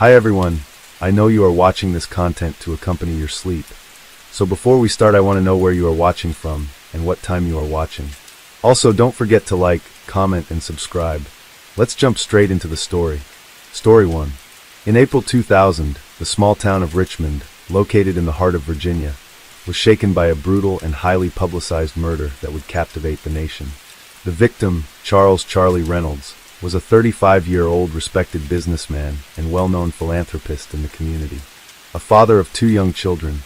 Hi everyone, I know you are watching this content to accompany your sleep. So before we start, I want to know where you are watching from and what time you are watching. Also, don't forget to like, comment, and subscribe. Let's jump straight into the story. Story 1. In April 2000, the small town of Richmond, located in the heart of Virginia, was shaken by a brutal and highly publicized murder that would captivate the nation. The victim, Charlie Reynolds, was a 35-year-old respected businessman and well-known philanthropist in the community. A father of 2 young children,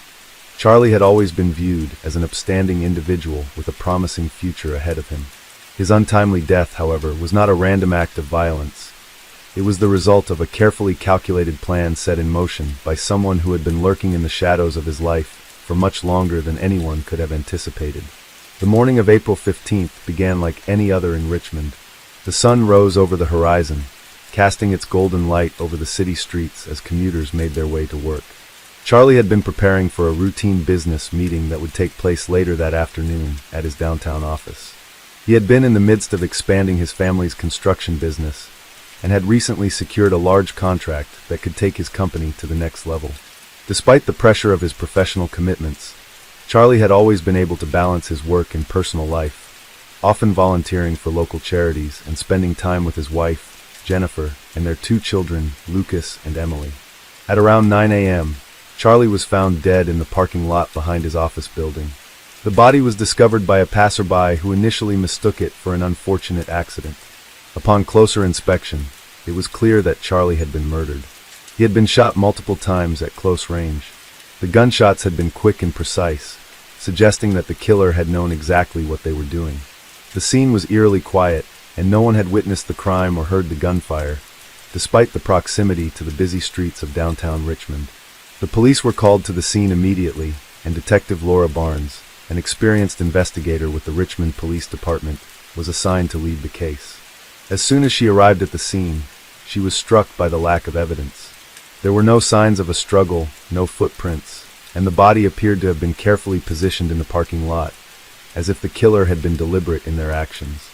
Charlie had always been viewed as an upstanding individual with a promising future ahead of him. His untimely death, however, was not a random act of violence. It was the result of a carefully calculated plan set in motion by someone who had been lurking in the shadows of his life for much longer than anyone could have anticipated. The morning of April 15th began like any other in Richmond. The sun rose over the horizon, casting its golden light over the city streets as commuters made their way to work. Charlie had been preparing for a routine business meeting that would take place later that afternoon at his downtown office. He had been in the midst of expanding his family's construction business and had recently secured a large contract that could take his company to the next level. Despite the pressure of his professional commitments, Charlie had always been able to balance his work and personal life, often volunteering for local charities and spending time with his wife, Jennifer, and their 2 children, Lucas and Emily. At around 9 a.m., Charlie was found dead in the parking lot behind his office building. The body was discovered by a passerby who initially mistook it for an unfortunate accident. Upon closer inspection, it was clear that Charlie had been murdered. He had been shot multiple times at close range. The gunshots had been quick and precise, suggesting that the killer had known exactly what they were doing. The scene was eerily quiet, and no one had witnessed the crime or heard the gunfire, despite the proximity to the busy streets of downtown Richmond. The police were called to the scene immediately, and Detective Laura Barnes, an experienced investigator with the Richmond Police Department, was assigned to lead the case. As soon as she arrived at the scene, she was struck by the lack of evidence. There were no signs of a struggle, no footprints, and the body appeared to have been carefully positioned in the parking lot, as if the killer had been deliberate in their actions.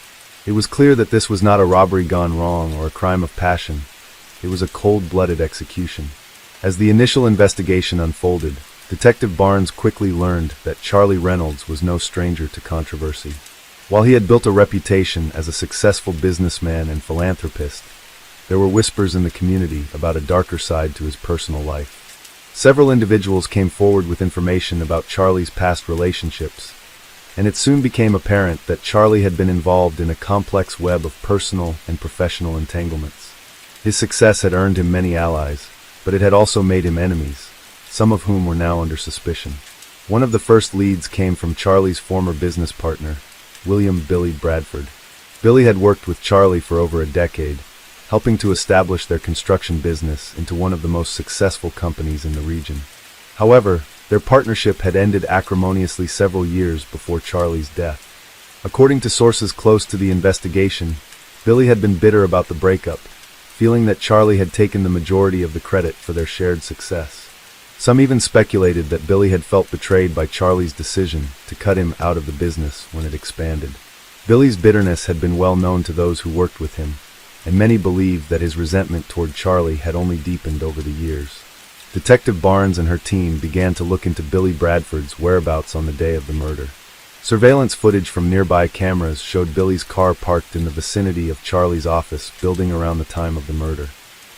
It was clear that this was not a robbery gone wrong or a crime of passion. It was a cold-blooded execution. As the initial investigation unfolded, Detective Barnes quickly learned that Charlie Reynolds was no stranger to controversy. While he had built a reputation as a successful businessman and philanthropist, there were whispers in the community about a darker side to his personal life. Several individuals came forward with information about Charlie's past relationships, and it soon became apparent that Charlie had been involved in a complex web of personal and professional entanglements. His success had earned him many allies, but it had also made him enemies, some of whom were now under suspicion. One of the first leads came from Charlie's former business partner, William "Billy" Bradford. Billy had worked with Charlie for over a decade, helping to establish their construction business into one of the most successful companies in the region. However, their partnership had ended acrimoniously several years before Charlie's death. According to sources close to the investigation, Billy had been bitter about the breakup, feeling that Charlie had taken the majority of the credit for their shared success. Some even speculated that Billy had felt betrayed by Charlie's decision to cut him out of the business when it expanded. Billy's bitterness had been well known to those who worked with him, and many believed that his resentment toward Charlie had only deepened over the years. Detective Barnes and her team began to look into Billy Bradford's whereabouts on the day of the murder. Surveillance footage from nearby cameras showed Billy's car parked in the vicinity of Charlie's office building around the time of the murder.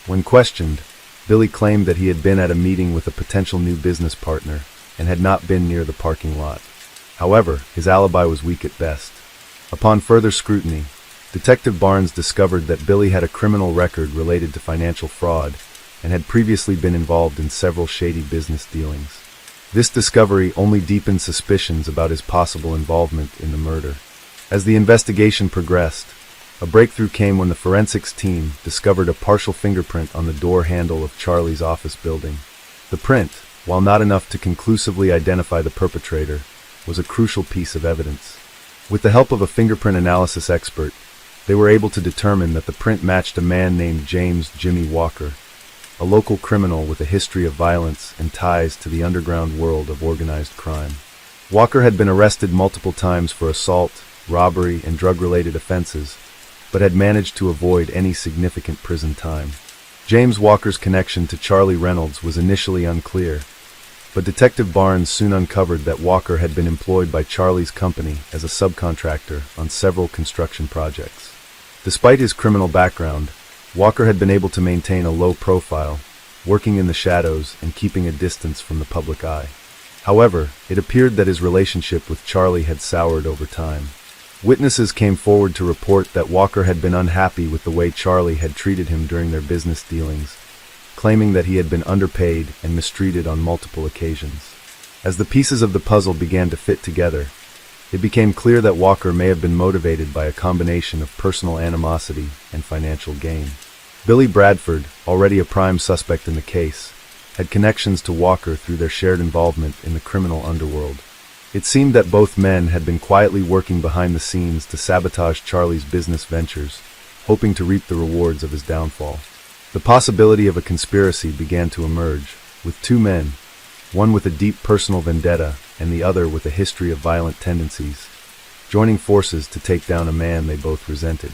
When questioned, Billy claimed that he had been at a meeting with a potential new business partner and had not been near the parking lot. However, his alibi was weak at best. Upon further scrutiny, Detective Barnes discovered that Billy had a criminal record related to financial fraud and had previously been involved in several shady business dealings. This discovery only deepened suspicions about his possible involvement in the murder. As the investigation progressed, a breakthrough came when the forensics team discovered a partial fingerprint on the door handle of Charlie's office building. The print, while not enough to conclusively identify the perpetrator, was a crucial piece of evidence. With the help of a fingerprint analysis expert, they were able to determine that the print matched a man named James "Jimmy" Walker, a local criminal with a history of violence and ties to the underground world of organized crime. Walker had been arrested multiple times for assault, robbery, and drug-related offenses, but had managed to avoid any significant prison time. James Walker's connection to Charlie Reynolds was initially unclear, but Detective Barnes soon uncovered that Walker had been employed by Charlie's company as a subcontractor on several construction projects. Despite his criminal background, Walker had been able to maintain a low profile, working in the shadows and keeping a distance from the public eye. However, it appeared that his relationship with Charlie had soured over time. Witnesses came forward to report that Walker had been unhappy with the way Charlie had treated him during their business dealings, claiming that he had been underpaid and mistreated on multiple occasions. As the pieces of the puzzle began to fit together, it became clear that Walker may have been motivated by a combination of personal animosity and financial gain. Billy Bradford, already a prime suspect in the case, had connections to Walker through their shared involvement in the criminal underworld. It seemed that both men had been quietly working behind the scenes to sabotage Charlie's business ventures, hoping to reap the rewards of his downfall. The possibility of a conspiracy began to emerge, with two men, one with a deep personal vendetta and the other with a history of violent tendencies, joining forces to take down a man they both resented.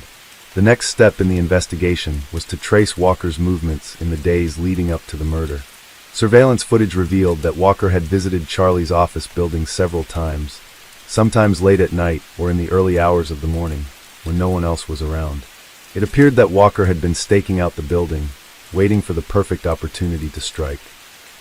The next step in the investigation was to trace Walker's movements in the days leading up to the murder. Surveillance footage revealed that Walker had visited Charlie's office building several times, sometimes late at night or in the early hours of the morning, when no one else was around. It appeared that Walker had been staking out the building, waiting for the perfect opportunity to strike.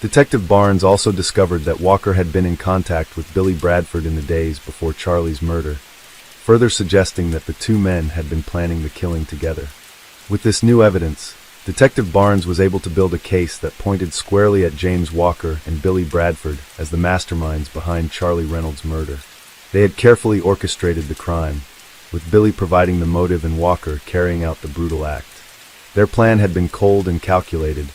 Detective Barnes also discovered that Walker had been in contact with Billy Bradford in the days before Charlie's murder, further suggesting that the two men had been planning the killing together. With this new evidence, Detective Barnes was able to build a case that pointed squarely at James Walker and Billy Bradford as the masterminds behind Charlie Reynolds' murder. They had carefully orchestrated the crime, with Billy providing the motive and Walker carrying out the brutal act. Their plan had been cold and calculated,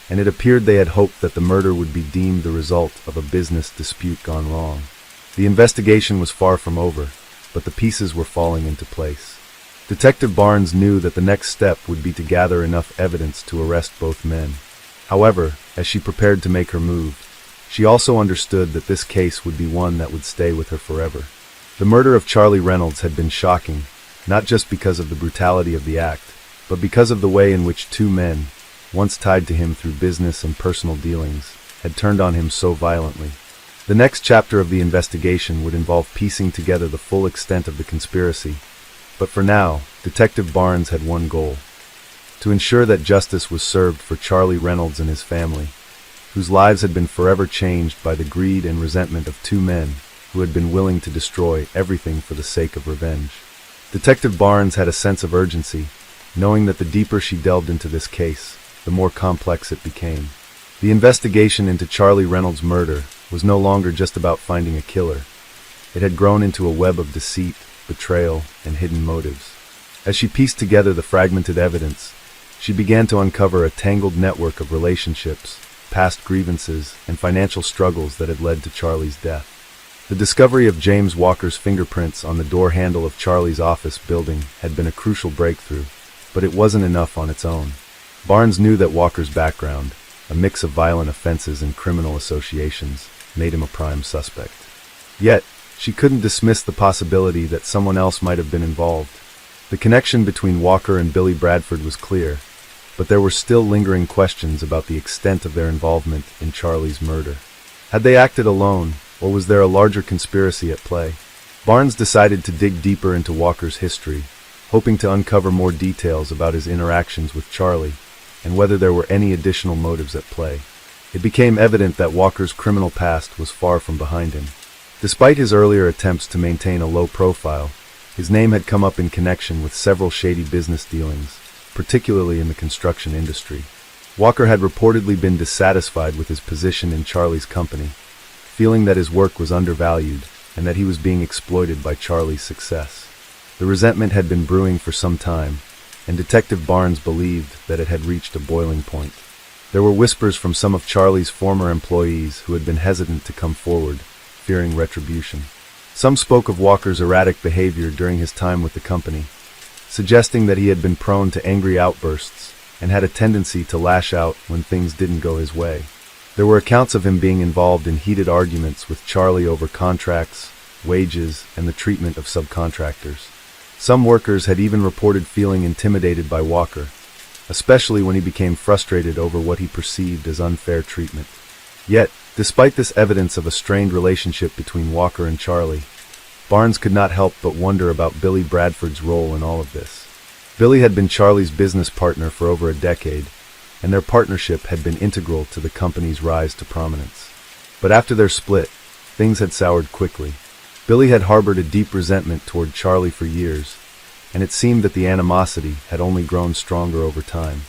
and it appeared they had hoped that the murder would be deemed the result of a business dispute gone wrong. The investigation was far from over, but the pieces were falling into place. Detective Barnes knew that the next step would be to gather enough evidence to arrest both men. However, as she prepared to make her move, she also understood that this case would be one that would stay with her forever. The murder of Charlie Reynolds had been shocking, not just because of the brutality of the act, but because of the way in which two men, once tied to him through business and personal dealings, had turned on him so violently. The next chapter of the investigation would involve piecing together the full extent of the conspiracy. But for now, Detective Barnes had one goal: to ensure that justice was served for Charlie Reynolds and his family, whose lives had been forever changed by the greed and resentment of two men who had been willing to destroy everything for the sake of revenge. Detective Barnes had a sense of urgency, knowing that the deeper she delved into this case, the more complex it became. The investigation into Charlie Reynolds' murder was no longer just about finding a killer. It had grown into a web of deceit, betrayal, and hidden motives. As she pieced together the fragmented evidence, she began to uncover a tangled network of relationships, past grievances, and financial struggles that had led to Charlie's death. The discovery of James Walker's fingerprints on the door handle of Charlie's office building had been a crucial breakthrough, but it wasn't enough on its own. Barnes knew that Walker's background, a mix of violent offenses and criminal associations, made him a prime suspect. Yet, she couldn't dismiss the possibility that someone else might have been involved. The connection between Walker and Billy Bradford was clear, but there were still lingering questions about the extent of their involvement in Charlie's murder. Had they acted alone, or was there a larger conspiracy at play? Barnes decided to dig deeper into Walker's history, hoping to uncover more details about his interactions with Charlie and whether there were any additional motives at play. It became evident that Walker's criminal past was far from behind him. Despite his earlier attempts to maintain a low profile, his name had come up in connection with several shady business dealings, particularly in the construction industry. Walker had reportedly been dissatisfied with his position in Charlie's company, feeling that his work was undervalued and that he was being exploited by Charlie's success. The resentment had been brewing for some time, and Detective Barnes believed that it had reached a boiling point. There were whispers from some of Charlie's former employees who had been hesitant to come forward, fearing retribution. Some spoke of Walker's erratic behavior during his time with the company, suggesting that he had been prone to angry outbursts and had a tendency to lash out when things didn't go his way. There were accounts of him being involved in heated arguments with Charlie over contracts, wages, and the treatment of subcontractors. Some workers had even reported feeling intimidated by Walker, especially when he became frustrated over what he perceived as unfair treatment. Yet, despite this evidence of a strained relationship between Walker and Charlie, Barnes could not help but wonder about Billy Bradford's role in all of this. Billy had been Charlie's business partner for over a decade, and their partnership had been integral to the company's rise to prominence. But after their split, things had soured quickly. Billy had harbored a deep resentment toward Charlie for years, and it seemed that the animosity had only grown stronger over time.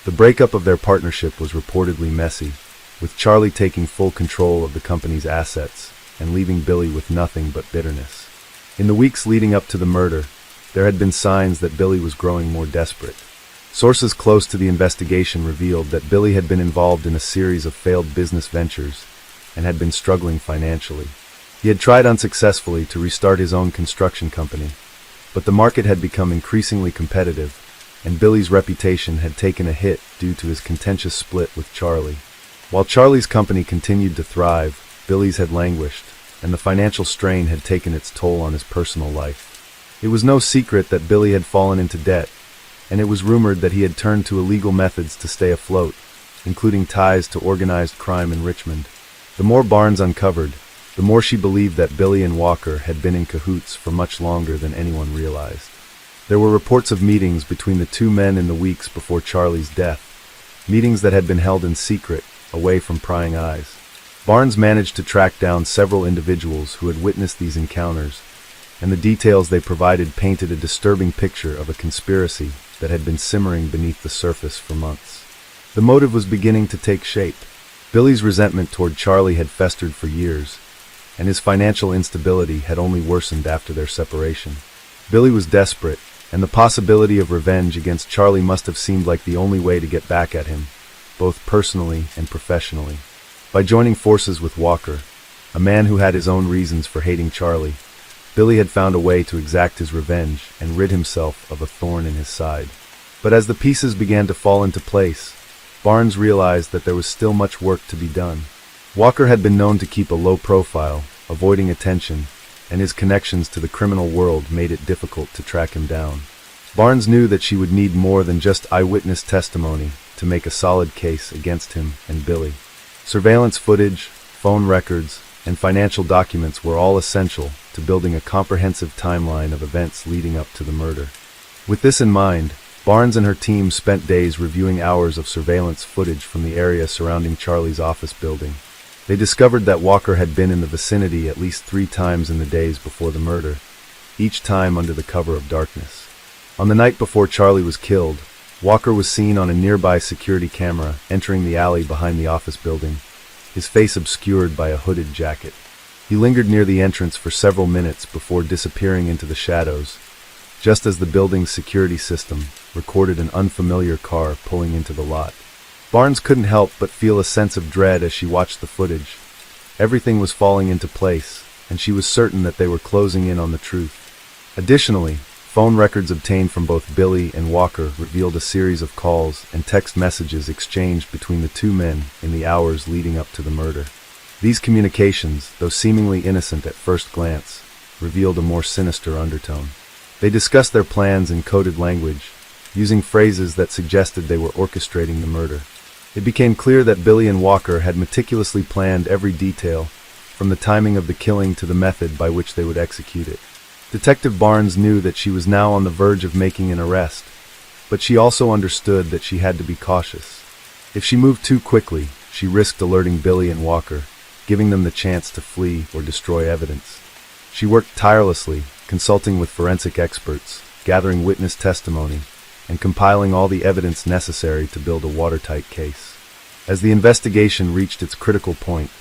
The breakup of their partnership was reportedly messy, with Charlie taking full control of the company's assets and leaving Billy with nothing but bitterness. In the weeks leading up to the murder, there had been signs that Billy was growing more desperate. Sources close to the investigation revealed that Billy had been involved in a series of failed business ventures and had been struggling financially. He had tried unsuccessfully to restart his own construction company, but the market had become increasingly competitive, and Billy's reputation had taken a hit due to his contentious split with Charlie. While Charlie's company continued to thrive, Billy's had languished, and the financial strain had taken its toll on his personal life. It was no secret that Billy had fallen into debt, and it was rumored that he had turned to illegal methods to stay afloat, including ties to organized crime in Richmond. The more Barnes uncovered, the more she believed that Billy and Walker had been in cahoots for much longer than anyone realized. There were reports of meetings between the two men in the weeks before Charlie's death, meetings that had been held in secret, away from prying eyes. Barnes managed to track down several individuals who had witnessed these encounters, and the details they provided painted a disturbing picture of a conspiracy that had been simmering beneath the surface for months. The motive was beginning to take shape. Billy's resentment toward Charlie had festered for years, and his financial instability had only worsened after their separation. Billy was desperate, and the possibility of revenge against Charlie must have seemed like the only way to get back at him, both personally and professionally. By joining forces with Walker, a man who had his own reasons for hating Charlie, Billy had found a way to exact his revenge and rid himself of a thorn in his side. But as the pieces began to fall into place, Barnes realized that there was still much work to be done. Walker had been known to keep a low profile, avoiding attention, and his connections to the criminal world made it difficult to track him down. Barnes knew that she would need more than just eyewitness testimony to make a solid case against him and Billy. Surveillance footage, phone records, and financial documents were all essential to building a comprehensive timeline of events leading up to the murder. With this in mind, Barnes and her team spent days reviewing hours of surveillance footage from the area surrounding Charlie's office building. They discovered that Walker had been in the vicinity at least 3 times in the days before the murder, each time under the cover of darkness. On the night before Charlie was killed, Walker was seen on a nearby security camera entering the alley behind the office building, his face obscured by a hooded jacket. He lingered near the entrance for several minutes before disappearing into the shadows, just as the building's security system recorded an unfamiliar car pulling into the lot. Barnes couldn't help but feel a sense of dread as she watched the footage. Everything was falling into place, and she was certain that they were closing in on the truth. Additionally, phone records obtained from both Billy and Walker revealed a series of calls and text messages exchanged between the two men in the hours leading up to the murder. These communications, though seemingly innocent at first glance, revealed a more sinister undertone. They discussed their plans in coded language, using phrases that suggested they were orchestrating the murder. It became clear that Billy and Walker had meticulously planned every detail, from the timing of the killing to the method by which they would execute it. Detective Barnes knew that she was now on the verge of making an arrest, but she also understood that she had to be cautious. If she moved too quickly, she risked alerting Billy and Walker, giving them the chance to flee or destroy evidence. She worked tirelessly, consulting with forensic experts, gathering witness testimony, and compiling all the evidence necessary to build a watertight case. As the investigation reached its critical point,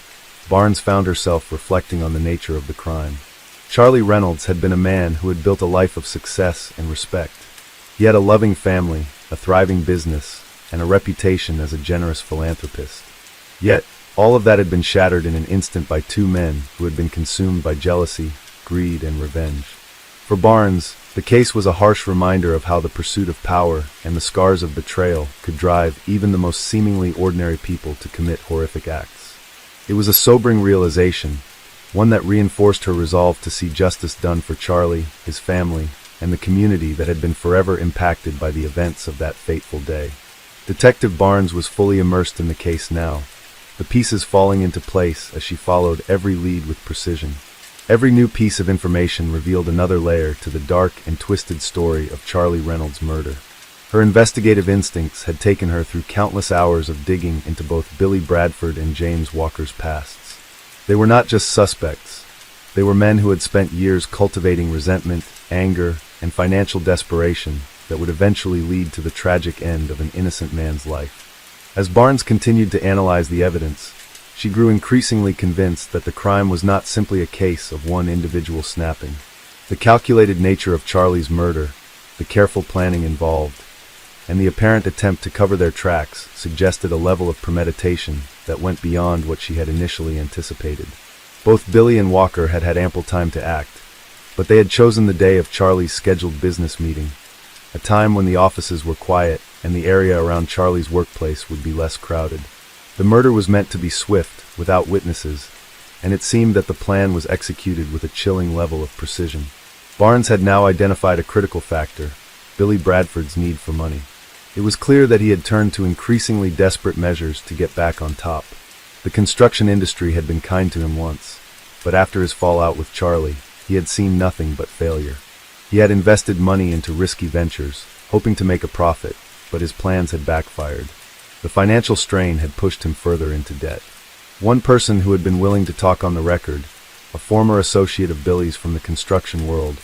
Barnes found herself reflecting on the nature of the crime. Charlie Reynolds had been a man who had built a life of success and respect. He had a loving family, a thriving business, and a reputation as a generous philanthropist. Yet, all of that had been shattered in an instant by 2 men who had been consumed by jealousy, greed, and revenge. For Barnes, the case was a harsh reminder of how the pursuit of power and the scars of betrayal could drive even the most seemingly ordinary people to commit horrific acts. It was a sobering realization, one that reinforced her resolve to see justice done for Charlie, his family, and the community that had been forever impacted by the events of that fateful day. Detective Barnes was fully immersed in the case now, the pieces falling into place as she followed every lead with precision. Every new piece of information revealed another layer to the dark and twisted story of Charlie Reynolds' murder. Her investigative instincts had taken her through countless hours of digging into both Billy Bradford and James Walker's pasts. They were not just suspects. They were men who had spent years cultivating resentment, anger, and financial desperation that would eventually lead to the tragic end of an innocent man's life. As Barnes continued to analyze the evidence, she grew increasingly convinced that the crime was not simply a case of one individual snapping. The calculated nature of Charlie's murder, the careful planning involved, and the apparent attempt to cover their tracks suggested a level of premeditation that went beyond what she had initially anticipated. Both Billy and Walker had had ample time to act, but they had chosen the day of Charlie's scheduled business meeting, a time when the offices were quiet and the area around Charlie's workplace would be less crowded. The murder was meant to be swift, without witnesses, and it seemed that the plan was executed with a chilling level of precision. Barnes had now identified a critical factor: Billy Bradford's need for money. It was clear that he had turned to increasingly desperate measures to get back on top. The construction industry had been kind to him once, but after his fallout with Charlie, he had seen nothing but failure. He had invested money into risky ventures, hoping to make a profit, but his plans had backfired. The financial strain had pushed him further into debt. One person who had been willing to talk on the record, a former associate of Billy's from the construction world,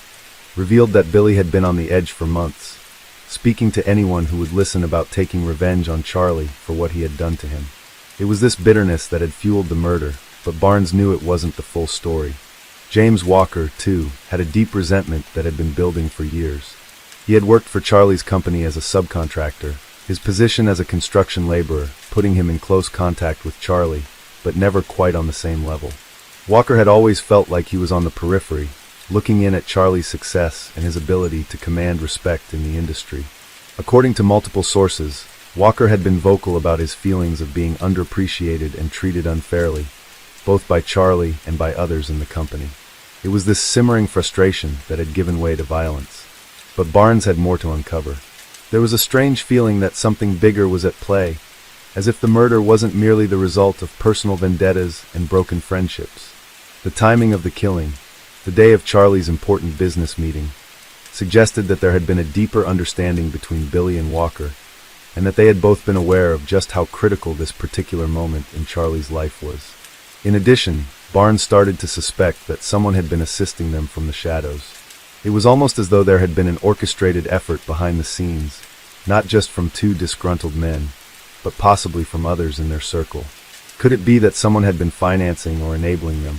revealed that Billy had been on the edge for months, speaking to anyone who would listen about taking revenge on Charlie for what he had done to him. It was this bitterness that had fueled the murder, but Barnes knew it wasn't the full story. James Walker, too, had a deep resentment that had been building for years. He had worked for Charlie's company as a subcontractor, his position as a construction laborer putting him in close contact with Charlie, but never quite on the same level. Walker had always felt like he was on the periphery, looking in at Charlie's success and his ability to command respect in the industry. According to multiple sources, Walker had been vocal about his feelings of being underappreciated and treated unfairly, both by Charlie and by others in the company. It was this simmering frustration that had given way to violence. But Barnes had more to uncover. There was a strange feeling that something bigger was at play, as if the murder wasn't merely the result of personal vendettas and broken friendships. The timing of the killing, the day of Charlie's important business meeting, suggested that there had been a deeper understanding between Billy and Walker, and that they had both been aware of just how critical this particular moment in Charlie's life was. In addition, Barnes started to suspect that someone had been assisting them from the shadows. It was almost as though there had been an orchestrated effort behind the scenes, not just from two disgruntled men, but possibly from others in their circle. Could it be that someone had been financing or enabling them?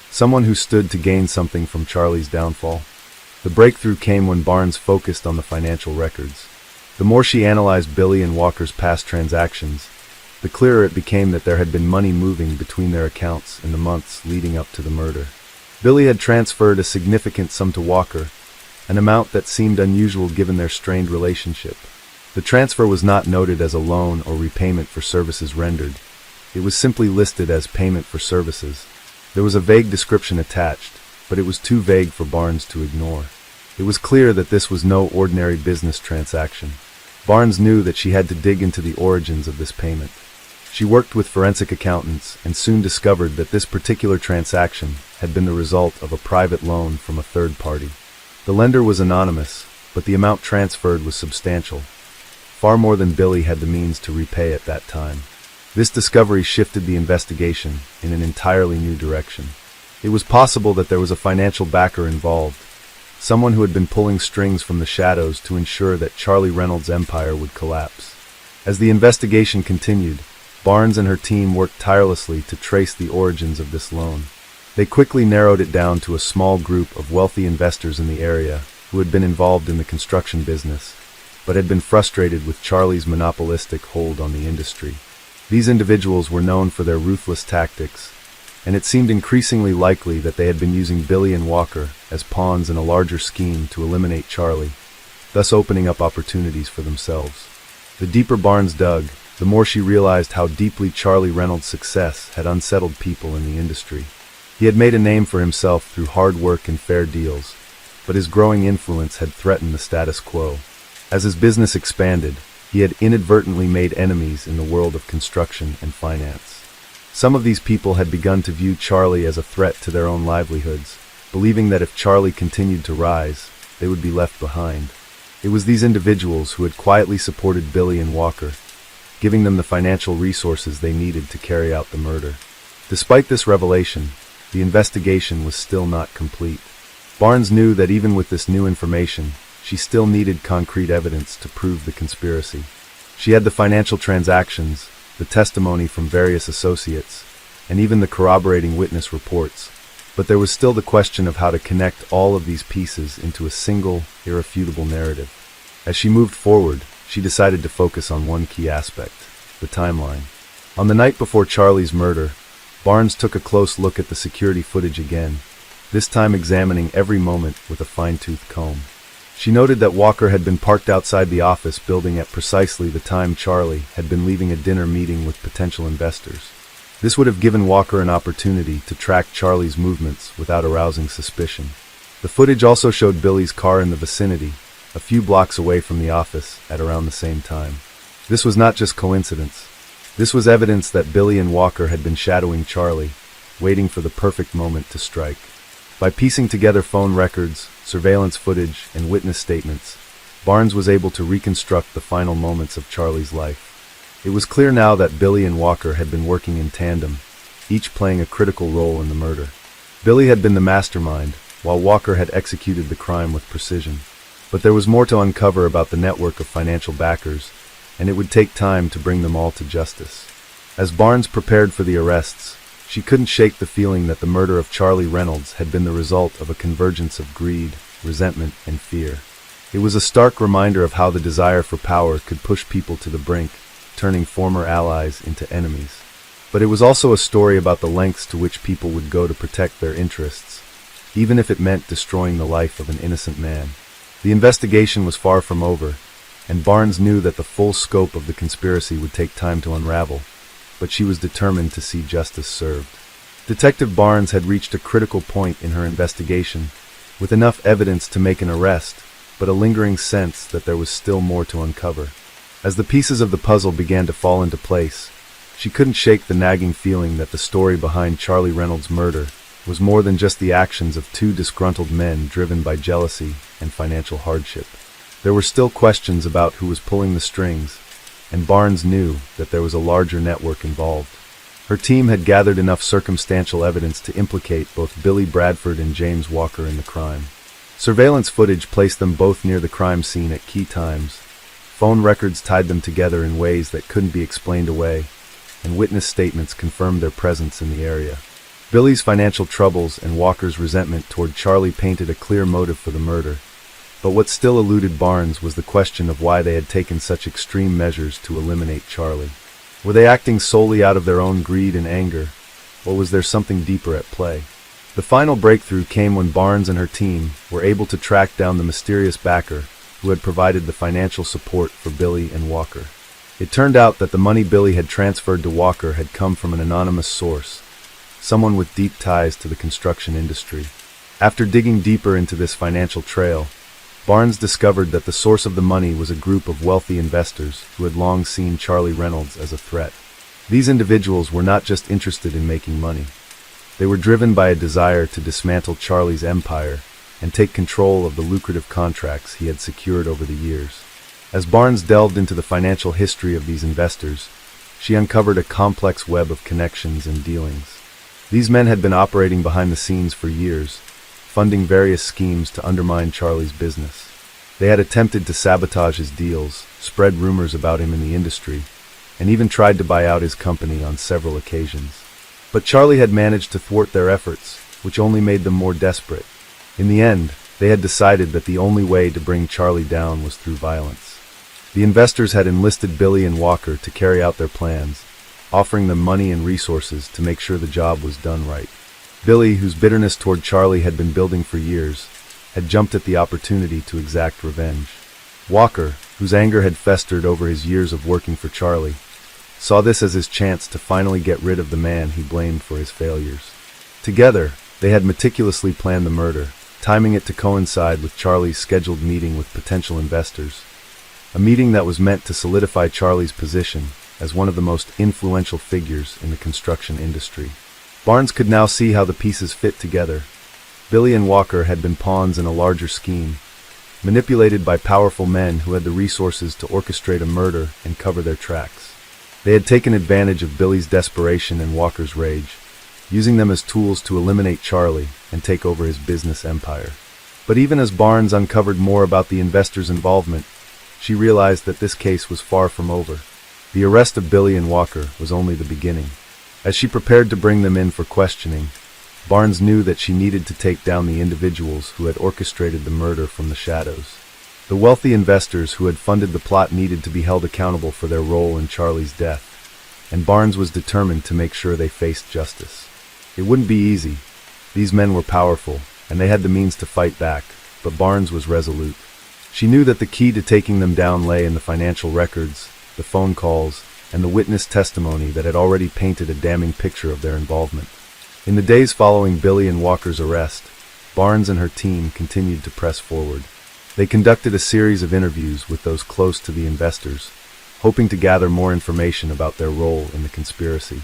Someone who stood to gain something from Charlie's downfall? The breakthrough came when Barnes focused on the financial records. The more she analyzed Billy and Walker's past transactions, the clearer it became that there had been money moving between their accounts in the months leading up to the murder. Billy had transferred a significant sum to Walker, an amount that seemed unusual given their strained relationship. The transfer was not noted as a loan or repayment for services rendered. It was simply listed as payment for services. There was a vague description attached, but it was too vague for Barnes to ignore. It was clear that this was no ordinary business transaction. Barnes knew that she had to dig into the origins of this payment. She worked with forensic accountants and soon discovered that this particular transaction had been the result of a private loan from a third party. The lender was anonymous, but the amount transferred was substantial, far more than Billy had the means to repay at that time. This discovery shifted the investigation in an entirely new direction. It was possible that there was a financial backer involved, someone who had been pulling strings from the shadows to ensure that Charlie Reynolds' empire would collapse. As the investigation continued, Barnes and her team worked tirelessly to trace the origins of this loan. They quickly narrowed it down to a small group of wealthy investors in the area who had been involved in the construction business, but had been frustrated with Charlie's monopolistic hold on the industry. These individuals were known for their ruthless tactics, and it seemed increasingly likely that they had been using Billy and Walker as pawns in a larger scheme to eliminate Charlie, thus opening up opportunities for themselves. The deeper Barnes dug, the more she realized how deeply Charlie Reynolds' success had unsettled people in the industry. He had made a name for himself through hard work and fair deals, but his growing influence had threatened the status quo. As his business expanded, he had inadvertently made enemies in the world of construction and finance. Some of these people had begun to view Charlie as a threat to their own livelihoods, believing that if Charlie continued to rise, they would be left behind. It was these individuals who had quietly supported Billy and Walker, giving them the financial resources they needed to carry out the murder. Despite this revelation, the investigation was still not complete. Barnes knew that even with this new information, she still needed concrete evidence to prove the conspiracy. She had the financial transactions, the testimony from various associates, and even the corroborating witness reports, but there was still the question of how to connect all of these pieces into a single, irrefutable narrative. As she moved forward, she decided to focus on one key aspect: the timeline. On the night before Charlie's murder, Barnes took a close look at the security footage again, this time examining every moment with a fine-tooth comb. She noted that Walker had been parked outside the office building at precisely the time Charlie had been leaving a dinner meeting with potential investors. This would have given Walker an opportunity to track Charlie's movements without arousing suspicion. The footage also showed Billy's car in the vicinity, a few blocks away from the office, at around the same time. This was not just coincidence. This was evidence that Billy and Walker had been shadowing Charlie, waiting for the perfect moment to strike. By piecing together phone records, surveillance footage, and witness statements, Barnes was able to reconstruct the final moments of Charlie's life. It was clear now that Billy and Walker had been working in tandem, each playing a critical role in the murder. Billy had been the mastermind, while Walker had executed the crime with precision. But there was more to uncover about the network of financial backers, and it would take time to bring them all to justice. As Barnes prepared for the arrests, she couldn't shake the feeling that the murder of Charlie Reynolds had been the result of a convergence of greed, resentment, and fear. It was a stark reminder of how the desire for power could push people to the brink, turning former allies into enemies. But it was also a story about the lengths to which people would go to protect their interests, even if it meant destroying the life of an innocent man. The investigation was far from over, and Barnes knew that the full scope of the conspiracy would take time to unravel, but she was determined to see justice served. Detective Barnes had reached a critical point in her investigation, with enough evidence to make an arrest, but a lingering sense that there was still more to uncover. As the pieces of the puzzle began to fall into place, she couldn't shake the nagging feeling that the story behind Charlie Reynolds' murder was more than just the actions of two disgruntled men driven by jealousy and financial hardship. There were still questions about who was pulling the strings, and Barnes knew that there was a larger network involved. Her team had gathered enough circumstantial evidence to implicate both Billy Bradford and James Walker in the crime. Surveillance footage placed them both near the crime scene at key times. Phone records tied them together in ways that couldn't be explained away, and witness statements confirmed their presence in the area. Billy's financial troubles and Walker's resentment toward Charlie painted a clear motive for the murder. But what still eluded Barnes was the question of why they had taken such extreme measures to eliminate Charlie. Were they acting solely out of their own greed and anger, or was there something deeper at play? The final breakthrough came when Barnes and her team were able to track down the mysterious backer who had provided the financial support for Billy and Walker. It turned out that the money Billy had transferred to Walker had come from an anonymous source, someone with deep ties to the construction industry. After digging deeper into this financial trail, Barnes discovered that the source of the money was a group of wealthy investors who had long seen Charlie Reynolds as a threat. These individuals were not just interested in making money. They were driven by a desire to dismantle Charlie's empire and take control of the lucrative contracts he had secured over the years. As Barnes delved into the financial history of these investors, she uncovered a complex web of connections and dealings. These men had been operating behind the scenes for years, funding various schemes to undermine Charlie's business. They had attempted to sabotage his deals, spread rumors about him in the industry, and even tried to buy out his company on several occasions. But Charlie had managed to thwart their efforts, which only made them more desperate. In the end, they had decided that the only way to bring Charlie down was through violence. The investors had enlisted Billy and Walker to carry out their plans, offering them money and resources to make sure the job was done right. Billy, whose bitterness toward Charlie had been building for years, had jumped at the opportunity to exact revenge. Walker, whose anger had festered over his years of working for Charlie, saw this as his chance to finally get rid of the man he blamed for his failures. Together, they had meticulously planned the murder, timing it to coincide with Charlie's scheduled meeting with potential investors. a meeting that was meant to solidify Charlie's position as one of the most influential figures in the construction industry. Barnes could now see how the pieces fit together. Billy and Walker had been pawns in a larger scheme, manipulated by powerful men who had the resources to orchestrate a murder and cover their tracks. They had taken advantage of Billy's desperation and Walker's rage, using them as tools to eliminate Charlie and take over his business empire. But even as Barnes uncovered more about the investors' involvement, she realized that this case was far from over. The arrest of Billy and Walker was only the beginning. As she prepared to bring them in for questioning, Barnes knew that she needed to take down the individuals who had orchestrated the murder from the shadows. The wealthy investors who had funded the plot needed to be held accountable for their role in Charlie's death, and Barnes was determined to make sure they faced justice. It wouldn't be easy. These men were powerful, and they had the means to fight back, but Barnes was resolute. She knew that the key to taking them down lay in the financial records, the phone calls, and the witness testimony that had already painted a damning picture of their involvement. In the days following Billy and Walker's arrest, Barnes and her team continued to press forward. They conducted a series of interviews with those close to the investors, hoping to gather more information about their role in the conspiracy.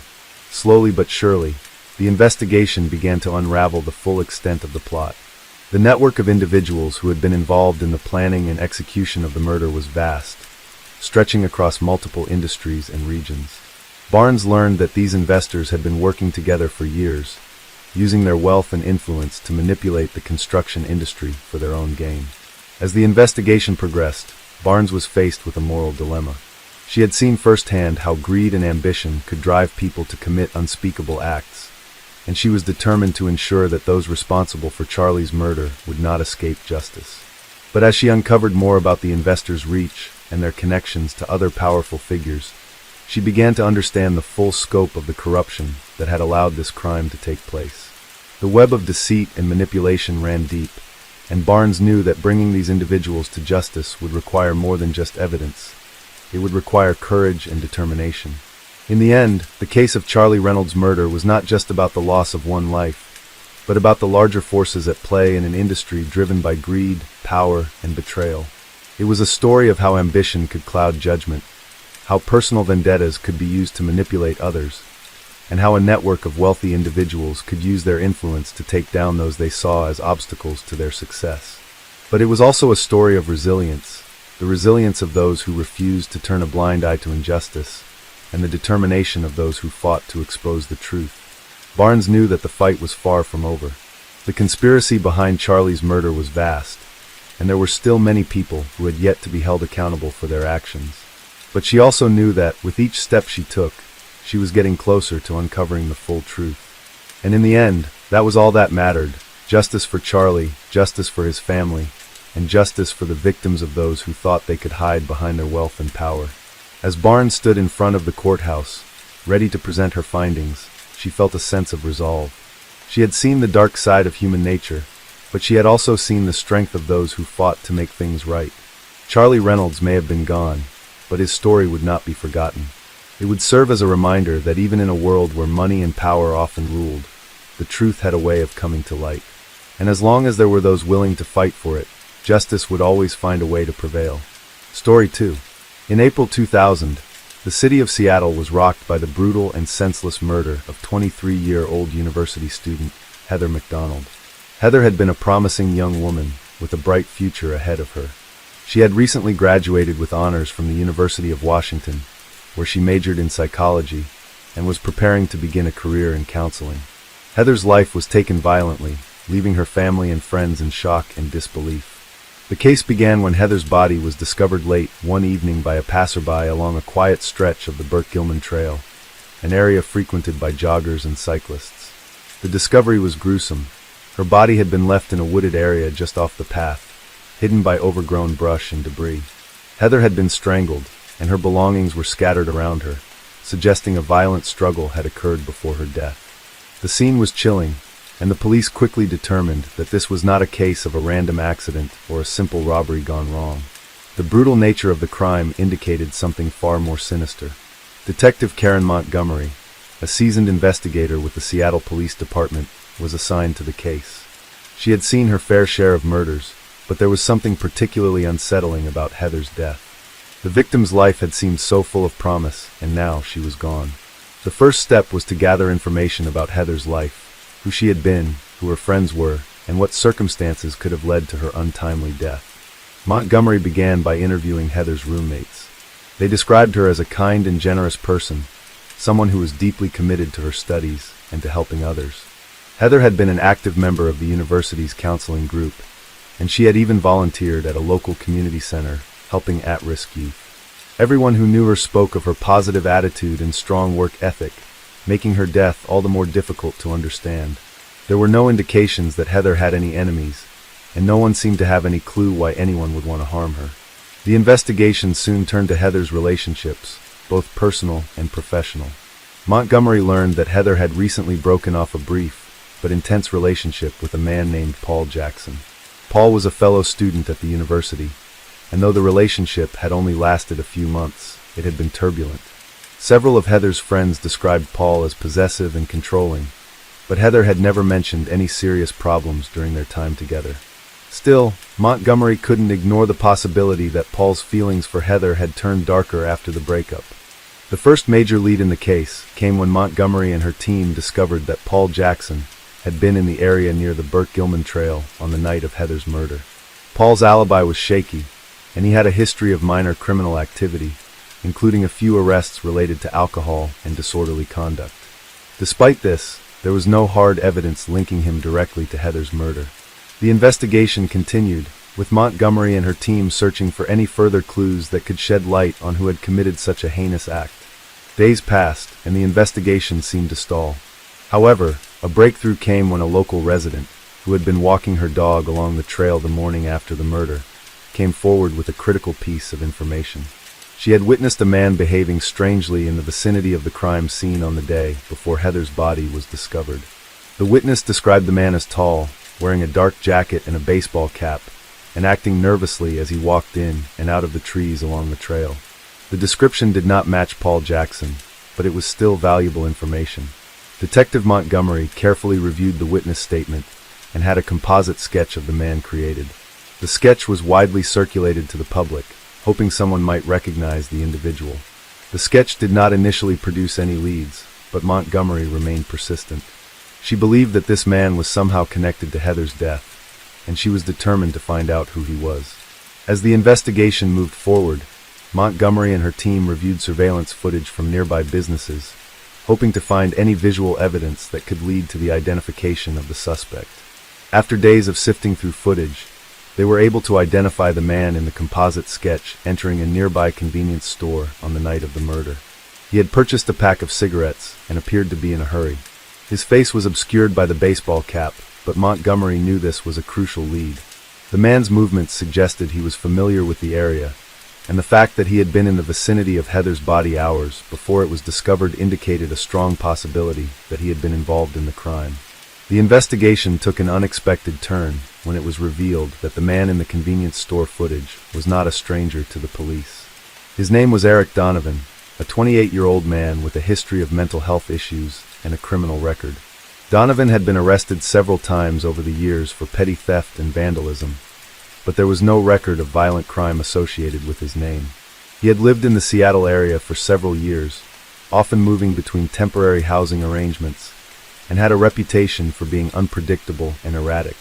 Slowly but surely, the investigation began to unravel the full extent of the plot. The network of individuals who had been involved in the planning and execution of the murder was vast, stretching across multiple industries and regions. Barnes learned that these investors had been working together for years, using their wealth and influence to manipulate the construction industry for their own gain. As the investigation progressed, Barnes was faced with a moral dilemma. She had seen firsthand how greed and ambition could drive people to commit unspeakable acts, and she was determined to ensure that those responsible for Charlie's murder would not escape justice. But as she uncovered more about the investors' reach and their connections to other powerful figures, she began to understand the full scope of the corruption that had allowed this crime to take place. The web of deceit and manipulation ran deep, and Barnes knew that bringing these individuals to justice would require more than just evidence. It would require courage and determination. In the end, the case of Charlie Reynolds' murder was not just about the loss of one life, but about the larger forces at play in an industry driven by greed, power, and betrayal. It was a story of how ambition could cloud judgment, how personal vendettas could be used to manipulate others, and how a network of wealthy individuals could use their influence to take down those they saw as obstacles to their success. But it was also a story of resilience, the resilience of those who refused to turn a blind eye to injustice, and the determination of those who fought to expose the truth. Barnes knew that the fight was far from over. The conspiracy behind Charlie's murder was vast, and there were still many people who had yet to be held accountable for their actions. But she also knew that, with each step she took, she was getting closer to uncovering the full truth. And in the end, that was all that mattered: justice for Charlie, justice for his family, and justice for the victims of those who thought they could hide behind their wealth and power. As Barnes stood in front of the courthouse, ready to present her findings, she felt a sense of resolve. She had seen the dark side of human nature, but she had also seen the strength of those who fought to make things right. Charlie Reynolds may have been gone, but his story would not be forgotten. It would serve as a reminder that even in a world where money and power often ruled, the truth had a way of coming to light. And as long as there were those willing to fight for it, justice would always find a way to prevail. Story 2. In April 2000, the city of Seattle was rocked by the brutal and senseless murder of 23-year-old university student Heather McDonald. Heather had been a promising young woman with a bright future ahead of her. She had recently graduated with honors from the University of Washington, where she majored in psychology and was preparing to begin a career in counseling. Heather's life was taken violently, leaving her family and friends in shock and disbelief. The case began when Heather's body was discovered late one evening by a passerby along a quiet stretch of the Burke-Gilman Trail, an area frequented by joggers and cyclists. The discovery was gruesome. Her body had been left in a wooded area just off the path, hidden by overgrown brush and debris. Heather had been strangled, and her belongings were scattered around her, suggesting a violent struggle had occurred before her death. The scene was chilling, and the police quickly determined that this was not a case of a random accident or a simple robbery gone wrong. The brutal nature of the crime indicated something far more sinister. Detective Karen Montgomery, a seasoned investigator with the Seattle Police Department, was assigned to the case. She had seen her fair share of murders, but there was something particularly unsettling about Heather's death. The victim's life had seemed so full of promise, and now she was gone. The first step was to gather information about Heather's life, who she had been, who her friends were, and what circumstances could have led to her untimely death. Montgomery began by interviewing Heather's roommates. They described her as a kind and generous person, someone who was deeply committed to her studies and to helping others. Heather had been an active member of the university's counseling group, and she had even volunteered at a local community center, helping at-risk youth. Everyone who knew her spoke of her positive attitude and strong work ethic, making her death all the more difficult to understand. There were no indications that Heather had any enemies, and no one seemed to have any clue why anyone would want to harm her. The investigation soon turned to Heather's relationships, both personal and professional. Montgomery learned that Heather had recently broken off a brief but intense relationship with a man named Paul Jackson. Paul was a fellow student at the university, and though the relationship had only lasted a few months, it had been turbulent. Several of Heather's friends described Paul as possessive and controlling, but Heather had never mentioned any serious problems during their time together. Still, Montgomery couldn't ignore the possibility that Paul's feelings for Heather had turned darker after the breakup. The first major lead in the case came when Montgomery and her team discovered that Paul Jackson had been in the area near the Burt Gilman Trail on the night of Heather's murder. Paul's alibi was shaky, and he had a history of minor criminal activity, including a few arrests related to alcohol and disorderly conduct. Despite this, there was no hard evidence linking him directly to Heather's murder. The investigation continued, with Montgomery and her team searching for any further clues that could shed light on who had committed such a heinous act. Days passed, and the investigation seemed to stall. However, a breakthrough came when a local resident, who had been walking her dog along the trail the morning after the murder, came forward with a critical piece of information. She had witnessed a man behaving strangely in the vicinity of the crime scene on the day before Heather's body was discovered. The witness described the man as tall, wearing a dark jacket and a baseball cap, and acting nervously as he walked in and out of the trees along the trail. The description did not match Paul Jackson, but it was still valuable information. Detective Montgomery carefully reviewed the witness statement and had a composite sketch of the man created. The sketch was widely circulated to the public, hoping someone might recognize the individual. The sketch did not initially produce any leads, but Montgomery remained persistent. She believed that this man was somehow connected to Heather's death, and she was determined to find out who he was. As the investigation moved forward, Montgomery and her team reviewed surveillance footage from nearby businesses, hoping to find any visual evidence that could lead to the identification of the suspect. After days of sifting through footage, they were able to identify the man in the composite sketch entering a nearby convenience store on the night of the murder. He had purchased a pack of cigarettes and appeared to be in a hurry. His face was obscured by the baseball cap, but Montgomery knew this was a crucial lead. The man's movements suggested he was familiar with the area, and the fact that he had been in the vicinity of Heather's body hours before it was discovered indicated a strong possibility that he had been involved in the crime. The investigation took an unexpected turn when it was revealed that the man in the convenience store footage was not a stranger to the police. His name was Eric Donovan, a 28-year-old man with a history of mental health issues and a criminal record. Donovan had been arrested several times over the years for petty theft and vandalism, but there was no record of violent crime associated with his name. He had lived in the Seattle area for several years, often moving between temporary housing arrangements, and had a reputation for being unpredictable and erratic.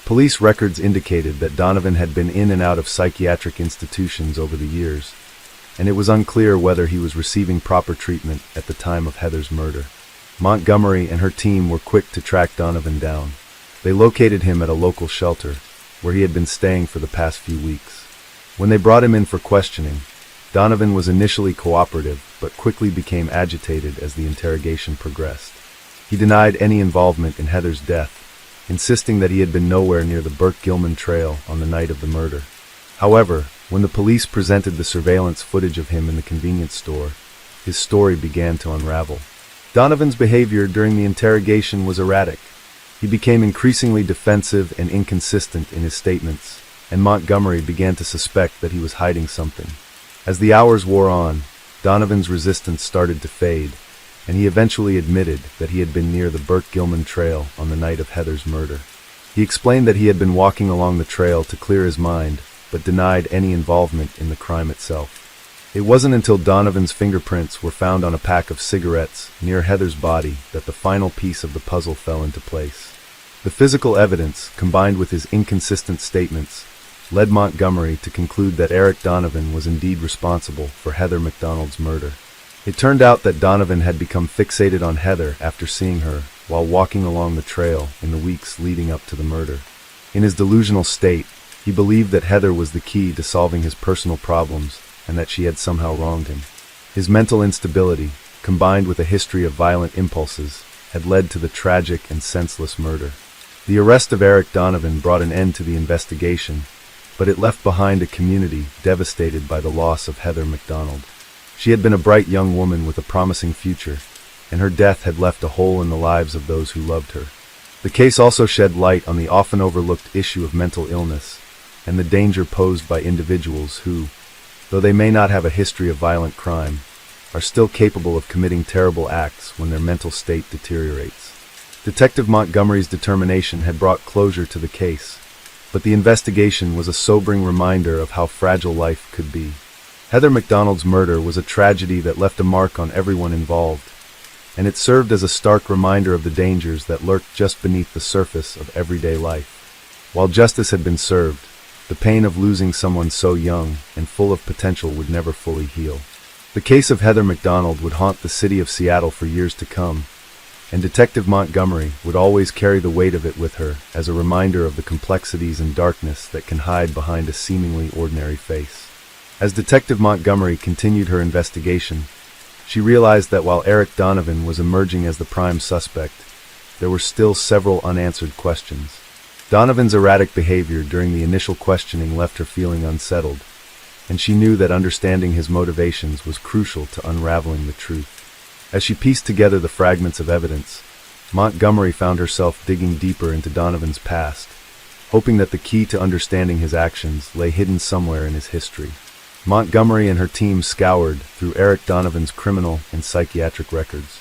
Police records indicated that Donovan had been in and out of psychiatric institutions over the years, and it was unclear whether he was receiving proper treatment at the time of Heather's murder. Montgomery and her team were quick to track Donovan down. They located him at a local shelter, where he had been staying for the past few weeks. When they brought him in for questioning, Donovan was initially cooperative, but quickly became agitated as the interrogation progressed. He denied any involvement in Heather's death, insisting that he had been nowhere near the Burt Gilman Trail on the night of the murder. However, when the police presented the surveillance footage of him in the convenience store, his story began to unravel. Donovan's behavior during the interrogation was erratic. He became increasingly defensive and inconsistent in his statements, and Montgomery began to suspect that he was hiding something. As the hours wore on, Donovan's resistance started to fade, and he eventually admitted that he had been near the Burt Gilman Trail on the night of Heather's murder. He explained that he had been walking along the trail to clear his mind, but denied any involvement in the crime itself. It wasn't until Donovan's fingerprints were found on a pack of cigarettes near Heather's body that the final piece of the puzzle fell into place. The physical evidence, combined with his inconsistent statements, led Montgomery to conclude that Eric Donovan was indeed responsible for Heather McDonald's murder. It turned out that Donovan had become fixated on Heather after seeing her while walking along the trail in the weeks leading up to the murder. In his delusional state, he believed that Heather was the key to solving his personal problems and that she had somehow wronged him. His mental instability, combined with a history of violent impulses, had led to the tragic and senseless murder. The arrest of Eric Donovan brought an end to the investigation, but it left behind a community devastated by the loss of Heather McDonald. She had been a bright young woman with a promising future, and her death had left a hole in the lives of those who loved her. The case also shed light on the often overlooked issue of mental illness and the danger posed by individuals who, though they may not have a history of violent crime, are still capable of committing terrible acts when their mental state deteriorates. Detective Montgomery's determination had brought closure to the case, but the investigation was a sobering reminder of how fragile life could be. Heather McDonald's murder was a tragedy that left a mark on everyone involved, and it served as a stark reminder of the dangers that lurked just beneath the surface of everyday life. While justice had been served, the pain of losing someone so young and full of potential would never fully heal. The case of Heather McDonald would haunt the city of Seattle for years to come, and Detective Montgomery would always carry the weight of it with her as a reminder of the complexities and darkness that can hide behind a seemingly ordinary face. As Detective Montgomery continued her investigation, she realized that while Eric Donovan was emerging as the prime suspect, there were still several unanswered questions. Donovan's erratic behavior during the initial questioning left her feeling unsettled, and she knew that understanding his motivations was crucial to unraveling the truth. As she pieced together the fragments of evidence, Montgomery found herself digging deeper into Donovan's past, hoping that the key to understanding his actions lay hidden somewhere in his history. Montgomery and her team scoured through Eric Donovan's criminal and psychiatric records.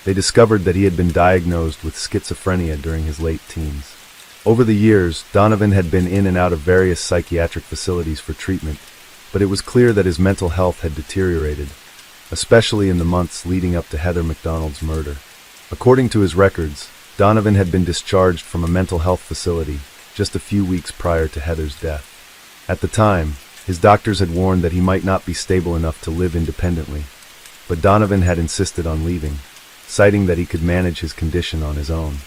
They discovered that he had been diagnosed with schizophrenia during his late teens. Over the years, Donovan had been in and out of various psychiatric facilities for treatment, but it was clear that his mental health had deteriorated, especially in the months leading up to Heather McDonald's murder. According to his records, Donovan had been discharged from a mental health facility just a few weeks prior to Heather's death. At the time, his doctors had warned that he might not be stable enough to live independently, but Donovan had insisted on leaving, citing that he could manage his condition on his own.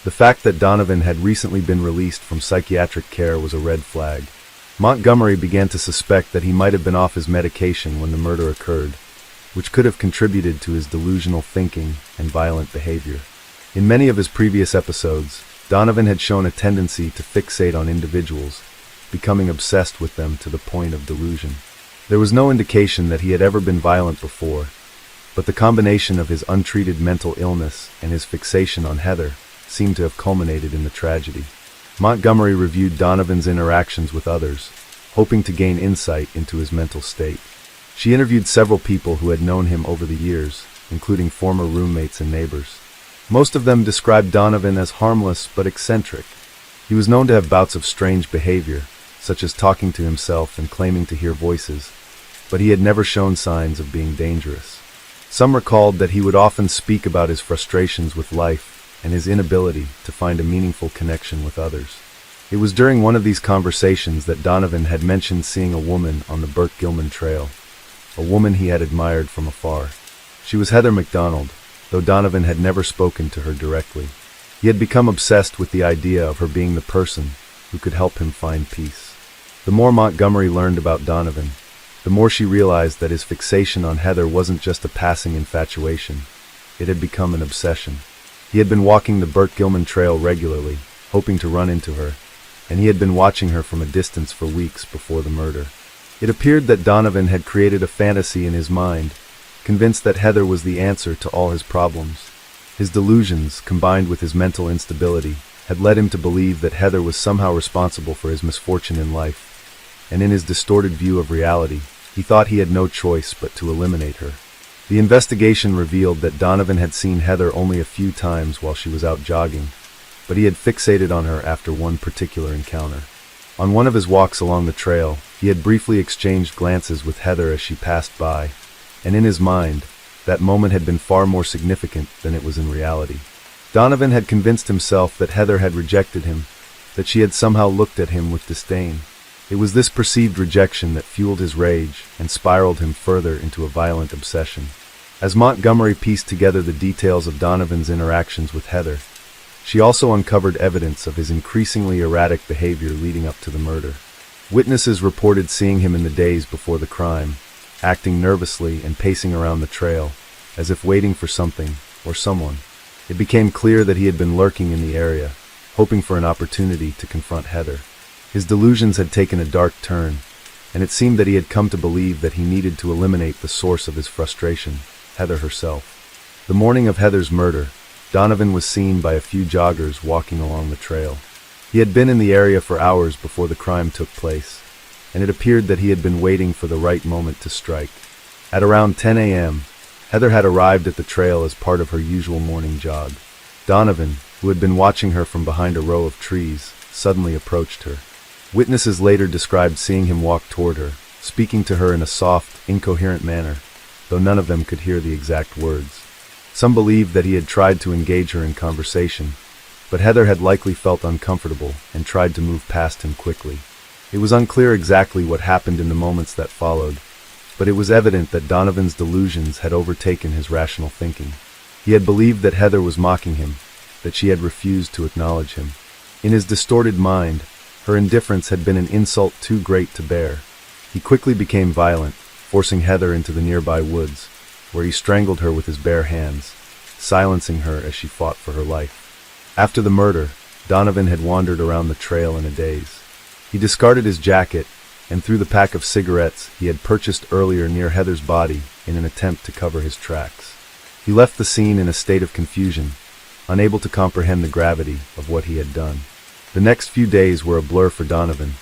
The fact that Donovan had recently been released from psychiatric care was a red flag. Montgomery began to suspect that he might have been off his medication when the murder occurred, which could have contributed to his delusional thinking and violent behavior. In many of his previous episodes, Donovan had shown a tendency to fixate on individuals, becoming obsessed with them to the point of delusion. There was no indication that he had ever been violent before, but the combination of his untreated mental illness and his fixation on Heather seemed to have culminated in the tragedy. Montgomery reviewed Donovan's interactions with others, hoping to gain insight into his mental state. She interviewed several people who had known him over the years, including former roommates and neighbors. Most of them described Donovan as harmless but eccentric. He was known to have bouts of strange behavior, such as talking to himself and claiming to hear voices, but he had never shown signs of being dangerous. Some recalled that he would often speak about his frustrations with life and his inability to find a meaningful connection with others. It was during one of these conversations that Donovan had mentioned seeing a woman on the Burke-Gilman Trail, a woman he had admired from afar. She was Heather McDonald, though Donovan had never spoken to her directly. He had become obsessed with the idea of her being the person who could help him find peace. The more Montgomery learned about Donovan, the more she realized that his fixation on Heather wasn't just a passing infatuation. It had become an obsession. He had been walking the Burke-Gilman Trail regularly, hoping to run into her, and he had been watching her from a distance for weeks before the murder. It appeared that Donovan had created a fantasy in his mind, convinced that Heather was the answer to all his problems. His delusions, combined with his mental instability, had led him to believe that Heather was somehow responsible for his misfortune in life, and in his distorted view of reality, he thought he had no choice but to eliminate her. The investigation revealed that Donovan had seen Heather only a few times while she was out jogging, but he had fixated on her after one particular encounter. On one of his walks along the trail, he had briefly exchanged glances with Heather as she passed by, and in his mind, that moment had been far more significant than it was in reality. Donovan had convinced himself that Heather had rejected him, that she had somehow looked at him with disdain. It was this perceived rejection that fueled his rage and spiraled him further into a violent obsession. As Montgomery pieced together the details of Donovan's interactions with Heather, she also uncovered evidence of his increasingly erratic behavior leading up to the murder. Witnesses reported seeing him in the days before the crime, acting nervously and pacing around the trail, as if waiting for something or someone. It became clear that he had been lurking in the area, hoping for an opportunity to confront Heather. His delusions had taken a dark turn, and it seemed that he had come to believe that he needed to eliminate the source of his frustration, Heather herself. The morning of Heather's murder, Donovan was seen by a few joggers walking along the trail. He had been in the area for hours before the crime took place, and it appeared that he had been waiting for the right moment to strike. At around 10 a.m., Heather had arrived at the trail as part of her usual morning jog. Donovan, who had been watching her from behind a row of trees, suddenly approached her. Witnesses later described seeing him walk toward her, speaking to her in a soft, incoherent manner, though none of them could hear the exact words. Some believed that he had tried to engage her in conversation, but Heather had likely felt uncomfortable and tried to move past him quickly. It was unclear exactly what happened in the moments that followed, but it was evident that Donovan's delusions had overtaken his rational thinking. He had believed that Heather was mocking him, that she had refused to acknowledge him. In his distorted mind, her indifference had been an insult too great to bear. He quickly became violent, forcing Heather into the nearby woods, where he strangled her with his bare hands, silencing her as she fought for her life. After the murder, Donovan had wandered around the trail in a daze. He discarded his jacket and threw the pack of cigarettes he had purchased earlier near Heather's body in an attempt to cover his tracks. He left the scene in a state of confusion, unable to comprehend the gravity of what he had done. The next few days were a blur for Donovan.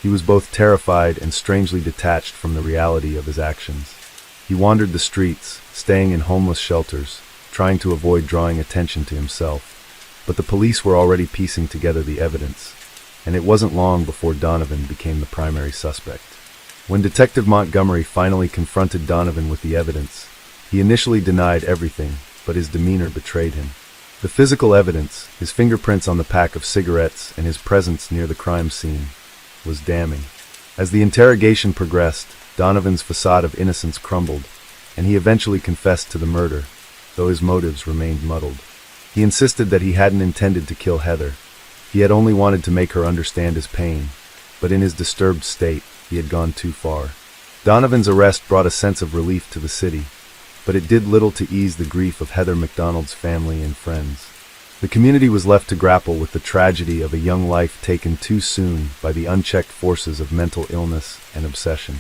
He was both terrified and strangely detached from the reality of his actions. He wandered the streets, staying in homeless shelters, trying to avoid drawing attention to himself. But the police were already piecing together the evidence, and it wasn't long before Donovan became the primary suspect. When Detective Montgomery finally confronted Donovan with the evidence, he initially denied everything, but his demeanor betrayed him. The physical evidence, his fingerprints on the pack of cigarettes and his presence near the crime scene, was damning. As the interrogation progressed, Donovan's facade of innocence crumbled, and he eventually confessed to the murder, though his motives remained muddled. He insisted that he hadn't intended to kill Heather. He had only wanted to make her understand his pain, but in his disturbed state, he had gone too far. Donovan's arrest brought a sense of relief to the city, but it did little to ease the grief of Heather McDonald's family and friends. The community was left to grapple with the tragedy of a young life taken too soon by the unchecked forces of mental illness and obsession.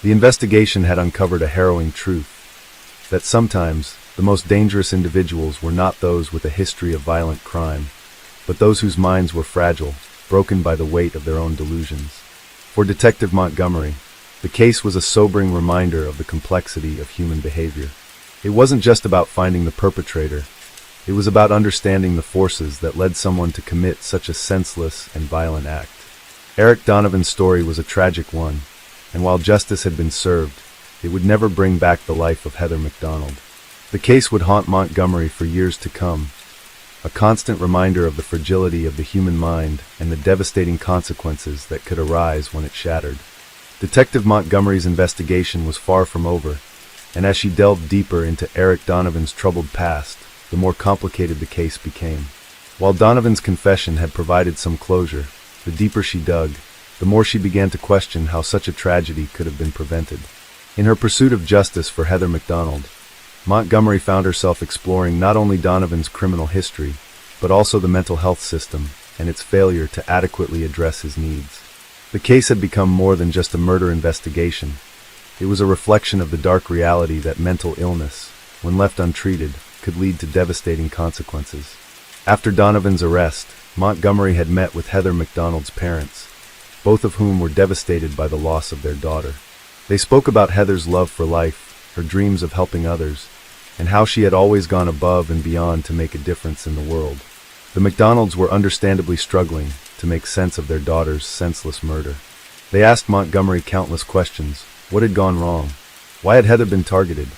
The investigation had uncovered a harrowing truth, that sometimes the most dangerous individuals were not those with a history of violent crime, but those whose minds were fragile, broken by the weight of their own delusions. For Detective Montgomery, the case was a sobering reminder of the complexity of human behavior. It wasn't just about finding the perpetrator. It was about understanding the forces that led someone to commit such a senseless and violent act. Eric Donovan's story was a tragic one, and while justice had been served, it would never bring back the life of Heather McDonald. The case would haunt Montgomery for years to come, a constant reminder of the fragility of the human mind and the devastating consequences that could arise when it shattered. Detective Montgomery's investigation was far from over, and as she delved deeper into Eric Donovan's troubled past, the more complicated the case became. While Donovan's confession had provided some closure, the deeper she dug, the more she began to question how such a tragedy could have been prevented. In her pursuit of justice for Heather McDonald, Montgomery found herself exploring not only Donovan's criminal history, but also the mental health system and its failure to adequately address his needs. The case had become more than just a murder investigation. It was a reflection of the dark reality that mental illness, when left untreated, could lead to devastating consequences. After Donovan's arrest, Montgomery had met with Heather McDonald's parents, both of whom were devastated by the loss of their daughter. They spoke about Heather's love for life, her dreams of helping others, and how she had always gone above and beyond to make a difference in the world. The McDonalds were understandably struggling to make sense of their daughter's senseless murder. They asked Montgomery countless questions. What had gone wrong? Why had Heather been targeted?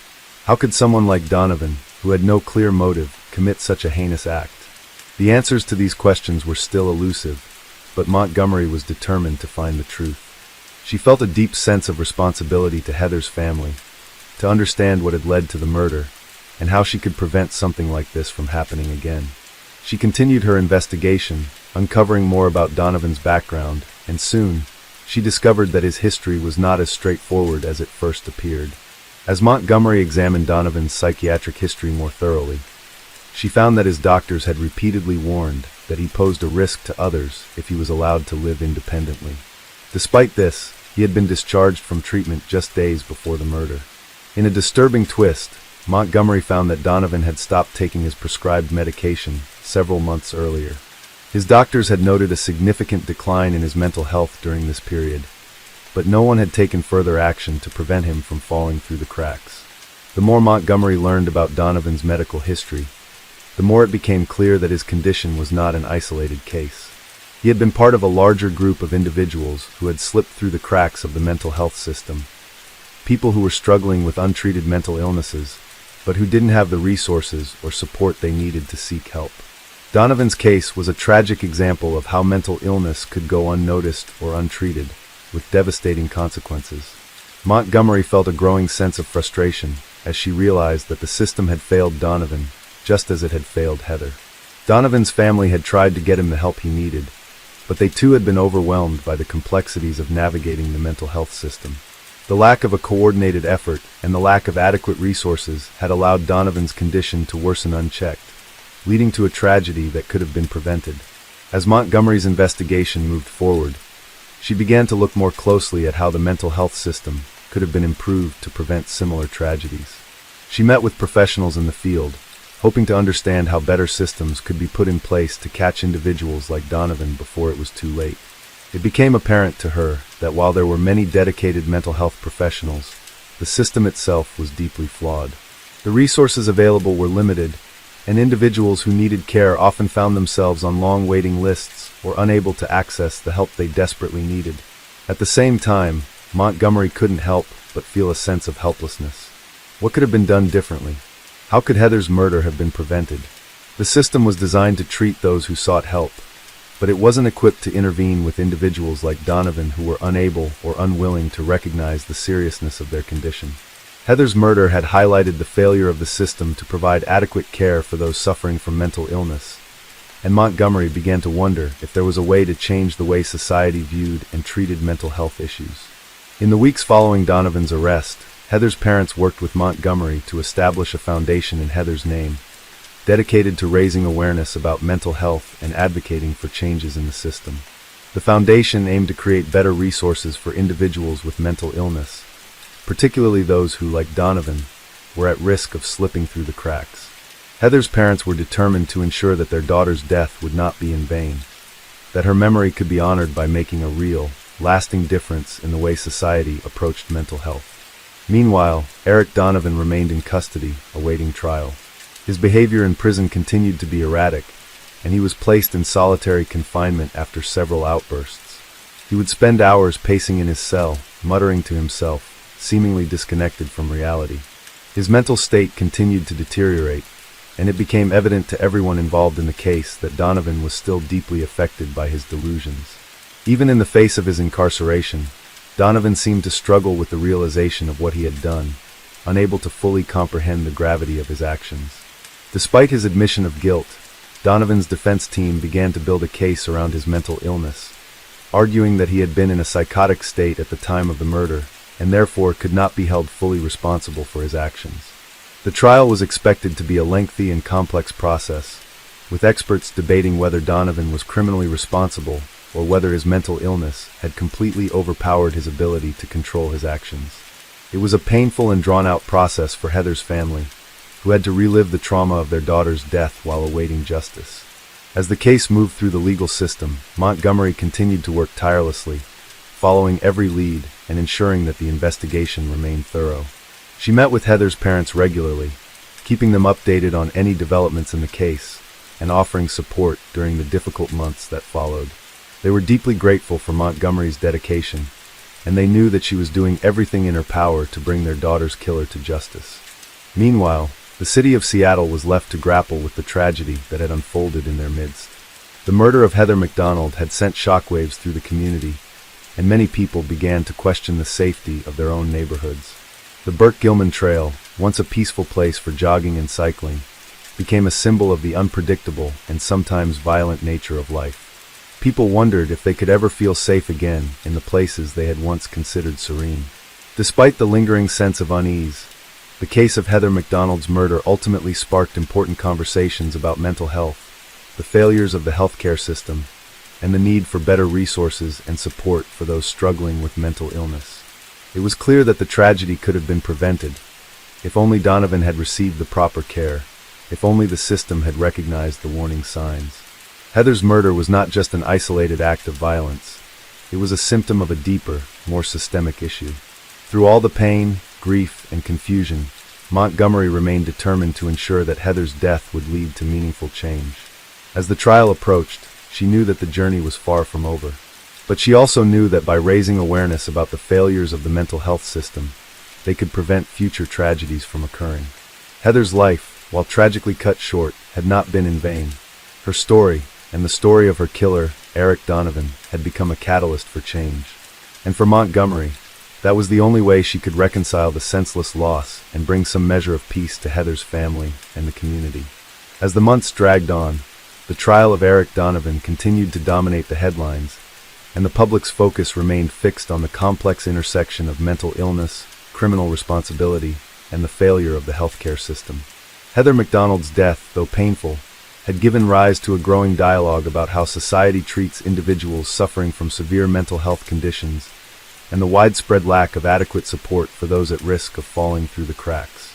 How could someone like Donovan, who had no clear motive, commit such a heinous act? The answers to these questions were still elusive, but Montgomery was determined to find the truth. She felt a deep sense of responsibility to Heather's family, to understand what had led to the murder, and how she could prevent something like this from happening again. She continued her investigation, uncovering more about Donovan's background, and soon, she discovered that his history was not as straightforward as it first appeared. As Montgomery examined Donovan's psychiatric history more thoroughly, she found that his doctors had repeatedly warned that he posed a risk to others if he was allowed to live independently. Despite this, he had been discharged from treatment just days before the murder. In a disturbing twist, Montgomery found that Donovan had stopped taking his prescribed medication several months earlier. His doctors had noted a significant decline in his mental health during this period, but no one had taken further action to prevent him from falling through the cracks. The more Montgomery learned about Donovan's medical history, the more it became clear that his condition was not an isolated case. He had been part of a larger group of individuals who had slipped through the cracks of the mental health system, people who were struggling with untreated mental illnesses, but who didn't have the resources or support they needed to seek help. Donovan's case was a tragic example of how mental illness could go unnoticed or untreated, with devastating consequences. Montgomery felt a growing sense of frustration as she realized that the system had failed Donovan, just as it had failed Heather. Donovan's family had tried to get him the help he needed, but they too had been overwhelmed by the complexities of navigating the mental health system. The lack of a coordinated effort and the lack of adequate resources had allowed Donovan's condition to worsen unchecked, leading to a tragedy that could have been prevented. As Montgomery's investigation moved forward, she began to look more closely at how the mental health system could have been improved to prevent similar tragedies. She met with professionals in the field, hoping to understand how better systems could be put in place to catch individuals like Donovan before it was too late. It became apparent to her that while there were many dedicated mental health professionals, the system itself was deeply flawed. The resources available were limited, and individuals who needed care often found themselves on long waiting lists or unable to access the help they desperately needed. At the same time, Montgomery couldn't help but feel a sense of helplessness. What could have been done differently? How could Heather's murder have been prevented? The system was designed to treat those who sought help, but it wasn't equipped to intervene with individuals like Donovan who were unable or unwilling to recognize the seriousness of their condition. Heather's murder had highlighted the failure of the system to provide adequate care for those suffering from mental illness, and Montgomery began to wonder if there was a way to change the way society viewed and treated mental health issues. In the weeks following Donovan's arrest, Heather's parents worked with Montgomery to establish a foundation in Heather's name, dedicated to raising awareness about mental health and advocating for changes in the system. The foundation aimed to create better resources for individuals with mental illness, particularly those who, like Donovan, were at risk of slipping through the cracks. Heather's parents were determined to ensure that their daughter's death would not be in vain, that her memory could be honored by making a real, lasting difference in the way society approached mental health. Meanwhile, Eric Donovan remained in custody, awaiting trial. His behavior in prison continued to be erratic, and he was placed in solitary confinement after several outbursts. He would spend hours pacing in his cell, muttering to himself, seemingly disconnected from reality. His mental state continued to deteriorate, and it became evident to everyone involved in the case that Donovan was still deeply affected by his delusions. Even in the face of his incarceration, Donovan seemed to struggle with the realization of what he had done, unable to fully comprehend the gravity of his actions. Despite his admission of guilt, Donovan's defense team began to build a case around his mental illness, arguing that he had been in a psychotic state at the time of the murder, and therefore could not be held fully responsible for his actions. The trial was expected to be a lengthy and complex process, with experts debating whether Donovan was criminally responsible or whether his mental illness had completely overpowered his ability to control his actions. It was a painful and drawn-out process for Heather's family, who had to relive the trauma of their daughter's death while awaiting justice. As the case moved through the legal system, Montgomery continued to work tirelessly, following every lead and ensuring that the investigation remained thorough. She met with Heather's parents regularly, keeping them updated on any developments in the case, and offering support during the difficult months that followed. They were deeply grateful for Montgomery's dedication, and they knew that she was doing everything in her power to bring their daughter's killer to justice. Meanwhile, the city of Seattle was left to grapple with the tragedy that had unfolded in their midst. The murder of Heather McDonald had sent shockwaves through the community, and many people began to question the safety of their own neighborhoods. The Burke-Gilman Trail, once a peaceful place for jogging and cycling, became a symbol of the unpredictable and sometimes violent nature of life. People wondered if they could ever feel safe again in the places they had once considered serene. Despite the lingering sense of unease, the case of Heather McDonald's murder ultimately sparked important conversations about mental health, the failures of the healthcare system, and the need for better resources and support for those struggling with mental illness. It was clear that the tragedy could have been prevented, if only Donovan had received the proper care, if only the system had recognized the warning signs. Heather's murder was not just an isolated act of violence. It was a symptom of a deeper, more systemic issue. Through all the pain, grief, and confusion, Montgomery remained determined to ensure that Heather's death would lead to meaningful change. As the trial approached, she knew that the journey was far from over. But she also knew that by raising awareness about the failures of the mental health system, they could prevent future tragedies from occurring. Heather's life, while tragically cut short, had not been in vain. Her story, and the story of her killer, Eric Donovan, had become a catalyst for change. And for Montgomery, that was the only way she could reconcile the senseless loss and bring some measure of peace to Heather's family and the community. As the months dragged on, the trial of Eric Donovan continued to dominate the headlines, and the public's focus remained fixed on the complex intersection of mental illness, criminal responsibility, and the failure of the healthcare system. Heather McDonald's death, though painful, had given rise to a growing dialogue about how society treats individuals suffering from severe mental health conditions and the widespread lack of adequate support for those at risk of falling through the cracks.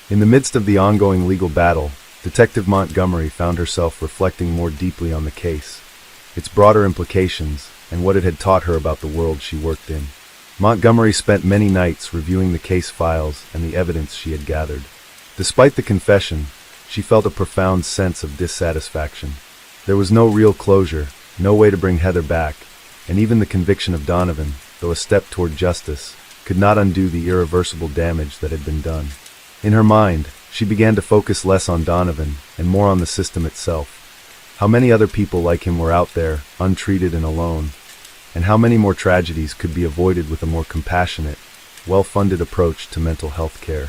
In the midst of the ongoing legal battle, Detective Montgomery found herself reflecting more deeply on the case, its broader implications, and what it had taught her about the world she worked in. Montgomery spent many nights reviewing the case files and the evidence she had gathered. Despite the confession, she felt a profound sense of dissatisfaction. There was no real closure, no way to bring Heather back, and even the conviction of Donovan, though a step toward justice, could not undo the irreversible damage that had been done. In her mind, she began to focus less on Donovan and more on the system itself. How many other people like him were out there, untreated and alone, and how many more tragedies could be avoided with a more compassionate, well-funded approach to mental health care.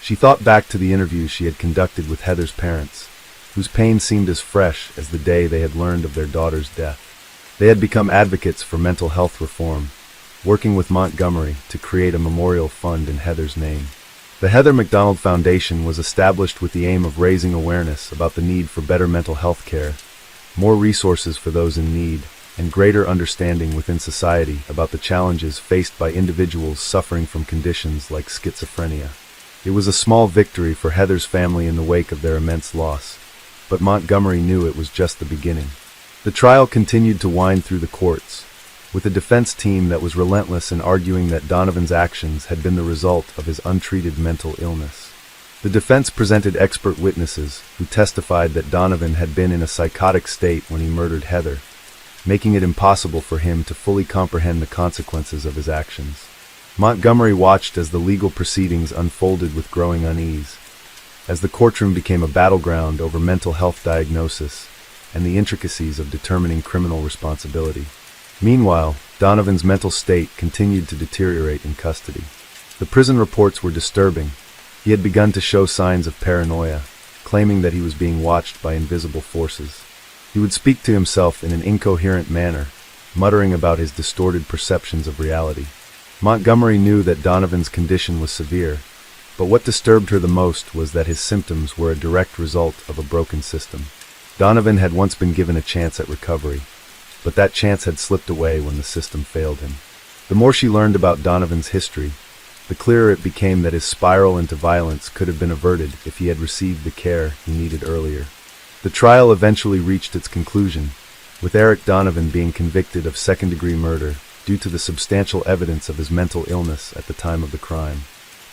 She thought back to the interviews she had conducted with Heather's parents, whose pain seemed as fresh as the day they had learned of their daughter's death. They had become advocates for mental health reform, working with Montgomery to create a memorial fund in Heather's name. The Heather McDonald Foundation was established with the aim of raising awareness about the need for better mental health care, more resources for those in need, and greater understanding within society about the challenges faced by individuals suffering from conditions like schizophrenia. It was a small victory for Heather's family in the wake of their immense loss, but Montgomery knew it was just the beginning. The trial continued to wind through the courts, with a defense team that was relentless in arguing that Donovan's actions had been the result of his untreated mental illness. The defense presented expert witnesses who testified that Donovan had been in a psychotic state when he murdered Heather, making it impossible for him to fully comprehend the consequences of his actions. Montgomery watched as the legal proceedings unfolded with growing unease, as the courtroom became a battleground over mental health diagnosis and the intricacies of determining criminal responsibility. Meanwhile, Donovan's mental state continued to deteriorate in custody. The prison reports were disturbing. He had begun to show signs of paranoia, claiming that he was being watched by invisible forces. He would speak to himself in an incoherent manner, muttering about his distorted perceptions of reality. Montgomery knew that Donovan's condition was severe, but what disturbed her the most was that his symptoms were a direct result of a broken system. Donovan had once been given a chance at recovery, but that chance had slipped away when the system failed him. The more she learned about Donovan's history, the clearer it became that his spiral into violence could have been averted if he had received the care he needed earlier. The trial eventually reached its conclusion, with Eric Donovan being convicted of second-degree murder due to the substantial evidence of his mental illness at the time of the crime.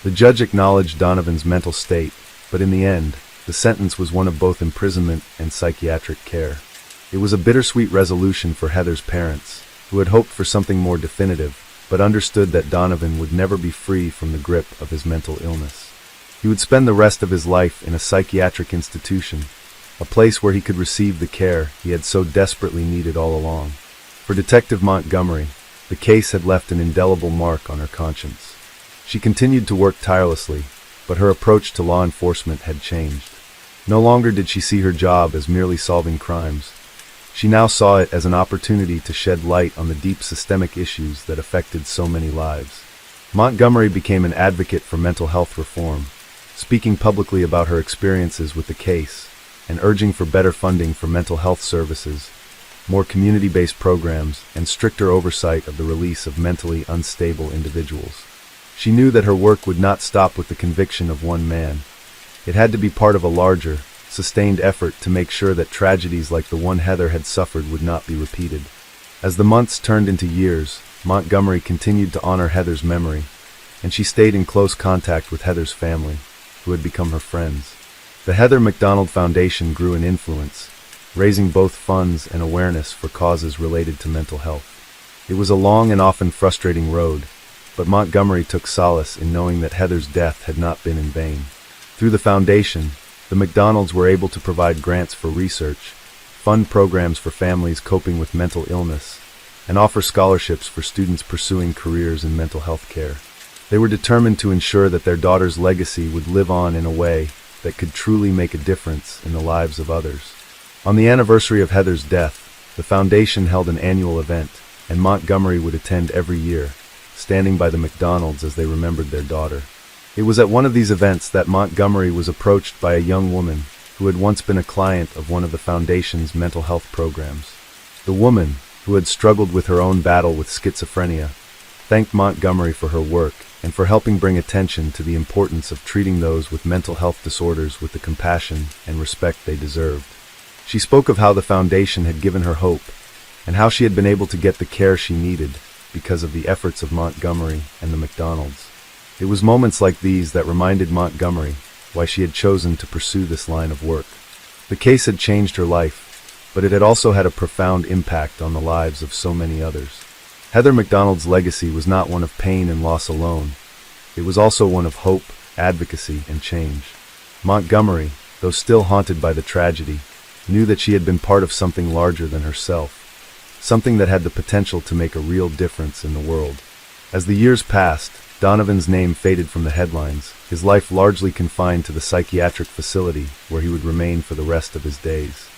The judge acknowledged Donovan's mental state, but in the end, the sentence was one of both imprisonment and psychiatric care. It was a bittersweet resolution for Heather's parents, who had hoped for something more definitive, but understood that Donovan would never be free from the grip of his mental illness. He would spend the rest of his life in a psychiatric institution, a place where he could receive the care he had so desperately needed all along. For Detective Montgomery, the case had left an indelible mark on her conscience. She continued to work tirelessly, but her approach to law enforcement had changed. No longer did she see her job as merely solving crimes. She now saw it as an opportunity to shed light on the deep systemic issues that affected so many lives. Montgomery became an advocate for mental health reform, speaking publicly about her experiences with the case and urging for better funding for mental health services, more community-based programs, and stricter oversight of the release of mentally unstable individuals. She knew that her work would not stop with the conviction of one man. It had to be part of a larger, sustained effort to make sure that tragedies like the one Heather had suffered would not be repeated. As the months turned into years, Montgomery continued to honor Heather's memory, and she stayed in close contact with Heather's family, who had become her friends. The Heather McDonald Foundation grew in influence, raising both funds and awareness for causes related to mental health. It was a long and often frustrating road, but Montgomery took solace in knowing that Heather's death had not been in vain. Through the foundation, the McDonalds were able to provide grants for research, fund programs for families coping with mental illness, and offer scholarships for students pursuing careers in mental health care. They were determined to ensure that their daughter's legacy would live on in a way that could truly make a difference in the lives of others. On the anniversary of Heather's death, the foundation held an annual event, and Montgomery would attend every year, standing by the McDonalds as they remembered their daughter. It was at one of these events that Montgomery was approached by a young woman who had once been a client of one of the foundation's mental health programs. The woman, who had struggled with her own battle with schizophrenia, thanked Montgomery for her work and for helping bring attention to the importance of treating those with mental health disorders with the compassion and respect they deserved. She spoke of how the foundation had given her hope and how she had been able to get the care she needed because of the efforts of Montgomery and the McDonalds. It was moments like these that reminded Montgomery why she had chosen to pursue this line of work. The case had changed her life, but it had also had a profound impact on the lives of so many others. Heather McDonald's legacy was not one of pain and loss alone. It was also one of hope, advocacy, and change. Montgomery, though still haunted by the tragedy, knew that she had been part of something larger than herself, something that had the potential to make a real difference in the world. As the years passed, Donovan's name faded from the headlines, his life largely confined to the psychiatric facility where he would remain for the rest of his days.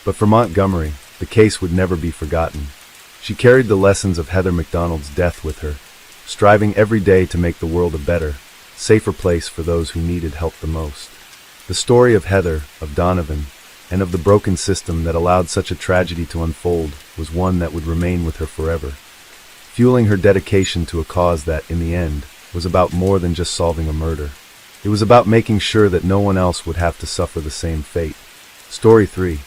But for Montgomery, the case would never be forgotten. She carried the lessons of Heather McDonald's death with her, striving every day to make the world a better, safer place for those who needed help the most. The story of Heather, of Donovan, and of the broken system that allowed such a tragedy to unfold was one that would remain with her forever, fueling her dedication to a cause that, in the end, was about more than just solving a murder. It was about making sure that no one else would have to suffer the same fate. Story 3.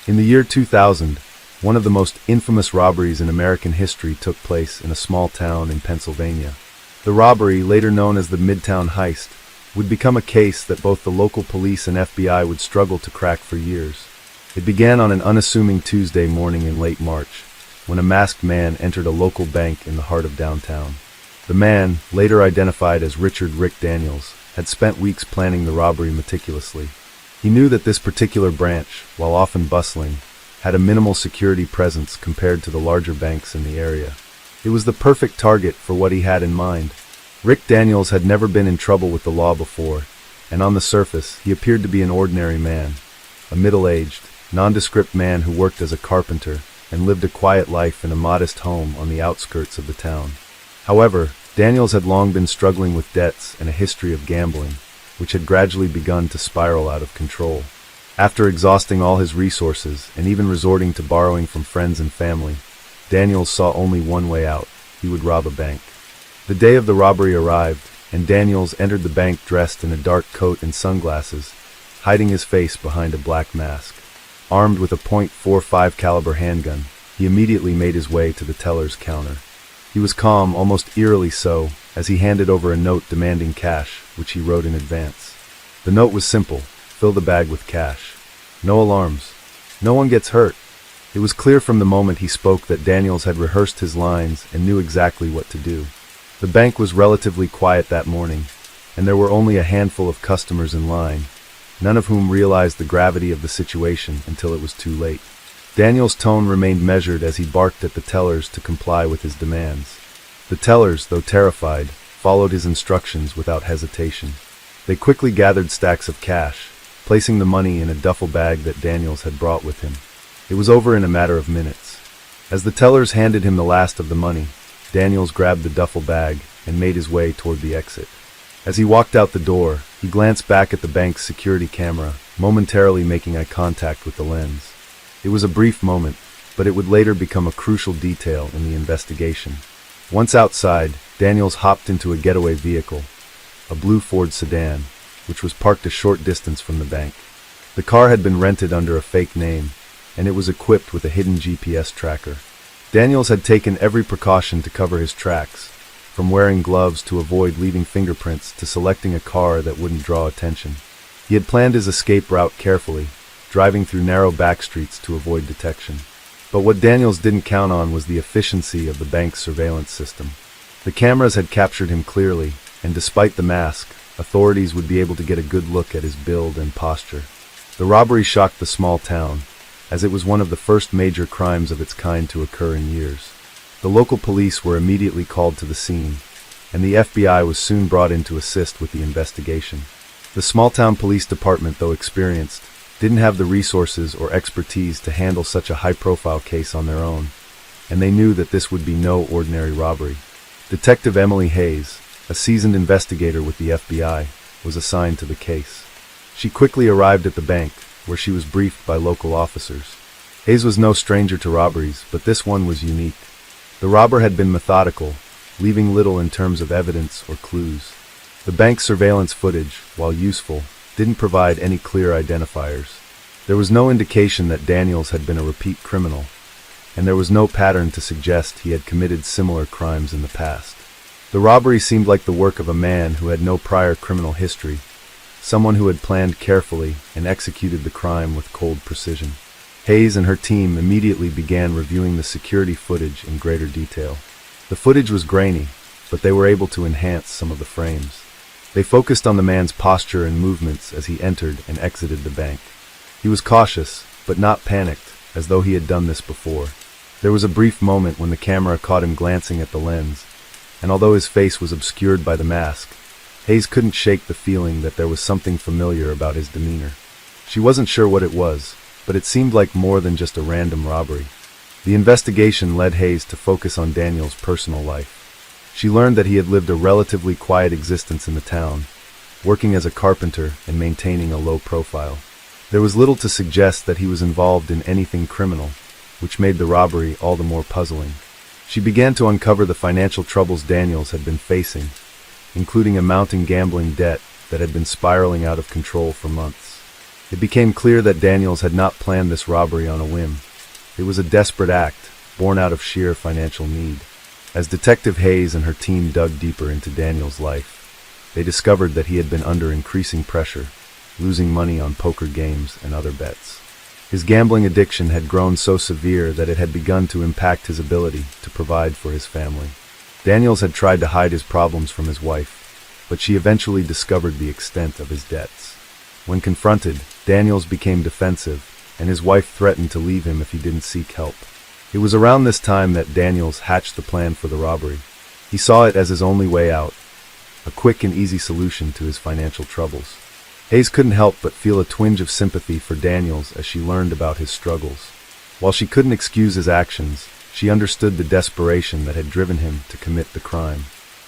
In the year 2000, one of the most infamous robberies in American history took place in a small town in Pennsylvania. The robbery, later known as the Midtown Heist, would become a case that both the local police and FBI would struggle to crack for years. It began on an unassuming Tuesday morning in late March, when a masked man entered a local bank in the heart of downtown. The man, later identified as Rick Daniels, had spent weeks planning the robbery meticulously. He knew that this particular branch, while often bustling, had a minimal security presence compared to the larger banks in the area. It was the perfect target for what he had in mind. Rick Daniels had never been in trouble with the law before, and on the surface, he appeared to be an ordinary man, a middle-aged, nondescript man who worked as a carpenter and lived a quiet life in a modest home on the outskirts of the town. However, Daniels had long been struggling with debts and a history of gambling, which had gradually begun to spiral out of control. After exhausting all his resources and even resorting to borrowing from friends and family, Daniels saw only one way out: he would rob a bank. The day of the robbery arrived, and Daniels entered the bank dressed in a dark coat and sunglasses, hiding his face behind a black mask. Armed with a .45 caliber handgun, he immediately made his way to the teller's counter. He was calm, almost eerily so, as he handed over a note demanding cash, which he wrote in advance. The note was simple, fill the bag with cash. No alarms. No one gets hurt. It was clear from the moment he spoke that Daniels had rehearsed his lines and knew exactly what to do. The bank was relatively quiet that morning, and there were only a handful of customers in line, none of whom realized the gravity of the situation until it was too late. Daniels' tone remained measured as he barked at the tellers to comply with his demands. The tellers, though terrified, followed his instructions without hesitation. They quickly gathered stacks of cash, placing the money in a duffel bag that Daniels had brought with him. It was over in a matter of minutes. As the tellers handed him the last of the money, Daniels grabbed the duffel bag and made his way toward the exit. As he walked out the door, he glanced back at the bank's security camera, momentarily making eye contact with the lens. It was a brief moment, but it would later become a crucial detail in the investigation. Once outside, Daniels hopped into a getaway vehicle, a blue Ford sedan, which was parked a short distance from the bank. The car had been rented under a fake name, and it was equipped with a hidden GPS tracker. Daniels had taken every precaution to cover his tracks, from wearing gloves to avoid leaving fingerprints to selecting a car that wouldn't draw attention. He had planned his escape route carefully, driving through narrow back streets to avoid detection. But what Daniels didn't count on was the efficiency of the bank's surveillance system. The cameras had captured him clearly, and despite the mask, authorities would be able to get a good look at his build and posture. The robbery shocked the small town, as it was one of the first major crimes of its kind to occur in years. The local police were immediately called to the scene, and the FBI was soon brought in to assist with the investigation. The small-town police department, though experienced, didn't have the resources or expertise to handle such a high-profile case on their own, and they knew that this would be no ordinary robbery. Detective Emily Hayes, a seasoned investigator with the FBI, was assigned to the case. She quickly arrived at the bank, where she was briefed by local officers. Hayes was no stranger to robberies, but this one was unique. The robber had been methodical, leaving little in terms of evidence or clues. The bank's surveillance footage, while useful, didn't provide any clear identifiers. There was no indication that Daniels had been a repeat criminal, and there was no pattern to suggest he had committed similar crimes in the past. The robbery seemed like the work of a man who had no prior criminal history, someone who had planned carefully and executed the crime with cold precision. Hayes and her team immediately began reviewing the security footage in greater detail. The footage was grainy, but they were able to enhance some of the frames. They focused on the man's posture and movements as he entered and exited the bank. He was cautious, but not panicked, as though he had done this before. There was a brief moment when the camera caught him glancing at the lens, and although his face was obscured by the mask, Hayes couldn't shake the feeling that there was something familiar about his demeanor. She wasn't sure what it was, but it seemed like more than just a random robbery. The investigation led Hayes to focus on Daniel's personal life. She learned that he had lived a relatively quiet existence in the town, working as a carpenter and maintaining a low profile. There was little to suggest that he was involved in anything criminal, which made the robbery all the more puzzling. She began to uncover the financial troubles Daniels had been facing, including a mounting gambling debt that had been spiraling out of control for months. It became clear that Daniels had not planned this robbery on a whim. It was a desperate act, born out of sheer financial need. As Detective Hayes and her team dug deeper into Daniel's life, they discovered that he had been under increasing pressure, losing money on poker games and other bets. His gambling addiction had grown so severe that it had begun to impact his ability to provide for his family. Daniels had tried to hide his problems from his wife, but she eventually discovered the extent of his debts. When confronted, Daniels became defensive, and his wife threatened to leave him if he didn't seek help. It was around this time that Daniels hatched the plan for the robbery. He saw it as his only way out, a quick and easy solution to his financial troubles. Hayes couldn't help but feel a twinge of sympathy for Daniels as she learned about his struggles. While she couldn't excuse his actions, she understood the desperation that had driven him to commit the crime.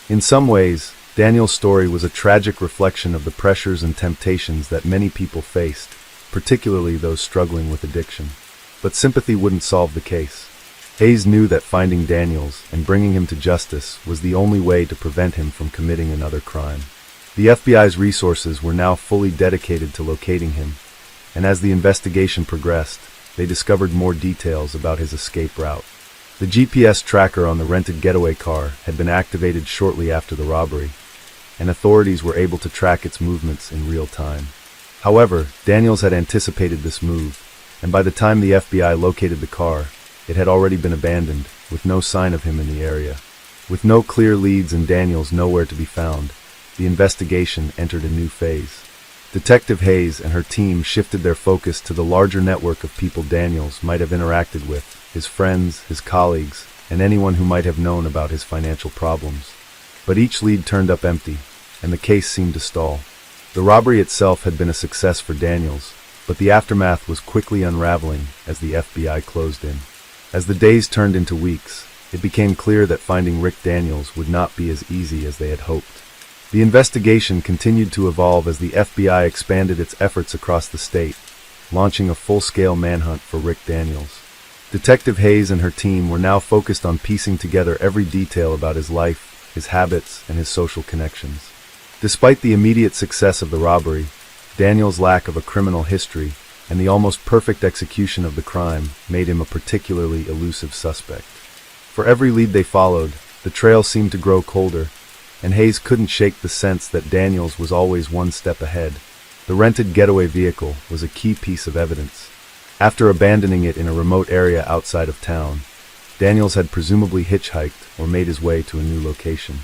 In some ways, Daniel's story was a tragic reflection of the pressures and temptations that many people faced, particularly those struggling with addiction. But sympathy wouldn't solve the case. Hayes knew that finding Daniels and bringing him to justice was the only way to prevent him from committing another crime. The FBI's resources were now fully dedicated to locating him, and as the investigation progressed, they discovered more details about his escape route. The GPS tracker on the rented getaway car had been activated shortly after the robbery, and authorities were able to track its movements in real time. However, Daniels had anticipated this move, and by the time the FBI located the car, it had already been abandoned, with no sign of him in the area. With no clear leads and Daniels nowhere to be found, the investigation entered a new phase. Detective Hayes and her team shifted their focus to the larger network of people Daniels might have interacted with, his friends, his colleagues, and anyone who might have known about his financial problems. But each lead turned up empty, and the case seemed to stall. The robbery itself had been a success for Daniels, but the aftermath was quickly unraveling as the FBI closed in. As the days turned into weeks, it became clear that finding Rick Daniels would not be as easy as they had hoped. The investigation continued to evolve as the FBI expanded its efforts across the state, launching a full-scale manhunt for Rick Daniels. Detective Hayes and her team were now focused on piecing together every detail about his life, his habits, and his social connections. Despite the immediate success of the robbery, Daniels' lack of a criminal history and the almost perfect execution of the crime made him a particularly elusive suspect. For every lead they followed, the trail seemed to grow colder, and Hayes couldn't shake the sense that Daniels was always one step ahead. The rented getaway vehicle was a key piece of evidence. After abandoning it in a remote area outside of town, Daniels had presumably hitchhiked or made his way to a new location.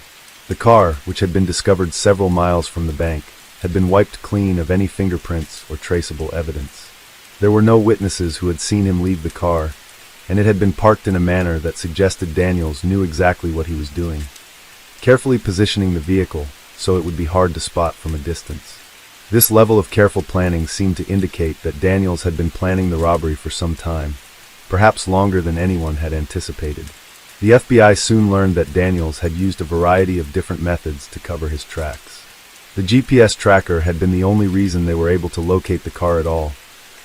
The car, which had been discovered several miles from the bank, had been wiped clean of any fingerprints or traceable evidence. There were no witnesses who had seen him leave the car, and it had been parked in a manner that suggested Daniels knew exactly what he was doing, carefully positioning the vehicle so it would be hard to spot from a distance. This level of careful planning seemed to indicate that Daniels had been planning the robbery for some time, perhaps longer than anyone had anticipated. The FBI soon learned that Daniels had used a variety of different methods to cover his tracks. The GPS tracker had been the only reason they were able to locate the car at all,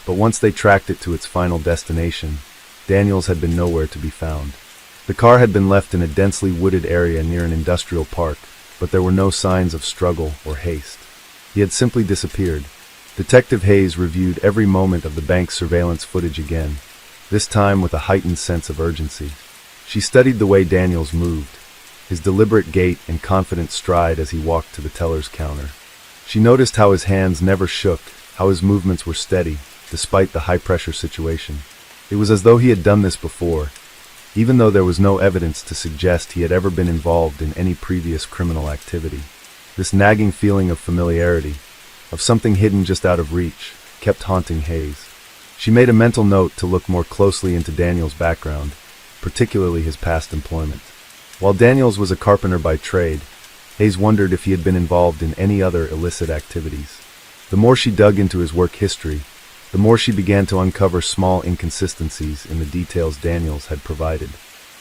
but once they tracked it to its final destination, Daniels had been nowhere to be found. The car had been left in a densely wooded area near an industrial park, but there were no signs of struggle or haste. He had simply disappeared. Detective Hayes reviewed every moment of the bank's surveillance footage again, this time with a heightened sense of urgency. She studied the way Daniels moved, his deliberate gait and confident stride as he walked to the teller's counter. She noticed how his hands never shook, how his movements were steady, despite the high-pressure situation. It was as though he had done this before, even though there was no evidence to suggest he had ever been involved in any previous criminal activity. This nagging feeling of familiarity, of something hidden just out of reach, kept haunting Hayes. She made a mental note to look more closely into Daniels' background, particularly his past employment. While Daniels was a carpenter by trade, Hayes wondered if he had been involved in any other illicit activities. The more she dug into his work history, the more she began to uncover small inconsistencies in the details Daniels had provided.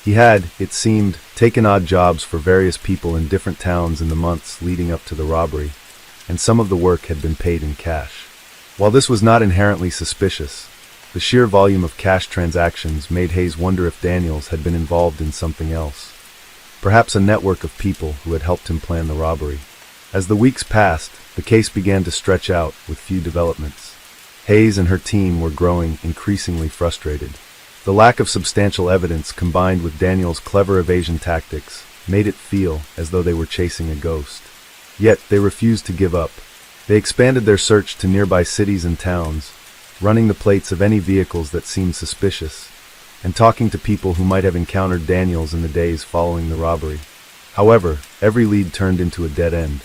He had, it seemed, taken odd jobs for various people in different towns in the months leading up to the robbery, and some of the work had been paid in cash. While this was not inherently suspicious, the sheer volume of cash transactions made Hayes wonder if Daniels had been involved in something else, perhaps a network of people who had helped him plan the robbery. As the weeks passed, the case began to stretch out with few developments. Hayes and her team were growing increasingly frustrated. The lack of substantial evidence combined with Daniels' clever evasion tactics made it feel as though they were chasing a ghost. Yet they refused to give up. They expanded their search to nearby cities and towns, running the plates of any vehicles that seemed suspicious, and talking to people who might have encountered Daniels in the days following the robbery. However, every lead turned into a dead end.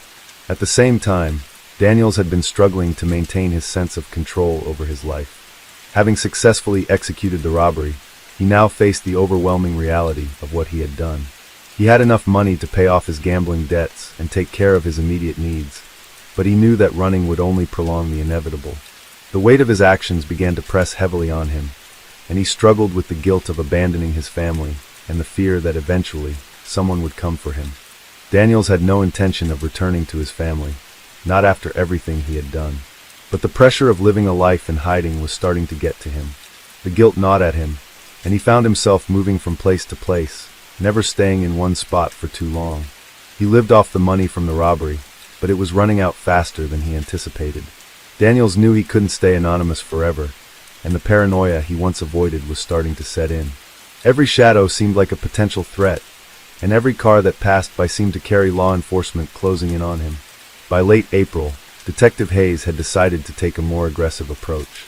At the same time, Daniels had been struggling to maintain his sense of control over his life. Having successfully executed the robbery, he now faced the overwhelming reality of what he had done. He had enough money to pay off his gambling debts and take care of his immediate needs, but he knew that running would only prolong the inevitable. The weight of his actions began to press heavily on him, and he struggled with the guilt of abandoning his family and the fear that eventually someone would come for him. Daniels had no intention of returning to his family, not after everything he had done. But the pressure of living a life in hiding was starting to get to him. The guilt gnawed at him, and he found himself moving from place to place, never staying in one spot for too long. He lived off the money from the robbery, but it was running out faster than he anticipated. Daniels knew he couldn't stay anonymous forever, and the paranoia he once avoided was starting to set in. Every shadow seemed like a potential threat, and every car that passed by seemed to carry law enforcement closing in on him. By late April, Detective Hayes had decided to take a more aggressive approach.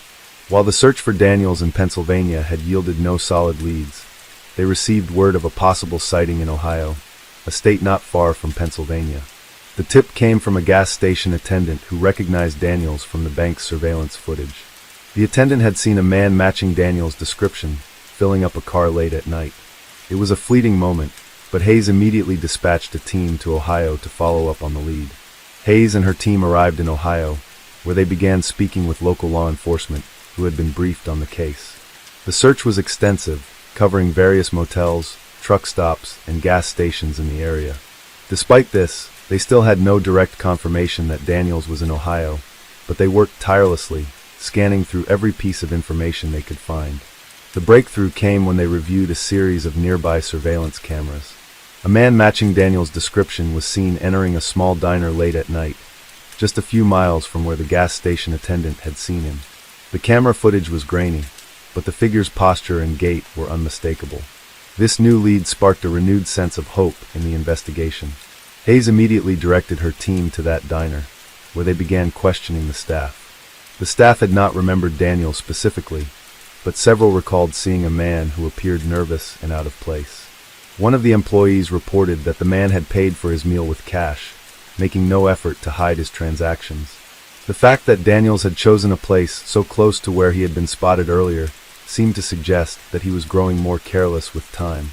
While the search for Daniels in Pennsylvania had yielded no solid leads, they received word of a possible sighting in Ohio, a state not far from Pennsylvania. The tip came from a gas station attendant who recognized Daniels from the bank's surveillance footage. The attendant had seen a man matching Daniels' description, filling up a car late at night. It was a fleeting moment, but Hayes immediately dispatched a team to Ohio to follow up on the lead. Hayes and her team arrived in Ohio, where they began speaking with local law enforcement, who had been briefed on the case. The search was extensive, covering various motels, truck stops, and gas stations in the area. Despite this, they still had no direct confirmation that Daniels was in Ohio, but they worked tirelessly, scanning through every piece of information they could find. The breakthrough came when they reviewed a series of nearby surveillance cameras. A man matching Daniels' description was seen entering a small diner late at night, just a few miles from where the gas station attendant had seen him. The camera footage was grainy, but the figure's posture and gait were unmistakable. This new lead sparked a renewed sense of hope in the investigation. Hayes immediately directed her team to that diner, where they began questioning the staff. The staff had not remembered Daniels specifically, but several recalled seeing a man who appeared nervous and out of place. One of the employees reported that the man had paid for his meal with cash, making no effort to hide his transactions. The fact that Daniels had chosen a place so close to where he had been spotted earlier seemed to suggest that he was growing more careless with time.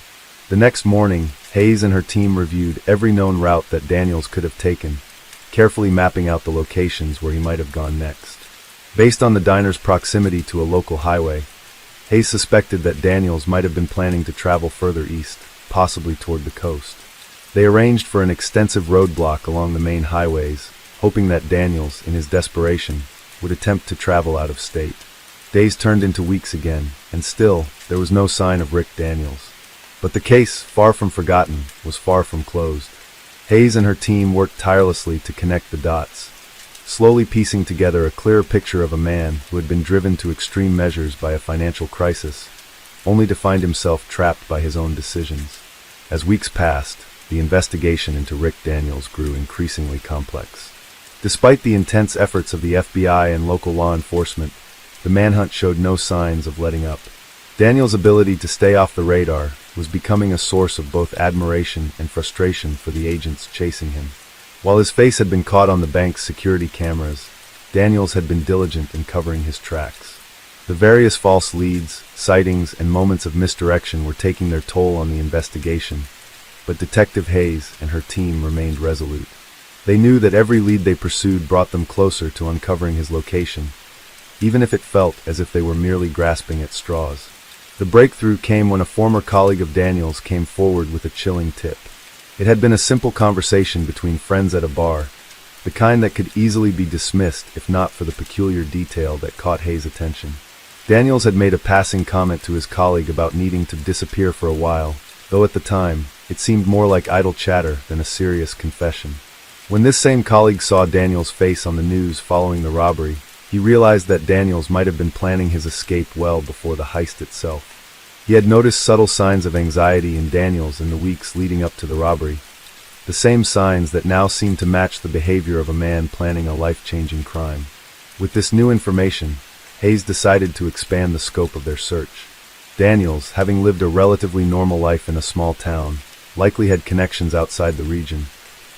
The next morning, Hayes and her team reviewed every known route that Daniels could have taken, carefully mapping out the locations where he might have gone next. Based on the diner's proximity to a local highway, Hayes suspected that Daniels might have been planning to travel further east, possibly toward the coast. They arranged for an extensive roadblock along the main highways, hoping that Daniels, in his desperation, would attempt to travel out of state. Days turned into weeks again, and still, there was no sign of Rick Daniels. But the case, far from forgotten, was far from closed. Hayes and her team worked tirelessly to connect the dots, slowly piecing together a clearer picture of a man who had been driven to extreme measures by a financial crisis, only to find himself trapped by his own decisions. As weeks passed, the investigation into Rick Daniels grew increasingly complex. Despite the intense efforts of the FBI and local law enforcement, the manhunt showed no signs of letting up. Daniels' ability to stay off the radar was becoming a source of both admiration and frustration for the agents chasing him. While his face had been caught on the bank's security cameras, Daniels had been diligent in covering his tracks. The various false leads, sightings, and moments of misdirection were taking their toll on the investigation, but Detective Hayes and her team remained resolute. They knew that every lead they pursued brought them closer to uncovering his location, even if it felt as if they were merely grasping at straws. The breakthrough came when a former colleague of Daniels came forward with a chilling tip. It had been a simple conversation between friends at a bar, the kind that could easily be dismissed if not for the peculiar detail that caught Hayes' attention. Daniels had made a passing comment to his colleague about needing to disappear for a while, though at the time, it seemed more like idle chatter than a serious confession. When this same colleague saw Daniels' face on the news following the robbery, he realized that Daniels might have been planning his escape well before the heist itself. He had noticed subtle signs of anxiety in Daniels in the weeks leading up to the robbery, the same signs that now seemed to match the behavior of a man planning a life-changing crime. With this new information, Hayes decided to expand the scope of their search. Daniels, having lived a relatively normal life in a small town, likely had connections outside the region,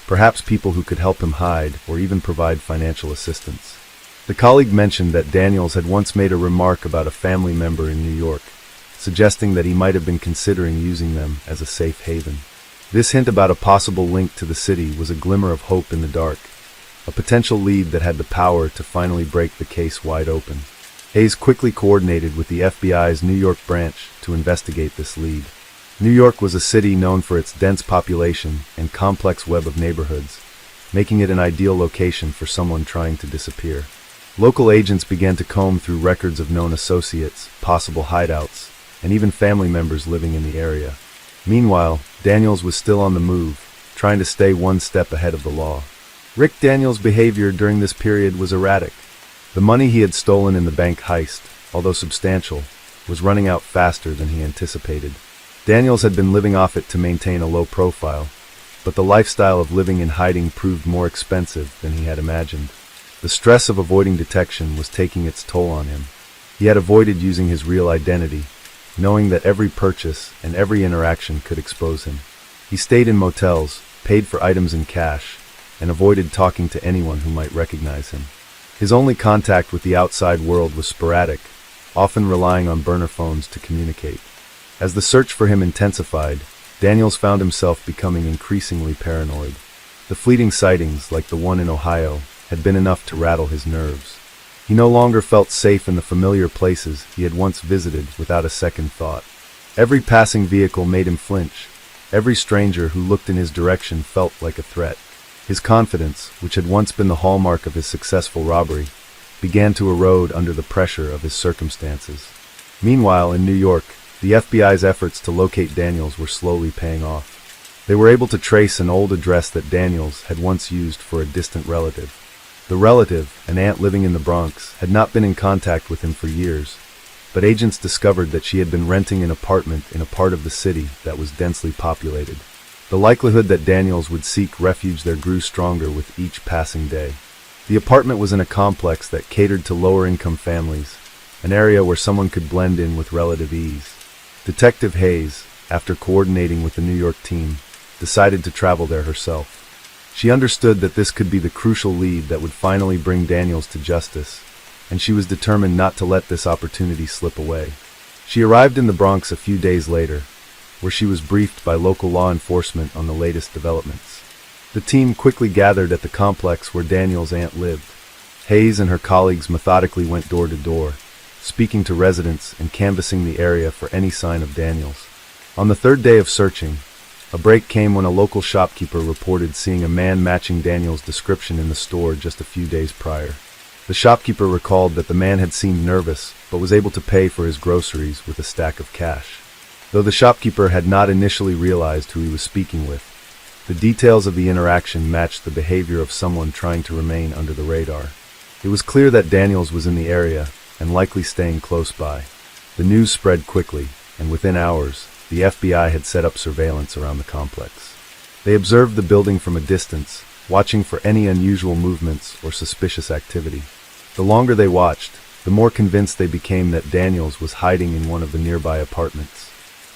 perhaps people who could help him hide or even provide financial assistance. The colleague mentioned that Daniels had once made a remark about a family member in New York, suggesting that he might have been considering using them as a safe haven. This hint about a possible link to the city was a glimmer of hope in the dark, a potential lead that had the power to finally break the case wide open. Hayes quickly coordinated with the FBI's New York branch to investigate this lead. New York was a city known for its dense population and complex web of neighborhoods, making it an ideal location for someone trying to disappear. Local agents began to comb through records of known associates, possible hideouts, and even family members living in the area. Meanwhile, Daniels was still on the move, trying to stay one step ahead of the law. Rick Daniels' behavior during this period was erratic. The money he had stolen in the bank heist, although substantial, was running out faster than he anticipated. Daniels had been living off it to maintain a low profile, but the lifestyle of living in hiding proved more expensive than he had imagined. The stress of avoiding detection was taking its toll on him. He had avoided using his real identity, knowing that every purchase and every interaction could expose him. He stayed in motels, paid for items in cash, and avoided talking to anyone who might recognize him. His only contact with the outside world was sporadic, often relying on burner phones to communicate. As the search for him intensified, Daniels found himself becoming increasingly paranoid. The fleeting sightings, like the one in Ohio, had been enough to rattle his nerves. He no longer felt safe in the familiar places he had once visited without a second thought. Every passing vehicle made him flinch. Every stranger who looked in his direction felt like a threat. His confidence, which had once been the hallmark of his successful robbery, began to erode under the pressure of his circumstances. Meanwhile, in New York, the FBI's efforts to locate Daniels were slowly paying off. They were able to trace an old address that Daniels had once used for a distant relative. The relative, an aunt living in the Bronx, had not been in contact with him for years, but agents discovered that she had been renting an apartment in a part of the city that was densely populated. The likelihood that Daniels would seek refuge there grew stronger with each passing day. The apartment was in a complex that catered to lower-income families, an area where someone could blend in with relative ease. Detective Hayes, after coordinating with the New York team, decided to travel there herself. She understood that this could be the crucial lead that would finally bring Daniels to justice, and she was determined not to let this opportunity slip away. She arrived in the Bronx a few days later, where she was briefed by local law enforcement on the latest developments. The team quickly gathered at the complex where Daniels' aunt lived. Hayes and her colleagues methodically went door to door, speaking to residents and canvassing the area for any sign of Daniels. On the third day of searching, a break came when a local shopkeeper reported seeing a man matching Daniels' description in the store just a few days prior. The shopkeeper recalled that the man had seemed nervous, but was able to pay for his groceries with a stack of cash. Though the shopkeeper had not initially realized who he was speaking with, the details of the interaction matched the behavior of someone trying to remain under the radar. It was clear that Daniels was in the area and likely staying close by. The news spread quickly, and within hours, the FBI had set up surveillance around the complex. They observed the building from a distance, watching for any unusual movements or suspicious activity. The longer they watched, the more convinced they became that Daniels was hiding in one of the nearby apartments.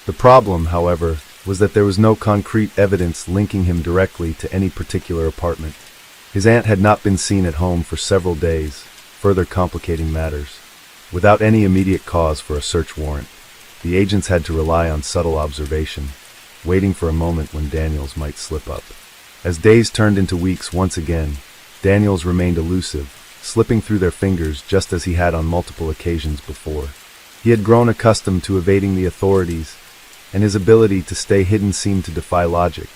The problem, however, was that there was no concrete evidence linking him directly to any particular apartment. His aunt had not been seen at home for several days, further complicating matters. Without any immediate cause for a search warrant, the agents had to rely on subtle observation, waiting for a moment when Daniels might slip up. As days turned into weeks once again, Daniels remained elusive, slipping through their fingers just as he had on multiple occasions before. He had grown accustomed to evading the authorities, and his ability to stay hidden seemed to defy logic.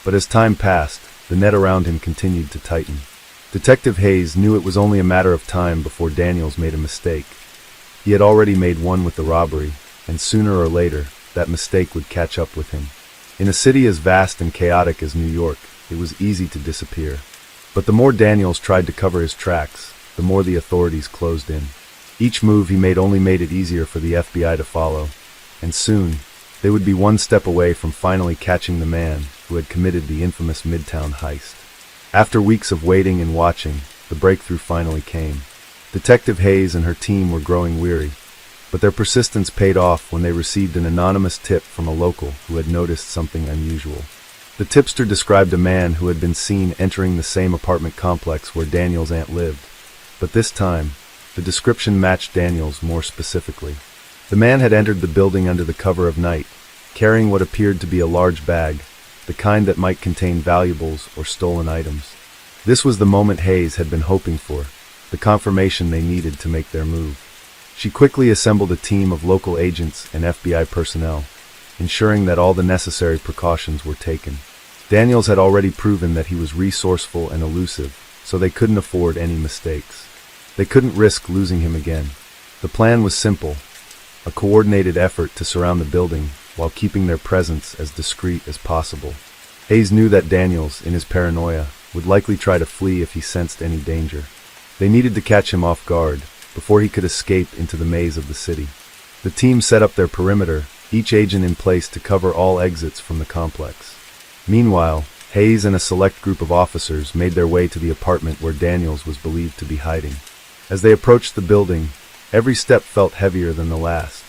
But as time passed, the net around him continued to tighten. Detective Hayes knew it was only a matter of time before Daniels made a mistake. He had already made one with the robbery, and sooner or later, that mistake would catch up with him. In a city as vast and chaotic as New York, it was easy to disappear. But the more Daniels tried to cover his tracks, the more the authorities closed in. Each move he made only made it easier for the FBI to follow, and soon, they would be one step away from finally catching the man who had committed the infamous Midtown heist. After weeks of waiting and watching, the breakthrough finally came. Detective Hayes and her team were growing weary, but their persistence paid off when they received an anonymous tip from a local who had noticed something unusual. The tipster described a man who had been seen entering the same apartment complex where Daniels' aunt lived, but this time, the description matched Daniels more specifically. The man had entered the building under the cover of night, carrying what appeared to be a large bag, the kind that might contain valuables or stolen items. This was the moment Hayes had been hoping for, the confirmation they needed to make their move. She quickly assembled a team of local agents and FBI personnel, ensuring that all the necessary precautions were taken. Daniels had already proven that he was resourceful and elusive, so they couldn't afford any mistakes. They couldn't risk losing him again. The plan was simple: a coordinated effort to surround the building while keeping their presence as discreet as possible. Hayes knew that Daniels, in his paranoia, would likely try to flee if he sensed any danger. They needed to catch him off guard before he could escape into the maze of the city. The team set up their perimeter, each agent in place to cover all exits from the complex. Meanwhile, Hayes and a select group of officers made their way to the apartment where Daniels was believed to be hiding. As they approached the building, every step felt heavier than the last.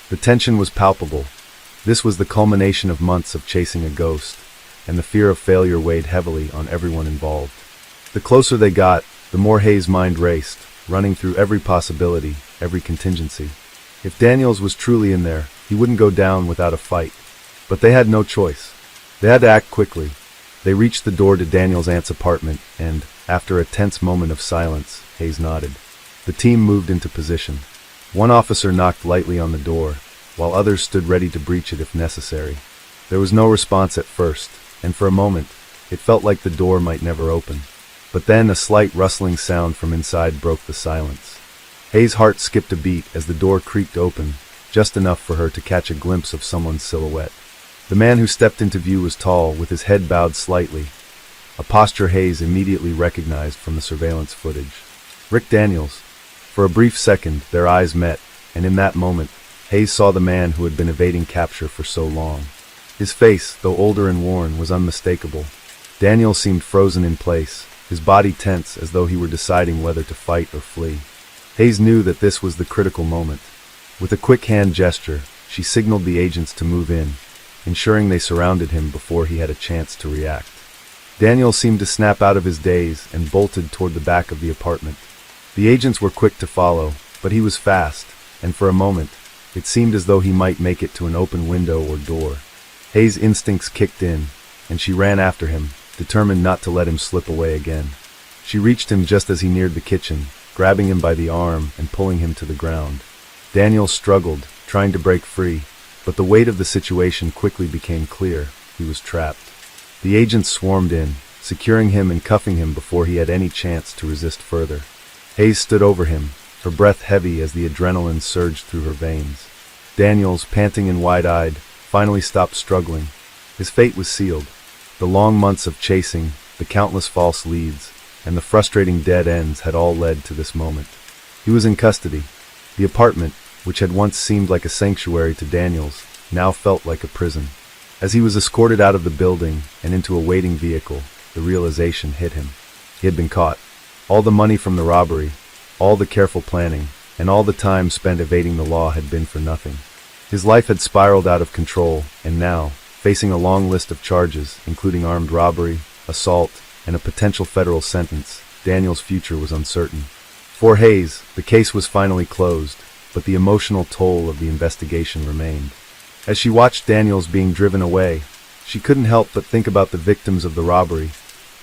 The tension was palpable. This was the culmination of months of chasing a ghost, and the fear of failure weighed heavily on everyone involved. The closer they got, the more Hayes' mind raced, running through every possibility, every contingency. If Daniels was truly in there, he wouldn't go down without a fight. But they had no choice. They had to act quickly. They reached the door to Daniel's aunt's apartment, and, after a tense moment of silence, Hayes nodded. The team moved into position. One officer knocked lightly on the door, while others stood ready to breach it if necessary. There was no response at first, and for a moment, it felt like the door might never open. But then a slight rustling sound from inside broke the silence. Hayes' heart skipped a beat as the door creaked open, just enough for her to catch a glimpse of someone's silhouette. The man who stepped into view was tall, with his head bowed slightly, a posture Hayes immediately recognized from the surveillance footage. Rick Daniels. For a brief second, their eyes met, and in that moment, Hayes saw the man who had been evading capture for so long. His face, though older and worn, was unmistakable. Daniels seemed frozen in place, his body tense as though he were deciding whether to fight or flee. Hayes knew that this was the critical moment. With a quick hand gesture, she signaled the agents to move in, ensuring they surrounded him before he had a chance to react. Daniel seemed to snap out of his daze and bolted toward the back of the apartment. The agents were quick to follow, but he was fast, and for a moment, it seemed as though he might make it to an open window or door. Hayes' instincts kicked in, and she ran after him, determined not to let him slip away again. She reached him just as he neared the kitchen, grabbing him by the arm and pulling him to the ground. Daniel struggled, trying to break free, but the weight of the situation quickly became clear. He was trapped. The agents swarmed in, securing him and cuffing him before he had any chance to resist further. Hayes stood over him, her breath heavy as the adrenaline surged through her veins. Daniels, panting and wide-eyed, finally stopped struggling. His fate was sealed. The long months of chasing, the countless false leads, and the frustrating dead ends had all led to this moment. He was in custody. The apartment, which had once seemed like a sanctuary to Daniels, now felt like a prison. As he was escorted out of the building and into a waiting vehicle, the realization hit him. He had been caught. All the money from the robbery, all the careful planning, and all the time spent evading the law had been for nothing. His life had spiraled out of control, and now, facing a long list of charges, including armed robbery, assault, and a potential federal sentence, Daniel's future was uncertain. For Hayes, the case was finally closed, but the emotional toll of the investigation remained. As she watched Daniels being driven away, she couldn't help but think about the victims of the robbery,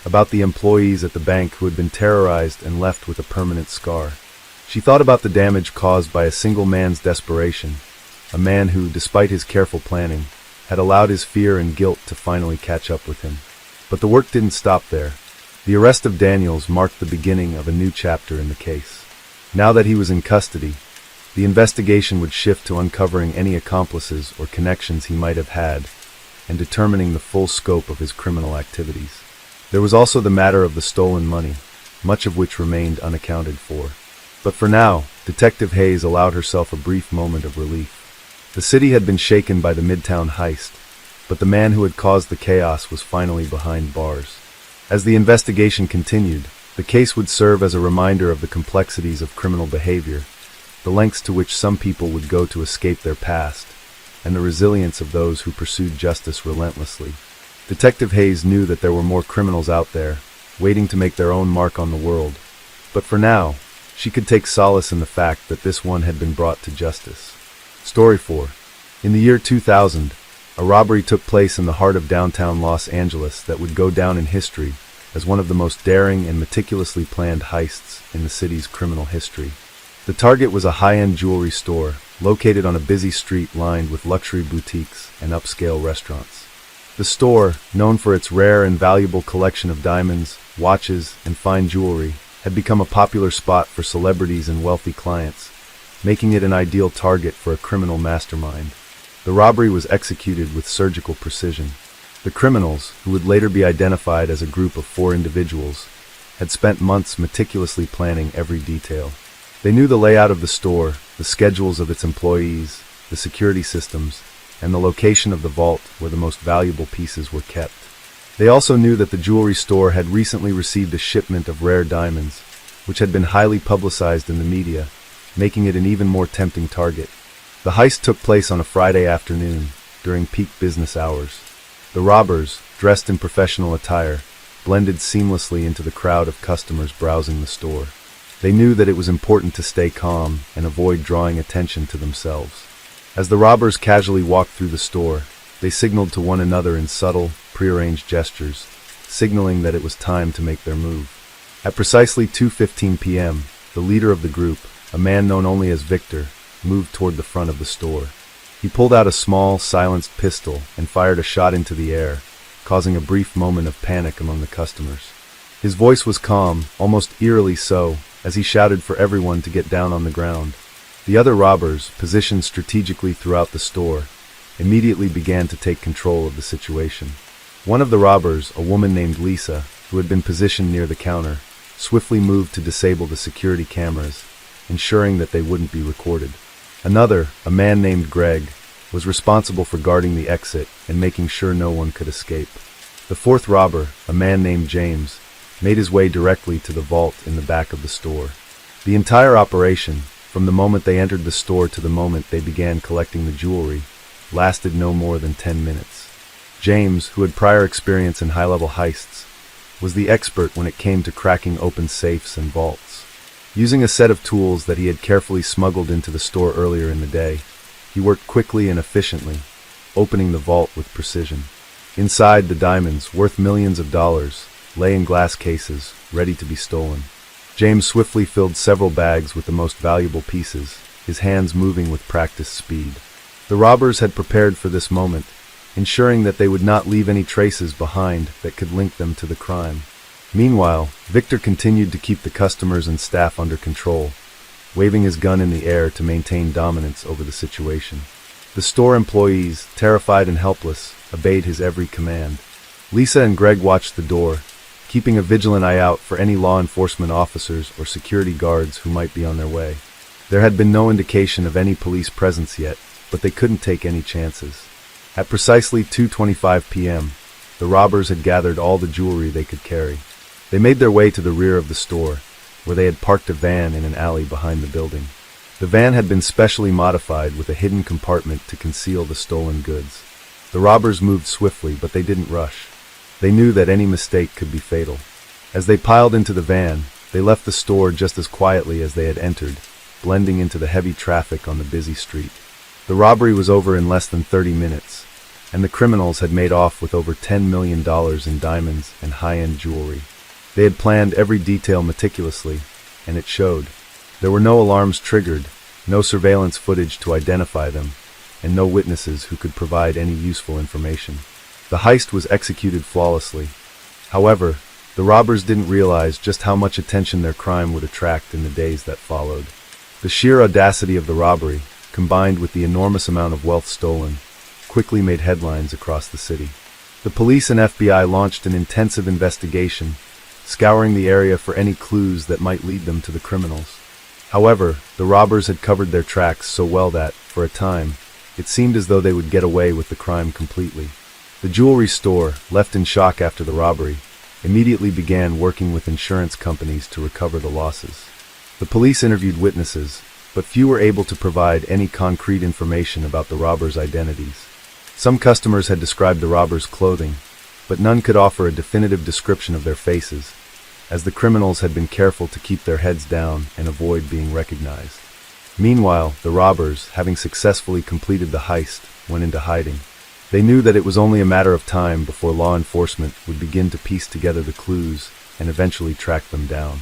about the employees at the bank who had been terrorized and left with a permanent scar. She thought about the damage caused by a single man's desperation, a man who, despite his careful planning, had allowed his fear and guilt to finally catch up with him. But the work didn't stop there. The arrest of Daniels marked the beginning of a new chapter in the case. Now that he was in custody, the investigation would shift to uncovering any accomplices or connections he might have had and determining the full scope of his criminal activities. There was also the matter of the stolen money, much of which remained unaccounted for. But for now, Detective Hayes allowed herself a brief moment of relief. The city had been shaken by the Midtown heist, but the man who had caused the chaos was finally behind bars. As the investigation continued, the case would serve as a reminder of the complexities of criminal behavior, the lengths to which some people would go to escape their past, and the resilience of those who pursued justice relentlessly. Detective Hayes knew that there were more criminals out there, waiting to make their own mark on the world. But for now, she could take solace in the fact that this one had been brought to justice. Story 4. In the year 2000, a robbery took place in the heart of downtown Los Angeles that would go down in history as one of the most daring and meticulously planned heists in the city's criminal history. The target was a high-end jewelry store located on a busy street lined with luxury boutiques and upscale restaurants. The store, known for its rare and valuable collection of diamonds, watches, and fine jewelry, had become a popular spot for celebrities and wealthy clients, making it an ideal target for a criminal mastermind. The robbery was executed with surgical precision. The criminals, who would later be identified as a group of 4 individuals, had spent months meticulously planning every detail. They knew the layout of the store, the schedules of its employees, the security systems, and the location of the vault where the most valuable pieces were kept. They also knew that the jewelry store had recently received a shipment of rare diamonds, which had been highly publicized in the media, making it an even more tempting target. The heist took place on a Friday afternoon, during peak business hours. The robbers, dressed in professional attire, blended seamlessly into the crowd of customers browsing the store. They knew that it was important to stay calm and avoid drawing attention to themselves. As the robbers casually walked through the store, they signaled to one another in subtle, prearranged gestures, signaling that it was time to make their move. At precisely 2:15 p.m., the leader of the group, a man known only as Victor, moved toward the front of the store. He pulled out a small, silenced pistol and fired a shot into the air, causing a brief moment of panic among the customers. His voice was calm, almost eerily so, as he shouted for everyone to get down on the ground. The other robbers, positioned strategically throughout the store, immediately began to take control of the situation. One of the robbers, a woman named Lisa, who had been positioned near the counter, swiftly moved to disable the security cameras, ensuring that they wouldn't be recorded. Another, a man named Greg, was responsible for guarding the exit and making sure no one could escape. The fourth robber, a man named James, made his way directly to the vault in the back of the store. The entire operation, from the moment they entered the store to the moment they began collecting the jewelry, lasted no more than 10 minutes. James, who had prior experience in high-level heists, was the expert when it came to cracking open safes and vaults. Using a set of tools that he had carefully smuggled into the store earlier in the day, he worked quickly and efficiently, opening the vault with precision. Inside, the diamonds, worth millions of dollars, lay in glass cases, ready to be stolen. James swiftly filled several bags with the most valuable pieces, his hands moving with practiced speed. The robbers had prepared for this moment, ensuring that they would not leave any traces behind that could link them to the crime. Meanwhile, Victor continued to keep the customers and staff under control, waving his gun in the air to maintain dominance over the situation. The store employees, terrified and helpless, obeyed his every command. Lisa and Greg watched the door, keeping a vigilant eye out for any law enforcement officers or security guards who might be on their way. There had been no indication of any police presence yet, but they couldn't take any chances. At precisely 2:25 p.m., the robbers had gathered all the jewelry they could carry. They made their way to the rear of the store, where they had parked a van in an alley behind the building. The van had been specially modified with a hidden compartment to conceal the stolen goods. The robbers moved swiftly, but they didn't rush. They knew that any mistake could be fatal. As they piled into the van, they left the store just as quietly as they had entered, blending into the heavy traffic on the busy street. The robbery was over in less than 30 minutes, and the criminals had made off with over $10 million in diamonds and high-end jewelry. They had planned every detail meticulously, and it showed. There were no alarms triggered, no surveillance footage to identify them, and no witnesses who could provide any useful information. The heist was executed flawlessly. However, the robbers didn't realize just how much attention their crime would attract in the days that followed. The sheer audacity of the robbery, combined with the enormous amount of wealth stolen, quickly made headlines across the city. The police and FBI launched an intensive investigation, scouring the area for any clues that might lead them to the criminals. However, the robbers had covered their tracks so well that, for a time, it seemed as though they would get away with the crime completely. The jewelry store, left in shock after the robbery, immediately began working with insurance companies to recover the losses. The police interviewed witnesses, but few were able to provide any concrete information about the robbers' identities. Some customers had described the robbers' clothing, but none could offer a definitive description of their faces, as the criminals had been careful to keep their heads down and avoid being recognized. Meanwhile, the robbers, having successfully completed the heist, went into hiding. They knew that it was only a matter of time before law enforcement would begin to piece together the clues and eventually track them down.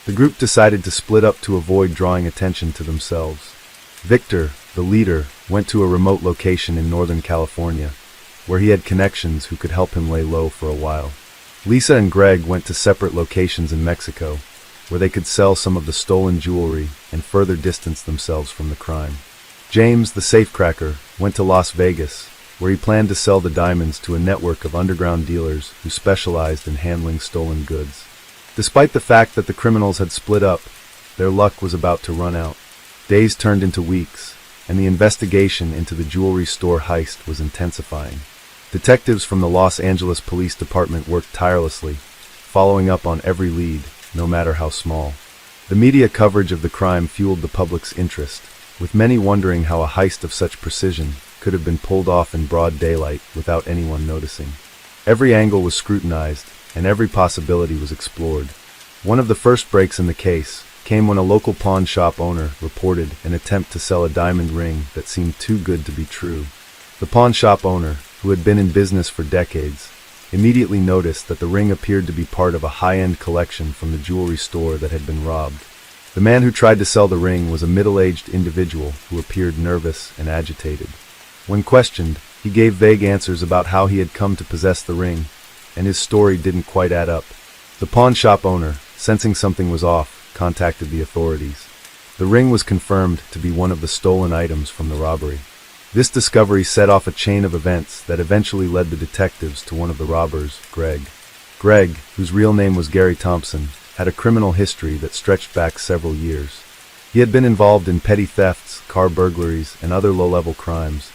The group decided to split up to avoid drawing attention to themselves. Victor, the leader, went to a remote location in Northern California, where he had connections who could help him lay low for a while. Lisa and Greg went to separate locations in Mexico, where they could sell some of the stolen jewelry and further distance themselves from the crime. James, the safecracker, went to Las Vegas, where he planned to sell the diamonds to a network of underground dealers who specialized in handling stolen goods. Despite the fact that the criminals had split up, their luck was about to run out. Days turned into weeks, and the investigation into the jewelry store heist was intensifying. Detectives from the Los Angeles Police Department worked tirelessly, following up on every lead, no matter how small. The media coverage of the crime fueled the public's interest, with many wondering how a heist of such precision could have been pulled off in broad daylight without anyone noticing. Every angle was scrutinized, and every possibility was explored. One of the first breaks in the case came when a local pawn shop owner reported an attempt to sell a diamond ring that seemed too good to be true. The pawn shop owner, who had been in business for decades, immediately noticed that the ring appeared to be part of a high-end collection from the jewelry store that had been robbed. The man who tried to sell the ring was a middle-aged individual who appeared nervous and agitated. When questioned, he gave vague answers about how he had come to possess the ring, and his story didn't quite add up. The pawn shop owner, sensing something was off, contacted the authorities. The ring was confirmed to be one of the stolen items from the robbery. This discovery set off a chain of events that eventually led the detectives to one of the robbers, Greg. Greg, whose real name was Gary Thompson, had a criminal history that stretched back several years. He had been involved in petty thefts, car burglaries, and other low-level crimes,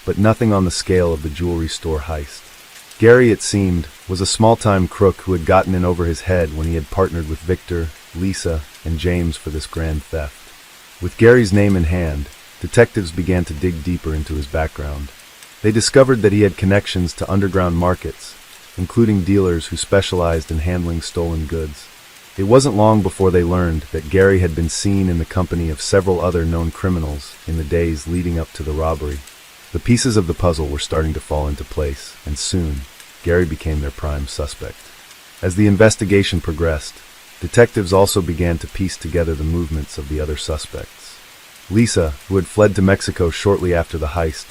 but nothing on the scale of the jewelry store heist. Gary, it seemed, was a small-time crook who had gotten in over his head when he had partnered with Victor, Lisa, and James for this grand theft. With Gary's name in hand, detectives began to dig deeper into his background. They discovered that he had connections to underground markets, including dealers who specialized in handling stolen goods. It wasn't long before they learned that Gary had been seen in the company of several other known criminals in the days leading up to the robbery. The pieces of the puzzle were starting to fall into place, and soon, Gary became their prime suspect. As the investigation progressed, detectives also began to piece together the movements of the other suspects. Lisa, who had fled to Mexico shortly after the heist,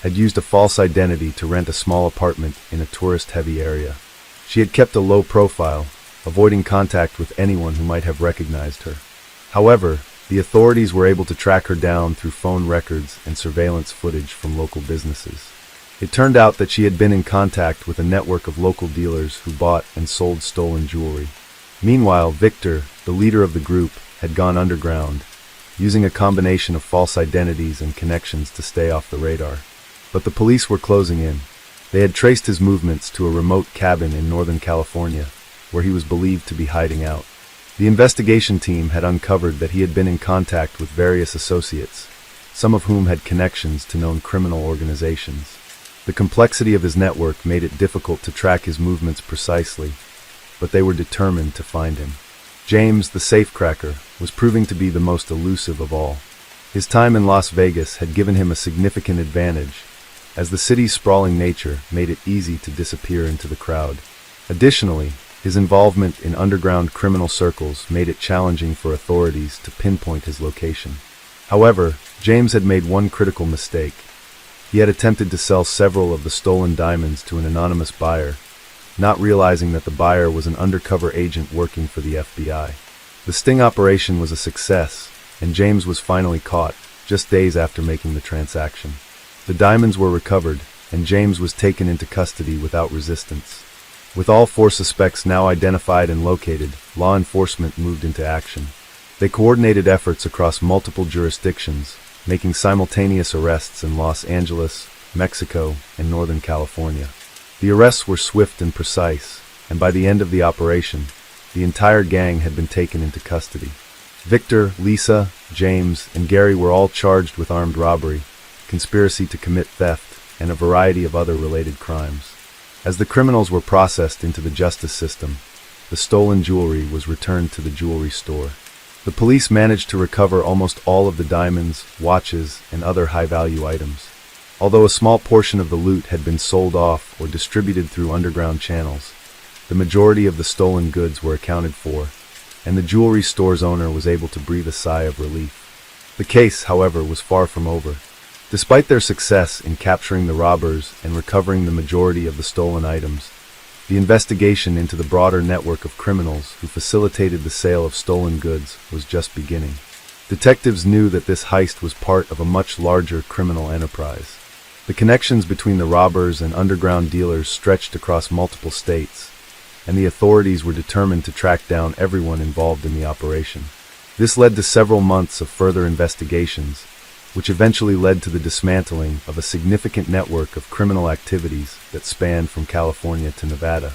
had used a false identity to rent a small apartment in a tourist-heavy area. She had kept a low profile, avoiding contact with anyone who might have recognized her. However, the authorities were able to track her down through phone records and surveillance footage from local businesses. It turned out that she had been in contact with a network of local dealers who bought and sold stolen jewelry. Meanwhile, Victor, the leader of the group, had gone underground, using a combination of false identities and connections to stay off the radar. But the police were closing in. They had traced his movements to a remote cabin in Northern California, where he was believed to be hiding out. The investigation team had uncovered that he had been in contact with various associates, some of whom had connections to known criminal organizations. The complexity of his network made it difficult to track his movements precisely, but they were determined to find him. James, the safecracker, was proving to be the most elusive of all. His time in Las Vegas had given him a significant advantage, as the city's sprawling nature made it easy to disappear into the crowd. Additionally, his involvement in underground criminal circles made it challenging for authorities to pinpoint his location. However, James had made one critical mistake. He had attempted to sell several of the stolen diamonds to an anonymous buyer, not realizing that the buyer was an undercover agent working for the FBI. The sting operation was a success, and James was finally caught, just days after making the transaction. The diamonds were recovered, and James was taken into custody without resistance. With all four suspects now identified and located, law enforcement moved into action. They coordinated efforts across multiple jurisdictions, making simultaneous arrests in Los Angeles, Mexico, and Northern California. The arrests were swift and precise, and by the end of the operation, the entire gang had been taken into custody. Victor, Lisa, James, and Gary were all charged with armed robbery, conspiracy to commit theft, and a variety of other related crimes. As the criminals were processed into the justice system, the stolen jewelry was returned to the jewelry store. The police managed to recover almost all of the diamonds, watches, and other high-value items. Although a small portion of the loot had been sold off or distributed through underground channels, the majority of the stolen goods were accounted for, and the jewelry store's owner was able to breathe a sigh of relief. The case, however, was far from over. Despite their success in capturing the robbers and recovering the majority of the stolen items, the investigation into the broader network of criminals who facilitated the sale of stolen goods was just beginning. Detectives knew that this heist was part of a much larger criminal enterprise. The connections between the robbers and underground dealers stretched across multiple states, and the authorities were determined to track down everyone involved in the operation. This led to several months of further investigations, which eventually led to the dismantling of a significant network of criminal activities that spanned from California to Nevada.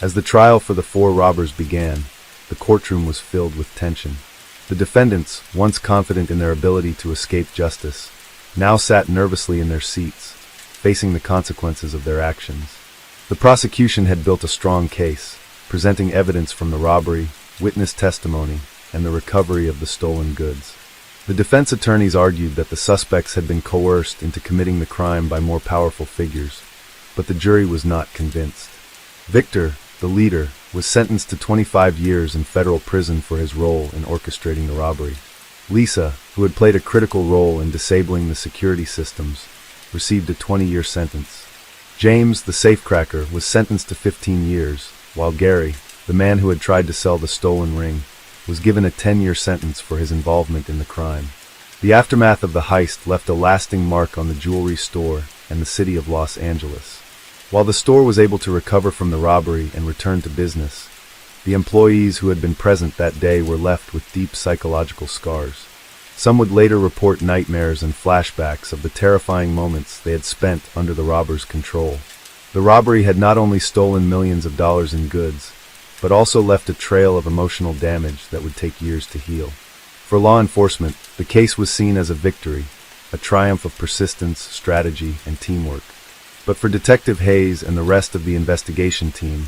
As the trial for the 4 robbers began, the courtroom was filled with tension. The defendants, once confident in their ability to escape justice, now sat nervously in their seats, facing the consequences of their actions. The prosecution had built a strong case, presenting evidence from the robbery, witness testimony, and the recovery of the stolen goods. The defense attorneys argued that the suspects had been coerced into committing the crime by more powerful figures, but the jury was not convinced. Victor, the leader, was sentenced to 25 years in federal prison for his role in orchestrating the robbery. Lisa, who had played a critical role in disabling the security systems, received a 20-year sentence. James, the safecracker, was sentenced to 15 years, while Gary, the man who had tried to sell the stolen ring, was given a 10-year sentence for his involvement in the crime. The aftermath of the heist left a lasting mark on the jewelry store and the city of Los Angeles. While the store was able to recover from the robbery and return to business, the employees who had been present that day were left with deep psychological scars. Some would later report nightmares and flashbacks of the terrifying moments they had spent under the robbers' control. The robbery had not only stolen millions of dollars in goods, but also left a trail of emotional damage that would take years to heal. For law enforcement, the case was seen as a victory, a triumph of persistence, strategy, and teamwork. But for Detective Hayes and the rest of the investigation team,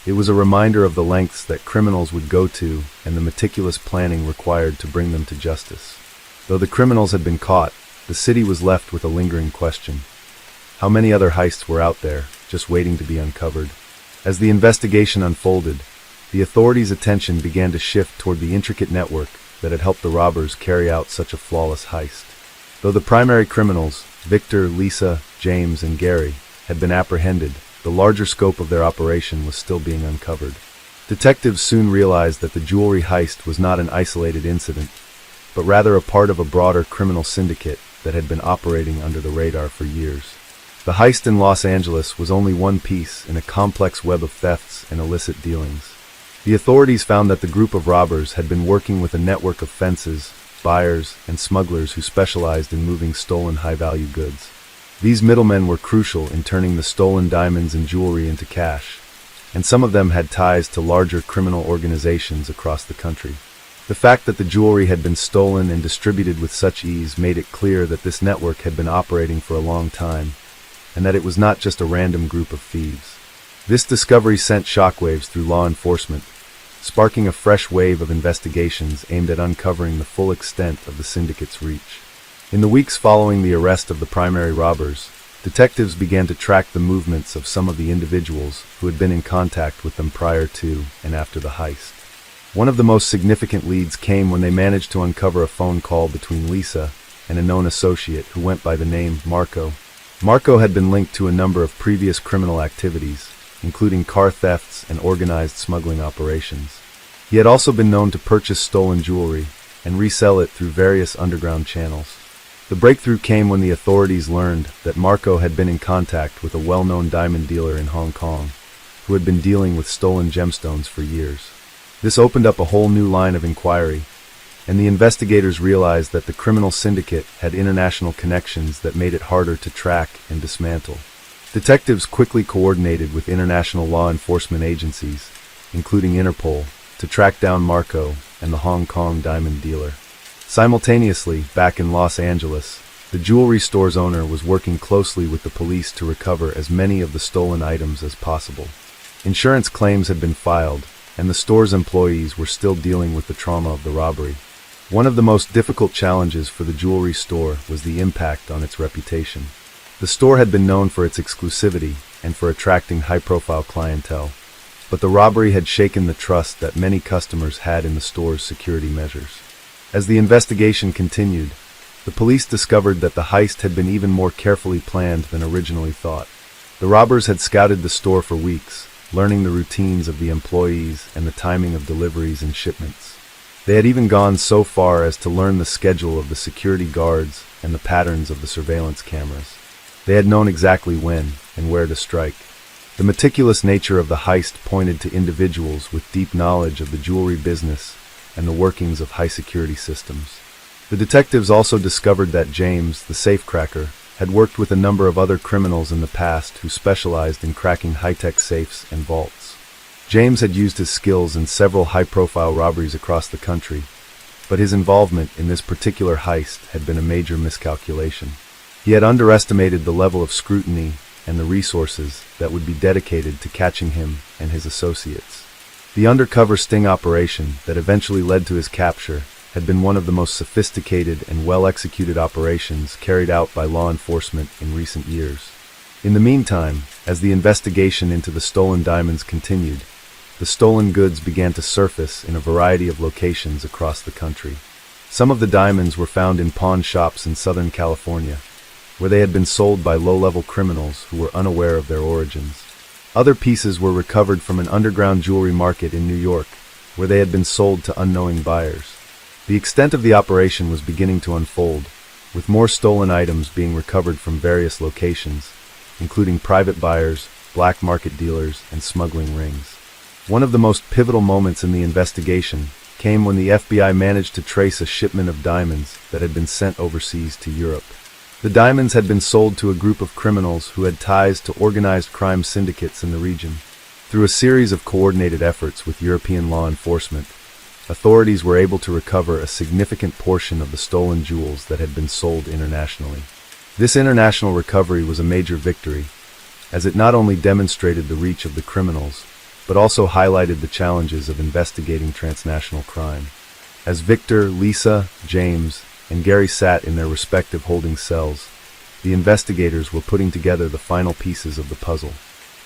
it was a reminder of the lengths that criminals would go to and the meticulous planning required to bring them to justice. Though the criminals had been caught, the city was left with a lingering question. How many other heists were out there, just waiting to be uncovered? As the investigation unfolded, the authorities' attention began to shift toward the intricate network that had helped the robbers carry out such a flawless heist. Though the primary criminals, Victor, Lisa, James, and Gary, had been apprehended, the larger scope of their operation was still being uncovered. Detectives soon realized that the jewelry heist was not an isolated incident, but rather a part of a broader criminal syndicate that had been operating under the radar for years. The heist in Los Angeles was only one piece in a complex web of thefts and illicit dealings. The authorities found that the group of robbers had been working with a network of fences, buyers, and smugglers who specialized in moving stolen high-value goods. These middlemen were crucial in turning the stolen diamonds and jewelry into cash, and some of them had ties to larger criminal organizations across the country. The fact that the jewelry had been stolen and distributed with such ease made it clear that this network had been operating for a long time, and that it was not just a random group of thieves. This discovery sent shockwaves through law enforcement, sparking a fresh wave of investigations aimed at uncovering the full extent of the syndicate's reach. In the weeks following the arrest of the primary robbers, detectives began to track the movements of some of the individuals who had been in contact with them prior to and after the heist. One of the most significant leads came when they managed to uncover a phone call between Lisa and a known associate who went by the name Marco. Marco had been linked to a number of previous criminal activities, including car thefts and organized smuggling operations. He had also been known to purchase stolen jewelry and resell it through various underground channels. The breakthrough came when the authorities learned that Marco had been in contact with a well-known diamond dealer in Hong Kong, who had been dealing with stolen gemstones for years. This opened up a whole new line of inquiry, and the investigators realized that the criminal syndicate had international connections that made it harder to track and dismantle. Detectives quickly coordinated with international law enforcement agencies, including Interpol, to track down Marco and the Hong Kong diamond dealer. Simultaneously, back in Los Angeles, the jewelry store's owner was working closely with the police to recover as many of the stolen items as possible. Insurance claims had been filed, and the store's employees were still dealing with the trauma of the robbery. One of the most difficult challenges for the jewelry store was the impact on its reputation. The store had been known for its exclusivity and for attracting high-profile clientele, but the robbery had shaken the trust that many customers had in the store's security measures. As the investigation continued, the police discovered that the heist had been even more carefully planned than originally thought. The robbers had scouted the store for weeks, learning the routines of the employees and the timing of deliveries and shipments. They had even gone so far as to learn the schedule of the security guards and the patterns of the surveillance cameras. They had known exactly when and where to strike. The meticulous nature of the heist pointed to individuals with deep knowledge of the jewelry business and the workings of high-security systems. The detectives also discovered that James, the safecracker, had worked with a number of other criminals in the past who specialized in cracking high-tech safes and vaults. James had used his skills in several high-profile robberies across the country, but his involvement in this particular heist had been a major miscalculation. He had underestimated the level of scrutiny and the resources that would be dedicated to catching him and his associates. The undercover sting operation that eventually led to his capture had been one of the most sophisticated and well-executed operations carried out by law enforcement in recent years. In the meantime, as the investigation into the stolen diamonds continued, the stolen goods began to surface in a variety of locations across the country. Some of the diamonds were found in pawn shops in Southern California, where they had been sold by low-level criminals who were unaware of their origins. Other pieces were recovered from an underground jewelry market in New York, where they had been sold to unknowing buyers. The extent of the operation was beginning to unfold, with more stolen items being recovered from various locations, including private buyers, black market dealers, and smuggling rings. One of the most pivotal moments in the investigation came when the FBI managed to trace a shipment of diamonds that had been sent overseas to Europe. The diamonds had been sold to a group of criminals who had ties to organized crime syndicates in the region. Through a series of coordinated efforts with European law enforcement, authorities were able to recover a significant portion of the stolen jewels that had been sold internationally. This international recovery was a major victory, as it not only demonstrated the reach of the criminals, but also highlighted the challenges of investigating transnational crime. As Victor, Lisa, James, and Gary sat in their respective holding cells, the investigators were putting together the final pieces of the puzzle.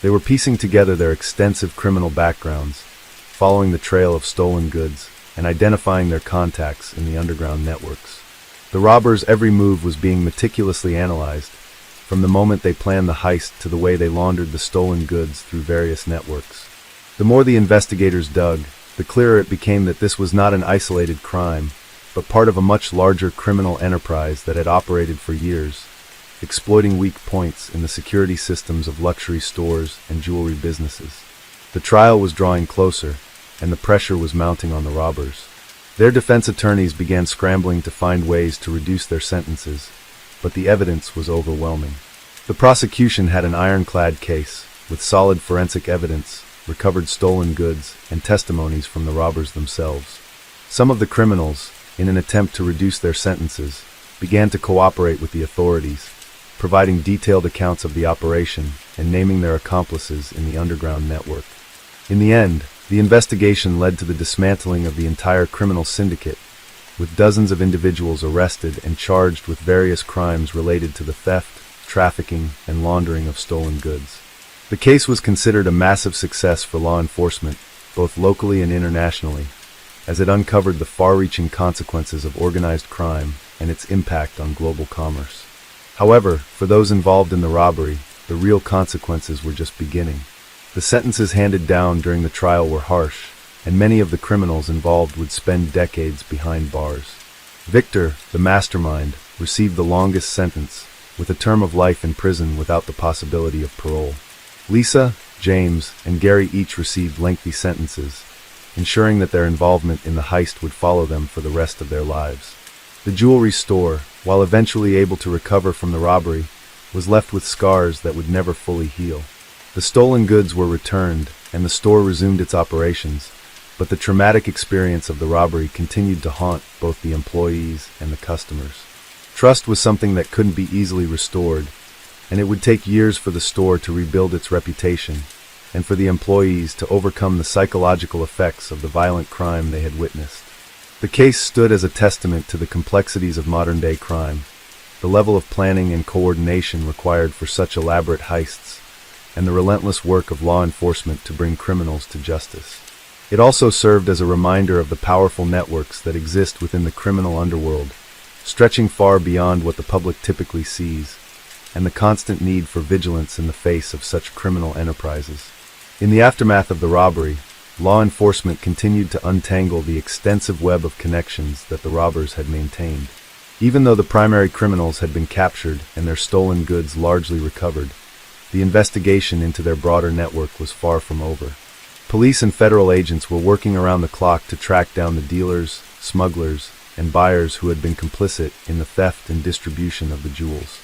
They were piecing together their extensive criminal backgrounds, following the trail of stolen goods, and identifying their contacts in the underground networks. The robbers' every move was being meticulously analyzed, from the moment they planned the heist to the way they laundered the stolen goods through various networks. The more the investigators dug, the clearer it became that this was not an isolated crime, but part of a much larger criminal enterprise that had operated for years, exploiting weak points in the security systems of luxury stores and jewelry businesses. The trial was drawing closer, and the pressure was mounting on the robbers. Their defense attorneys began scrambling to find ways to reduce their sentences, but the evidence was overwhelming. The prosecution had an ironclad case, with solid forensic evidence, recovered stolen goods, and testimonies from the robbers themselves. Some of the criminals, in an attempt to reduce their sentences, began to cooperate with the authorities, providing detailed accounts of the operation and naming their accomplices in the underground network. In the end, the investigation led to the dismantling of the entire criminal syndicate, with dozens of individuals arrested and charged with various crimes related to the theft, trafficking, and laundering of stolen goods. The case was considered a massive success for law enforcement, both locally and internationally, as it uncovered the far-reaching consequences of organized crime and its impact on global commerce. However, for those involved in the robbery, the real consequences were just beginning. The sentences handed down during the trial were harsh, and many of the criminals involved would spend decades behind bars. Victor, the mastermind, received the longest sentence, with a term of life in prison without the possibility of parole. Lisa, James, and Gary each received lengthy sentences, ensuring that their involvement in the heist would follow them for the rest of their lives. The jewelry store, while eventually able to recover from the robbery, was left with scars that would never fully heal. The stolen goods were returned, and the store resumed its operations, but the traumatic experience of the robbery continued to haunt both the employees and the customers. Trust was something that couldn't be easily restored, and it would take years for the store to rebuild its reputation, and for the employees to overcome the psychological effects of the violent crime they had witnessed. The case stood as a testament to the complexities of modern-day crime, the level of planning and coordination required for such elaborate heists, and the relentless work of law enforcement to bring criminals to justice. It also served as a reminder of the powerful networks that exist within the criminal underworld, stretching far beyond what the public typically sees, and the constant need for vigilance in the face of such criminal enterprises. In the aftermath of the robbery, law enforcement continued to untangle the extensive web of connections that the robbers had maintained. Even though the primary criminals had been captured and their stolen goods largely recovered, the investigation into their broader network was far from over. Police and federal agents were working around the clock to track down the dealers, smugglers, and buyers who had been complicit in the theft and distribution of the jewels.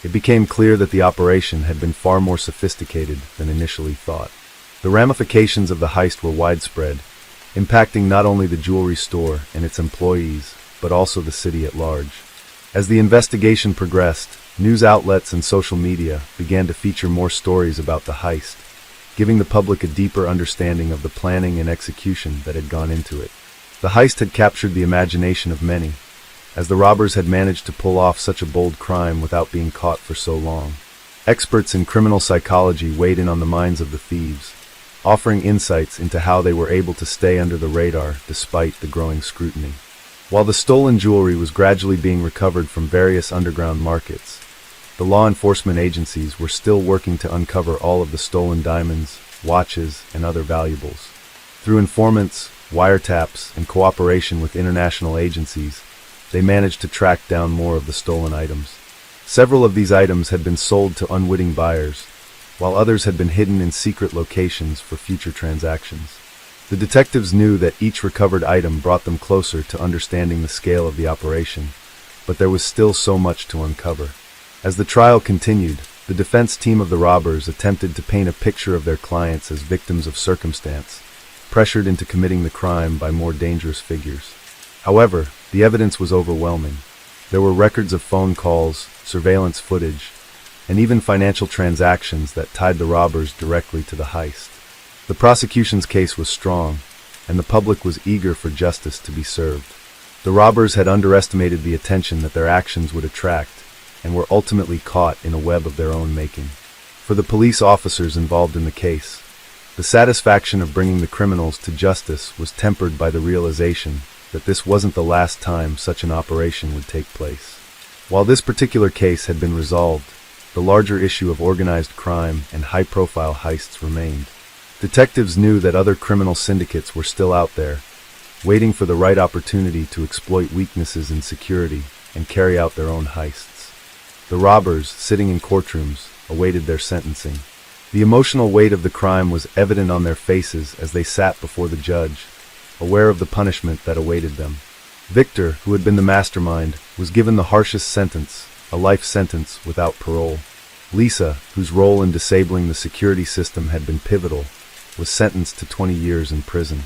It became clear that the operation had been far more sophisticated than initially thought. The ramifications of the heist were widespread, impacting not only the jewelry store and its employees, but also the city at large. As the investigation progressed, news outlets and social media began to feature more stories about the heist, giving the public a deeper understanding of the planning and execution that had gone into it. The heist had captured the imagination of many, as the robbers had managed to pull off such a bold crime without being caught for so long. Experts in criminal psychology weighed in on the minds of the thieves, offering insights into how they were able to stay under the radar despite the growing scrutiny. While the stolen jewelry was gradually being recovered from various underground markets, the law enforcement agencies were still working to uncover all of the stolen diamonds, watches, and other valuables. Through informants, wiretaps, and cooperation with international agencies, they managed to track down more of the stolen items. Several of these items had been sold to unwitting buyers, while others had been hidden in secret locations for future transactions. The detectives knew that each recovered item brought them closer to understanding the scale of the operation, but there was still so much to uncover. As the trial continued, the defense team of the robbers attempted to paint a picture of their clients as victims of circumstance, pressured into committing the crime by more dangerous figures. However, the evidence was overwhelming. There were records of phone calls, surveillance footage, and even financial transactions that tied the robbers directly to the heist. The prosecution's case was strong, and the public was eager for justice to be served. The robbers had underestimated the attention that their actions would attract, and were ultimately caught in a web of their own making. For the police officers involved in the case, the satisfaction of bringing the criminals to justice was tempered by the realization that this wasn't the last time such an operation would take place. While this particular case had been resolved, the larger issue of organized crime and high-profile heists remained. Detectives knew that other criminal syndicates were still out there, waiting for the right opportunity to exploit weaknesses in security and carry out their own heists. The robbers, sitting in courtrooms, awaited their sentencing. The emotional weight of the crime was evident on their faces as they sat before the judge, aware of the punishment that awaited them. Victor, who had been the mastermind, was given the harshest sentence, a life sentence without parole. Lisa, whose role in disabling the security system had been pivotal, was sentenced to 20 years in prison.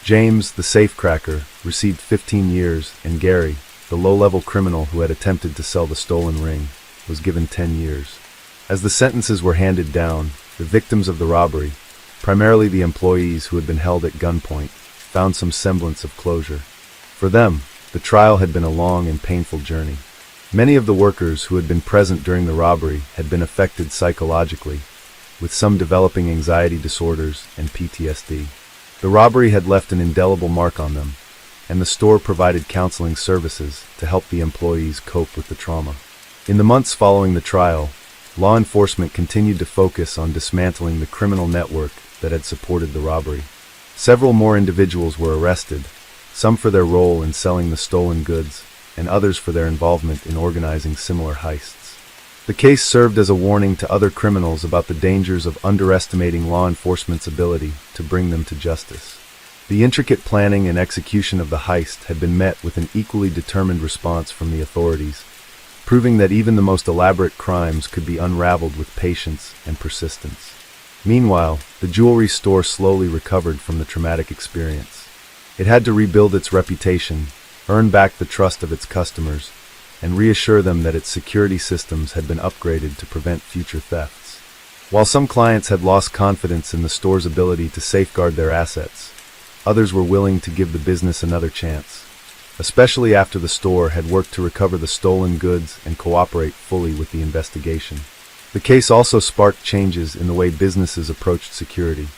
James, the safecracker, received 15 years, and Gary, the low-level criminal who had attempted to sell the stolen ring, was given 10 years. As the sentences were handed down, the victims of the robbery, primarily the employees who had been held at gunpoint, found some semblance of closure. For them, the trial had been a long and painful journey. Many of the workers who had been present during the robbery had been affected psychologically, with some developing anxiety disorders and PTSD. The robbery had left an indelible mark on them, and the store provided counseling services to help the employees cope with the trauma. In the months following the trial, law enforcement continued to focus on dismantling the criminal network that had supported the robbery. Several more individuals were arrested, some for their role in selling the stolen goods, and others for their involvement in organizing similar heists. The case served as a warning to other criminals about the dangers of underestimating law enforcement's ability to bring them to justice. The intricate planning and execution of the heist had been met with an equally determined response from the authorities, proving that even the most elaborate crimes could be unraveled with patience and persistence. Meanwhile, the jewelry store slowly recovered from the traumatic experience. It had to rebuild its reputation, earn back the trust of its customers, and reassure them that its security systems had been upgraded to prevent future thefts. While some clients had lost confidence in the store's ability to safeguard their assets, others were willing to give the business another chance, especially after the store had worked to recover the stolen goods and cooperate fully with the investigation. The case also sparked changes in the way businesses approached security.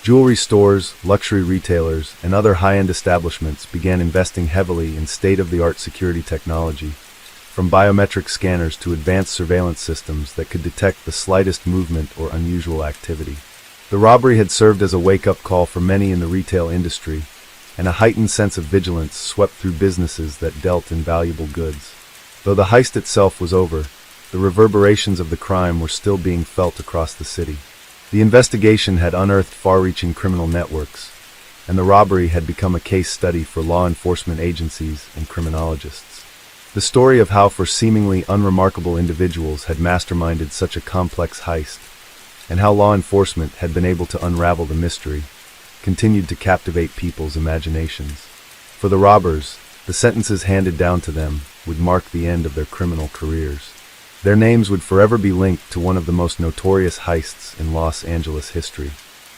Jewelry stores, luxury retailers, and other high-end establishments began investing heavily in state-of-the-art security technology, from biometric scanners to advanced surveillance systems that could detect the slightest movement or unusual activity. The robbery had served as a wake-up call for many in the retail industry, and a heightened sense of vigilance swept through businesses that dealt in valuable goods. Though the heist itself was over, the reverberations of the crime were still being felt across the city. The investigation had unearthed far-reaching criminal networks, and the robbery had become a case study for law enforcement agencies and criminologists. The story of how four seemingly unremarkable individuals had masterminded such a complex heist, and how law enforcement had been able to unravel the mystery, continued to captivate people's imaginations. For the robbers, the sentences handed down to them would mark the end of their criminal careers. Their names would forever be linked to one of the most notorious heists in Los Angeles history.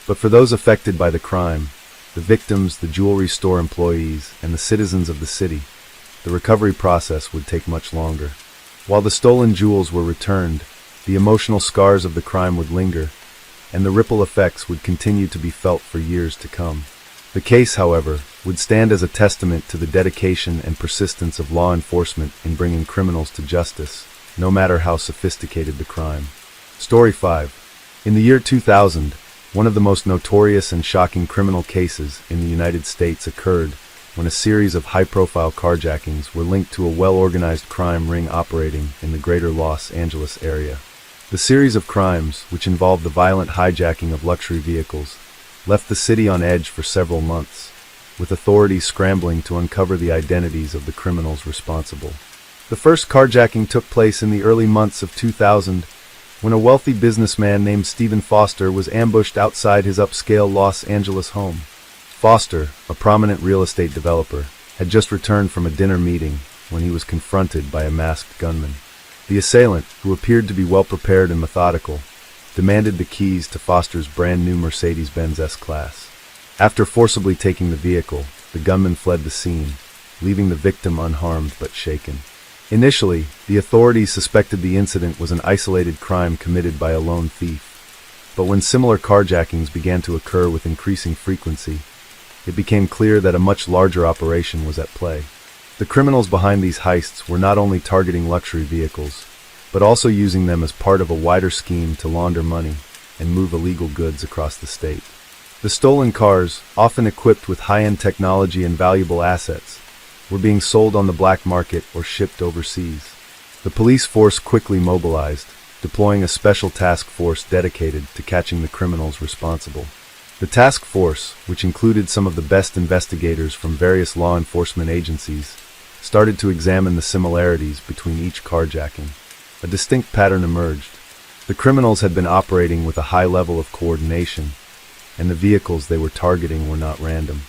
But for those affected by the crime, the victims, the jewelry store employees, and the citizens of the city, the recovery process would take much longer. While the stolen jewels were returned, the emotional scars of the crime would linger, and the ripple effects would continue to be felt for years to come. The case, however, would stand as a testament to the dedication and persistence of law enforcement in bringing criminals to justice, no matter how sophisticated the crime. Story 5. In the year 2000, one of the most notorious and shocking criminal cases in the United States occurred when a series of high-profile carjackings were linked to a well-organized crime ring operating in the greater Los Angeles area. The series of crimes, which involved the violent hijacking of luxury vehicles, left the city on edge for several months, with authorities scrambling to uncover the identities of the criminals responsible. The first carjacking took place in the early months of 2000, when a wealthy businessman named Stephen Foster was ambushed outside his upscale Los Angeles home. Foster, a prominent real estate developer, had just returned from a dinner meeting when he was confronted by a masked gunman. The assailant, who appeared to be well-prepared and methodical, demanded the keys to Foster's brand-new Mercedes-Benz S-Class. After forcibly taking the vehicle, the gunman fled the scene, leaving the victim unharmed but shaken. Initially, the authorities suspected the incident was an isolated crime committed by a lone thief. But when similar carjackings began to occur with increasing frequency, it became clear that a much larger operation was at play. The criminals behind these heists were not only targeting luxury vehicles, but also using them as part of a wider scheme to launder money and move illegal goods across the state. The stolen cars, often equipped with high-end technology and valuable assets, were being sold on the black market or shipped overseas. The police force quickly mobilized, deploying a special task force dedicated to catching the criminals responsible. The task force, which included some of the best investigators from various law enforcement agencies, started to examine the similarities between each carjacking. A distinct pattern emerged. The criminals had been operating with a high level of coordination, and the vehicles they were targeting were not random.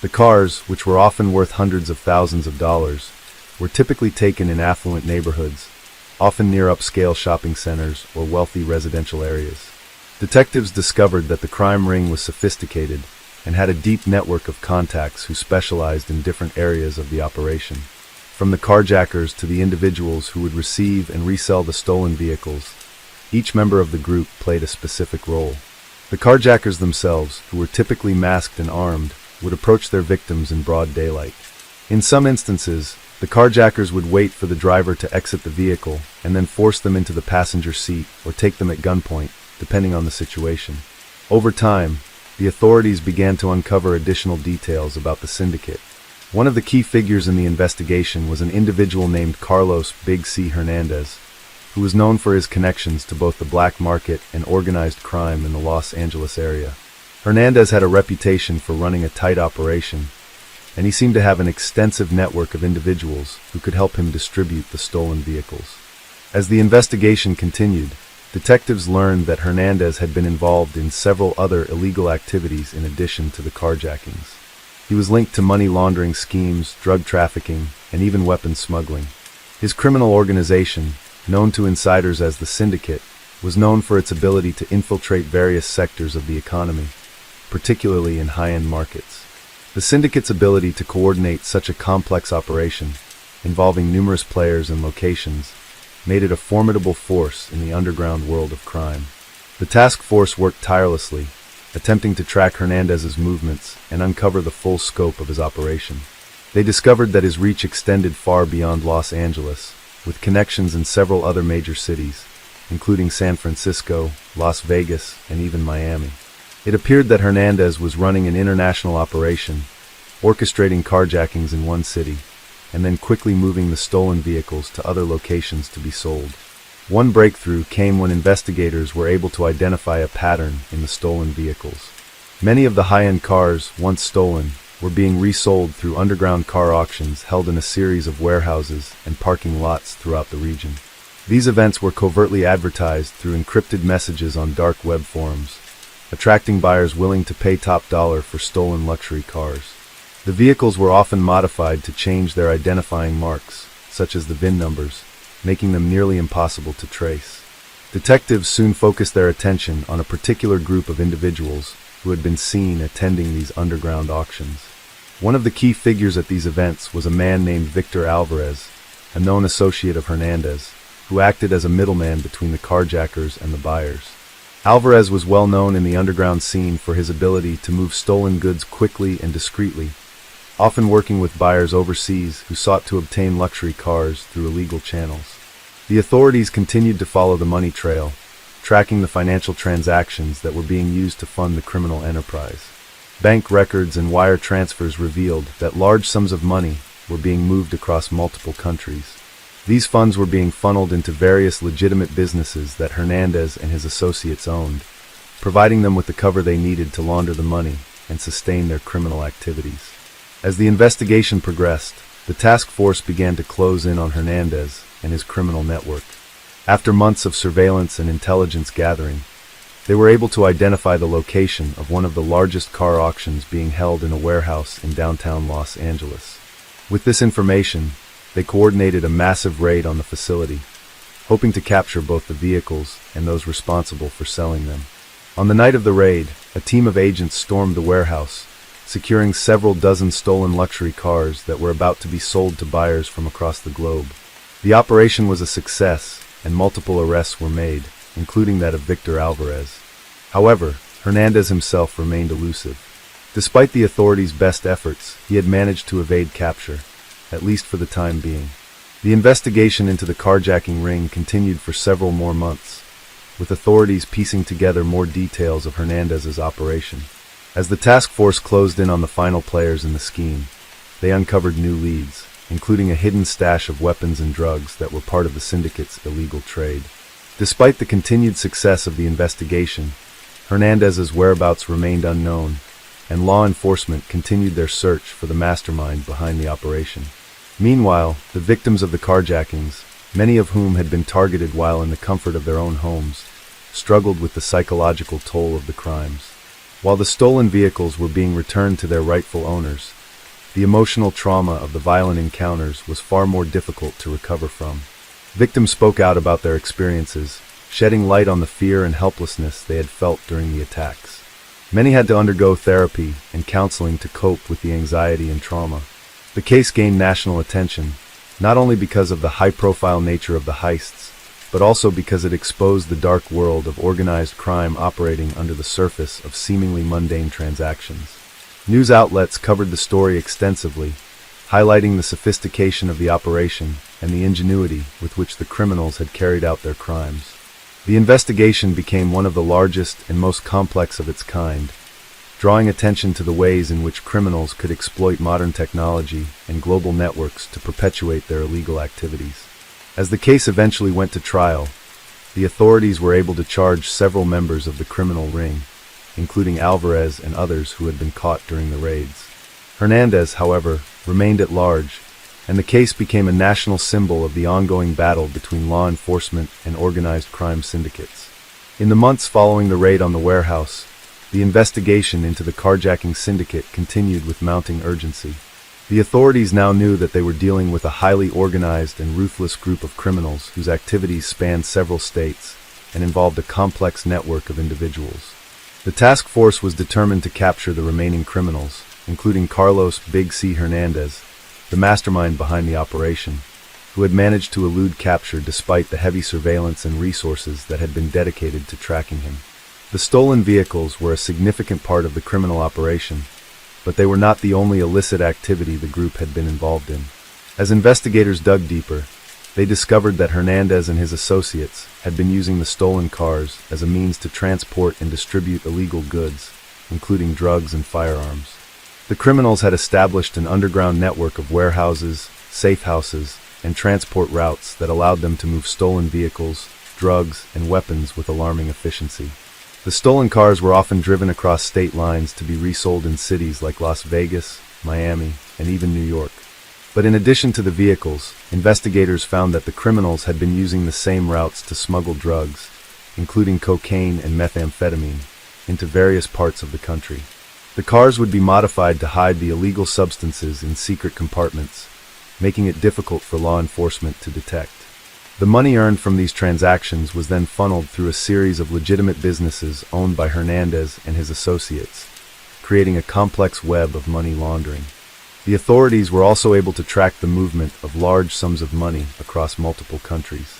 The cars, which were often worth hundreds of thousands of dollars, were typically taken in affluent neighborhoods, often near upscale shopping centers or wealthy residential areas. Detectives discovered that the crime ring was sophisticated and had a deep network of contacts who specialized in different areas of the operation. From the carjackers to the individuals who would receive and resell the stolen vehicles, each member of the group played a specific role. The carjackers themselves, who were typically masked and armed, would approach their victims in broad daylight. In some instances, the carjackers would wait for the driver to exit the vehicle and then force them into the passenger seat or take them at gunpoint, depending on the situation. Over time, the authorities began to uncover additional details about the syndicate. One of the key figures in the investigation was an individual named Carlos Big C. Hernandez, who was known for his connections to both the black market and organized crime in the Los Angeles area. Hernandez had a reputation for running a tight operation, and he seemed to have an extensive network of individuals who could help him distribute the stolen vehicles. As the investigation continued, detectives learned that Hernandez had been involved in several other illegal activities in addition to the carjackings. He was linked to money laundering schemes, drug trafficking, and even weapons smuggling. His criminal organization, known to insiders as the Syndicate, was known for its ability to infiltrate various sectors of the economy, particularly in high-end markets. The Syndicate's ability to coordinate such a complex operation, involving numerous players and locations, made it a formidable force in the underground world of crime. The task force worked tirelessly, attempting to track Hernandez's movements and uncover the full scope of his operation. They discovered that his reach extended far beyond Los Angeles, with connections in several other major cities, including San Francisco, Las Vegas, and even Miami. It appeared that Hernandez was running an international operation, orchestrating carjackings in one city, and then quickly moving the stolen vehicles to other locations to be sold. One breakthrough came when investigators were able to identify a pattern in the stolen vehicles. Many of the high-end cars, once stolen, were being resold through underground car auctions held in a series of warehouses and parking lots throughout the region. These events were covertly advertised through encrypted messages on dark web forums, attracting buyers willing to pay top dollar for stolen luxury cars. The vehicles were often modified to change their identifying marks, such as the VIN numbers, making them nearly impossible to trace. Detectives soon focused their attention on a particular group of individuals who had been seen attending these underground auctions. One of the key figures at these events was a man named Victor Alvarez, a known associate of Hernandez, who acted as a middleman between the carjackers and the buyers. Alvarez was well known in the underground scene for his ability to move stolen goods quickly and discreetly, often working with buyers overseas who sought to obtain luxury cars through illegal channels. The authorities continued to follow the money trail, tracking the financial transactions that were being used to fund the criminal enterprise. Bank records and wire transfers revealed that large sums of money were being moved across multiple countries. These funds were being funneled into various legitimate businesses that Hernandez and his associates owned, providing them with the cover they needed to launder the money and sustain their criminal activities. As the investigation progressed, the task force began to close in on Hernandez and his criminal network. After months of surveillance and intelligence gathering, they were able to identify the location of one of the largest car auctions being held in a warehouse in downtown Los Angeles. With this information, they coordinated a massive raid on the facility, hoping to capture both the vehicles and those responsible for selling them. On the night of the raid, a team of agents stormed the warehouse, securing several dozen stolen luxury cars that were about to be sold to buyers from across the globe. The operation was a success, and multiple arrests were made, including that of Victor Alvarez. However, Hernandez himself remained elusive. Despite the authorities' best efforts, he had managed to evade capture, at least for the time being. The investigation into the carjacking ring continued for several more months, with authorities piecing together more details of Hernandez's operation. As the task force closed in on the final players in the scheme, they uncovered new leads, including a hidden stash of weapons and drugs that were part of the syndicate's illegal trade. Despite the continued success of the investigation, Hernandez's whereabouts remained unknown, and law enforcement continued their search for the mastermind behind the operation. Meanwhile, the victims of the carjackings, many of whom had been targeted while in the comfort of their own homes, struggled with the psychological toll of the crimes. While the stolen vehicles were being returned to their rightful owners, the emotional trauma of the violent encounters was far more difficult to recover from. Victims spoke out about their experiences, shedding light on the fear and helplessness they had felt during the attacks. Many had to undergo therapy and counseling to cope with the anxiety and trauma. The case gained national attention, not only because of the high-profile nature of the heists, but also because it exposed the dark world of organized crime operating under the surface of seemingly mundane transactions. News outlets covered the story extensively, highlighting the sophistication of the operation and the ingenuity with which the criminals had carried out their crimes. The investigation became one of the largest and most complex of its kind, drawing attention to the ways in which criminals could exploit modern technology and global networks to perpetuate their illegal activities. As the case eventually went to trial, the authorities were able to charge several members of the criminal ring, including Alvarez and others who had been caught during the raids. Hernandez, however, remained at large, and the case became a national symbol of the ongoing battle between law enforcement and organized crime syndicates. In the months following the raid on the warehouse, the investigation into the carjacking syndicate continued with mounting urgency. The authorities now knew that they were dealing with a highly organized and ruthless group of criminals whose activities spanned several states and involved a complex network of individuals. The task force was determined to capture the remaining criminals, including Carlos Big C. Hernandez, the mastermind behind the operation, who had managed to elude capture despite the heavy surveillance and resources that had been dedicated to tracking him. The stolen vehicles were a significant part of the criminal operation, but they were not the only illicit activity the group had been involved in. As investigators dug deeper, they discovered that Hernandez and his associates had been using the stolen cars as a means to transport and distribute illegal goods, including drugs and firearms. The criminals had established an underground network of warehouses, safe houses, and transport routes that allowed them to move stolen vehicles, drugs, and weapons with alarming efficiency. The stolen cars were often driven across state lines to be resold in cities like Las Vegas, Miami, and even New York. But in addition to the vehicles, investigators found that the criminals had been using the same routes to smuggle drugs, including cocaine and methamphetamine, into various parts of the country. The cars would be modified to hide the illegal substances in secret compartments, making it difficult for law enforcement to detect. The money earned from these transactions was then funneled through a series of legitimate businesses owned by Hernandez and his associates, creating a complex web of money laundering. The authorities were also able to track the movement of large sums of money across multiple countries.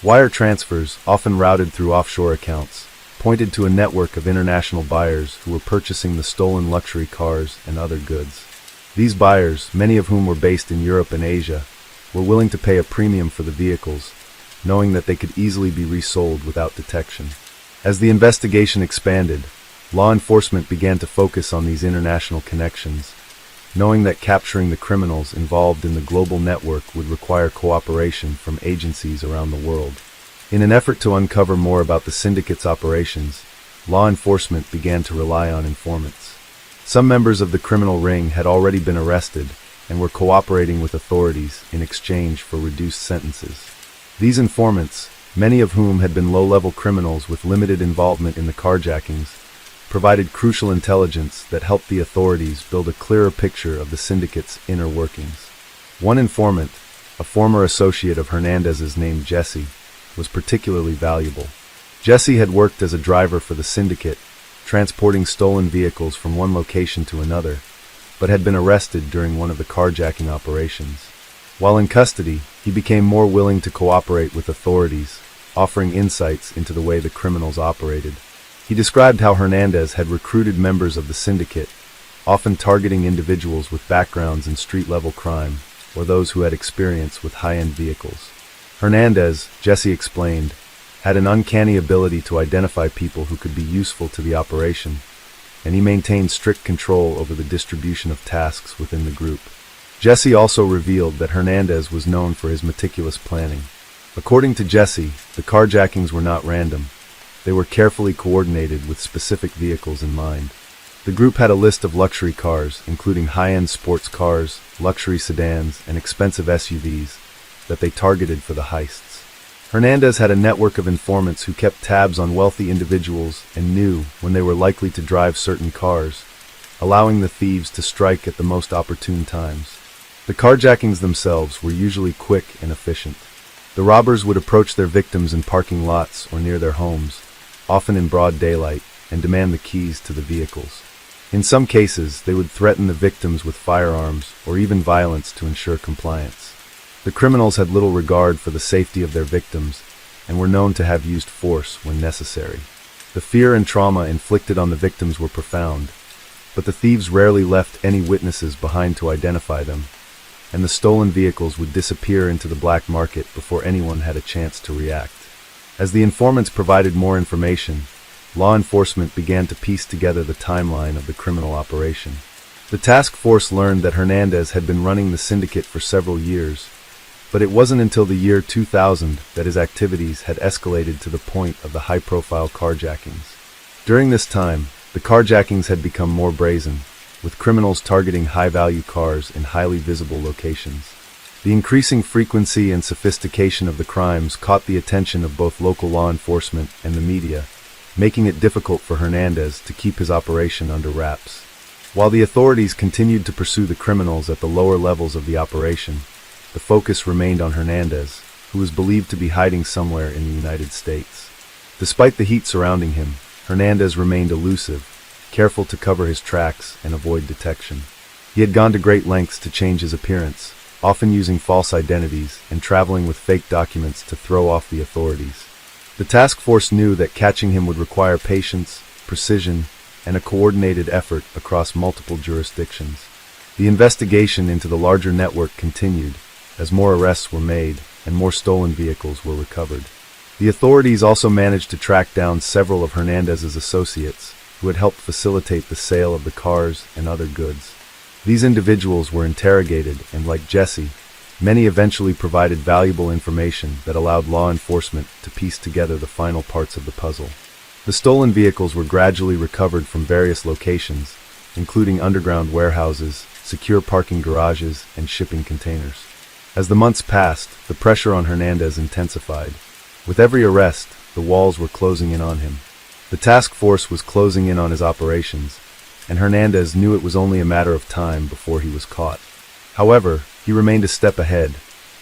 Wire transfers, often routed through offshore accounts, pointed to a network of international buyers who were purchasing the stolen luxury cars and other goods. These buyers, many of whom were based in Europe and Asia, were willing to pay a premium for the vehicles, knowing that they could easily be resold without detection. As the investigation expanded, law enforcement began to focus on these international connections, knowing that capturing the criminals involved in the global network would require cooperation from agencies around the world. In an effort to uncover more about the syndicate's operations, law enforcement began to rely on informants. Some members of the criminal ring had already been arrested and were cooperating with authorities in exchange for reduced sentences. These informants, many of whom had been low-level criminals with limited involvement in the carjackings, provided crucial intelligence that helped the authorities build a clearer picture of the syndicate's inner workings. One informant, a former associate of Hernandez's named Jesse, was particularly valuable. Jesse had worked as a driver for the syndicate, transporting stolen vehicles from one location to another, but had been arrested during one of the carjacking operations. While in custody, he became more willing to cooperate with authorities, offering insights into the way the criminals operated. He described how Hernandez had recruited members of the syndicate, often targeting individuals with backgrounds in street-level crime or those who had experience with high-end vehicles. Hernandez, Jesse explained, had an uncanny ability to identify people who could be useful to the operation, and he maintained strict control over the distribution of tasks within the group. Jesse also revealed that Hernandez was known for his meticulous planning. According to Jesse, the carjackings were not random. They were carefully coordinated with specific vehicles in mind. The group had a list of luxury cars, including high-end sports cars, luxury sedans, and expensive SUVs, that they targeted for the heists. Hernandez had a network of informants who kept tabs on wealthy individuals and knew when they were likely to drive certain cars, allowing the thieves to strike at the most opportune times. The carjackings themselves were usually quick and efficient. The robbers would approach their victims in parking lots or near their homes, often in broad daylight, and demand the keys to the vehicles. In some cases, they would threaten the victims with firearms or even violence to ensure compliance. The criminals had little regard for the safety of their victims and were known to have used force when necessary. The fear and trauma inflicted on the victims were profound, but the thieves rarely left any witnesses behind to identify them, and the stolen vehicles would disappear into the black market before anyone had a chance to react. As the informants provided more information, law enforcement began to piece together the timeline of the criminal operation. The task force learned that Hernandez had been running the syndicate for several years, but it wasn't until the year 2000 that his activities had escalated to the point of the high-profile carjackings. During this time, the carjackings had become more brazen, with criminals targeting high-value cars in highly visible locations. The increasing frequency and sophistication of the crimes caught the attention of both local law enforcement and the media, making it difficult for Hernandez to keep his operation under wraps. While the authorities continued to pursue the criminals at the lower levels of the operation, the focus remained on Hernandez, who was believed to be hiding somewhere in the United States. Despite the heat surrounding him, Hernandez remained elusive, careful to cover his tracks and avoid detection. He had gone to great lengths to change his appearance, often using false identities and traveling with fake documents to throw off the authorities. The task force knew that catching him would require patience, precision, and a coordinated effort across multiple jurisdictions. The investigation into the larger network continued, as more arrests were made and more stolen vehicles were recovered. The authorities also managed to track down several of Hernandez's associates, who had helped facilitate the sale of the cars and other goods. These individuals were interrogated, and like Jesse, many eventually provided valuable information that allowed law enforcement to piece together the final parts of the puzzle. The stolen vehicles were gradually recovered from various locations, including underground warehouses, secure parking garages, and shipping containers. As the months passed, the pressure on Hernandez intensified. With every arrest, the walls were closing in on him. The task force was closing in on his operations, and Hernandez knew it was only a matter of time before he was caught. However, he remained a step ahead,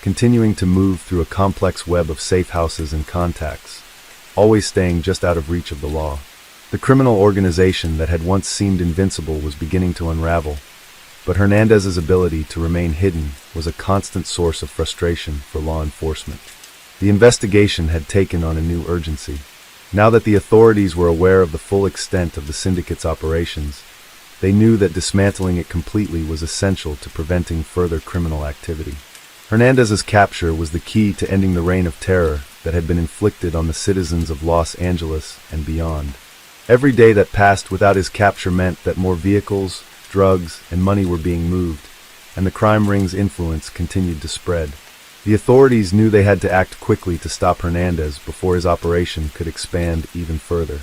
continuing to move through a complex web of safe houses and contacts, always staying just out of reach of the law. The criminal organization that had once seemed invincible was beginning to unravel, but Hernandez's ability to remain hidden was a constant source of frustration for law enforcement. The investigation had taken on a new urgency. Now that the authorities were aware of the full extent of the syndicate's operations, they knew that dismantling it completely was essential to preventing further criminal activity. Hernandez's capture was the key to ending the reign of terror that had been inflicted on the citizens of Los Angeles and beyond. Every day that passed without his capture meant that more vehicles, drugs, and money were being moved, and the crime ring's influence continued to spread. The authorities knew they had to act quickly to stop Hernandez before his operation could expand even further.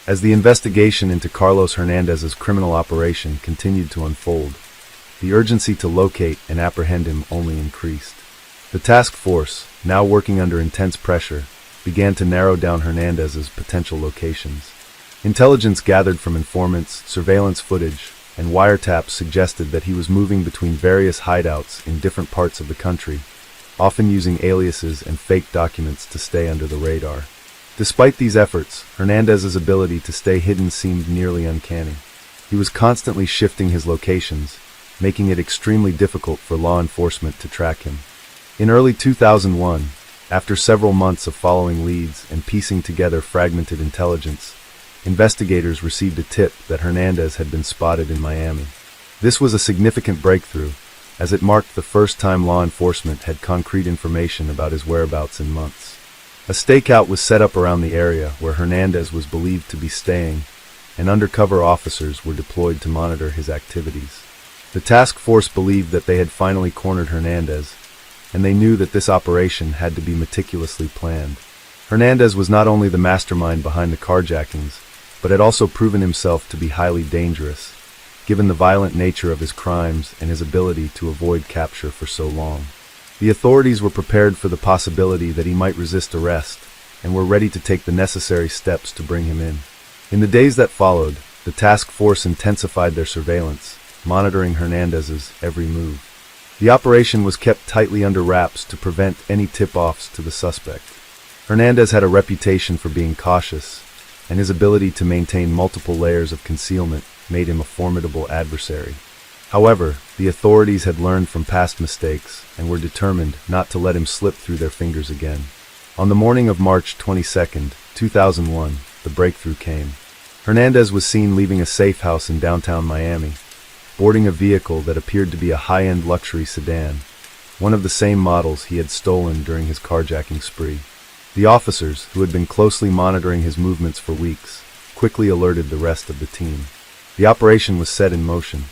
As the investigation into Carlos Hernandez's criminal operation continued to unfold, the urgency to locate and apprehend him only increased. The task force, now working under intense pressure, began to narrow down Hernandez's potential locations. Intelligence gathered from informants, surveillance footage, and wiretaps suggested that he was moving between various hideouts in different parts of the country, often using aliases and fake documents to stay under the radar. Despite these efforts, Hernandez's ability to stay hidden seemed nearly uncanny. He was constantly shifting his locations, making it extremely difficult for law enforcement to track him. In early 2001, after several months of following leads and piecing together fragmented intelligence, investigators received a tip that Hernandez had been spotted in Miami. This was a significant breakthrough, as it marked the first time law enforcement had concrete information about his whereabouts in months. A stakeout was set up around the area where Hernandez was believed to be staying, and undercover officers were deployed to monitor his activities. The task force believed that they had finally cornered Hernandez, and they knew that this operation had to be meticulously planned. Hernandez was not only the mastermind behind the carjackings, but had also proven himself to be highly dangerous, given the violent nature of his crimes and his ability to avoid capture for so long. The authorities were prepared for the possibility that he might resist arrest, and were ready to take the necessary steps to bring him in. In the days that followed, the task force intensified their surveillance, monitoring Hernandez's every move. The operation was kept tightly under wraps to prevent any tip-offs to the suspect. Hernandez had a reputation for being cautious, and his ability to maintain multiple layers of concealment made him a formidable adversary. However, the authorities had learned from past mistakes and were determined not to let him slip through their fingers again. On the morning of March 22, 2001, the breakthrough came. Hernandez was seen leaving a safe house in downtown Miami, boarding a vehicle that appeared to be a high-end luxury sedan, one of the same models he had stolen during his carjacking spree. The officers, who had been closely monitoring his movements for weeks, quickly alerted the rest of the team. The operation was set in motion.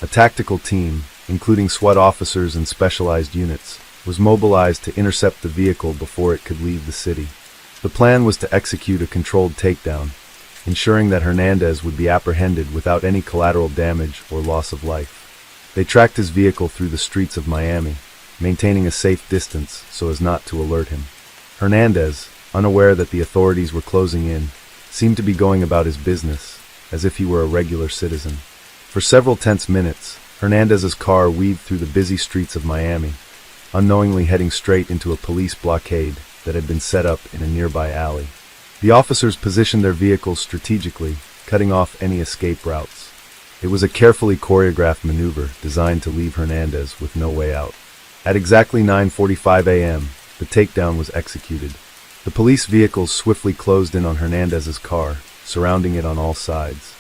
A tactical team, including SWAT officers and specialized units, was mobilized to intercept the vehicle before it could leave the city. The plan was to execute a controlled takedown, ensuring that Hernandez would be apprehended without any collateral damage or loss of life. They tracked his vehicle through the streets of Miami, maintaining a safe distance so as not to alert him. Hernandez, unaware that the authorities were closing in, seemed to be going about his business, as if he were a regular citizen. For several tense minutes, Hernandez's car weaved through the busy streets of Miami, unknowingly heading straight into a police blockade that had been set up in a nearby alley. The officers positioned their vehicles strategically, cutting off any escape routes. It was a carefully choreographed maneuver designed to leave Hernandez with no way out. At exactly 9:45 a.m., the takedown was executed. The police vehicles swiftly closed in on Hernandez's car, surrounding it on all sides.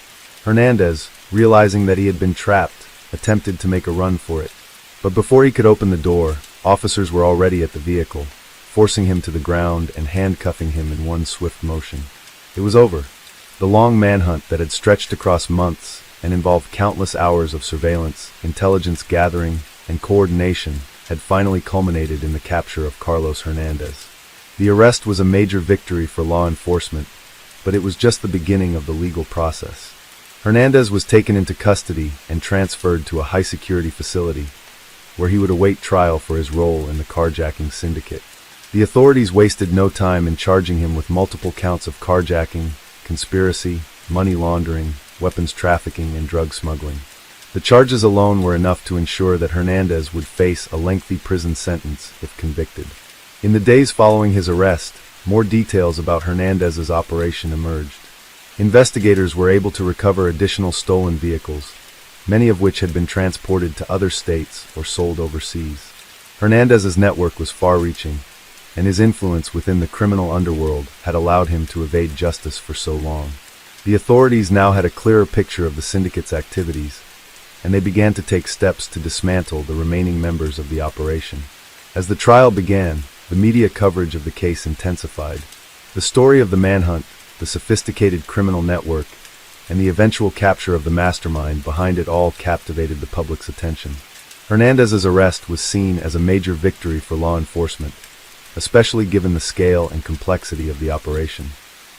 Hernandez, realizing that he had been trapped, attempted to make a run for it. But before he could open the door, officers were already at the vehicle, forcing him to the ground and handcuffing him in one swift motion. It was over. The long manhunt that had stretched across months and involved countless hours of surveillance, intelligence gathering, and coordination had finally culminated in the capture of Carlos Hernandez. The arrest was a major victory for law enforcement, but it was just the beginning of the legal process. Hernandez was taken into custody and transferred to a high-security facility, where he would await trial for his role in the carjacking syndicate. The authorities wasted no time in charging him with multiple counts of carjacking, conspiracy, money laundering, weapons trafficking, and drug smuggling. The charges alone were enough to ensure that Hernandez would face a lengthy prison sentence if convicted. In the days following his arrest, more details about Hernandez's operation emerged. Investigators were able to recover additional stolen vehicles, many of which had been transported to other states or sold overseas. Hernandez's network was far-reaching, and his influence within the criminal underworld had allowed him to evade justice for so long. The authorities now had a clearer picture of the syndicate's activities, and they began to take steps to dismantle the remaining members of the operation. As the trial began, the media coverage of the case intensified. The story of the manhunt, the sophisticated criminal network, and the eventual capture of the mastermind behind it all captivated the public's attention. Hernandez's arrest was seen as a major victory for law enforcement, especially given the scale and complexity of the operation.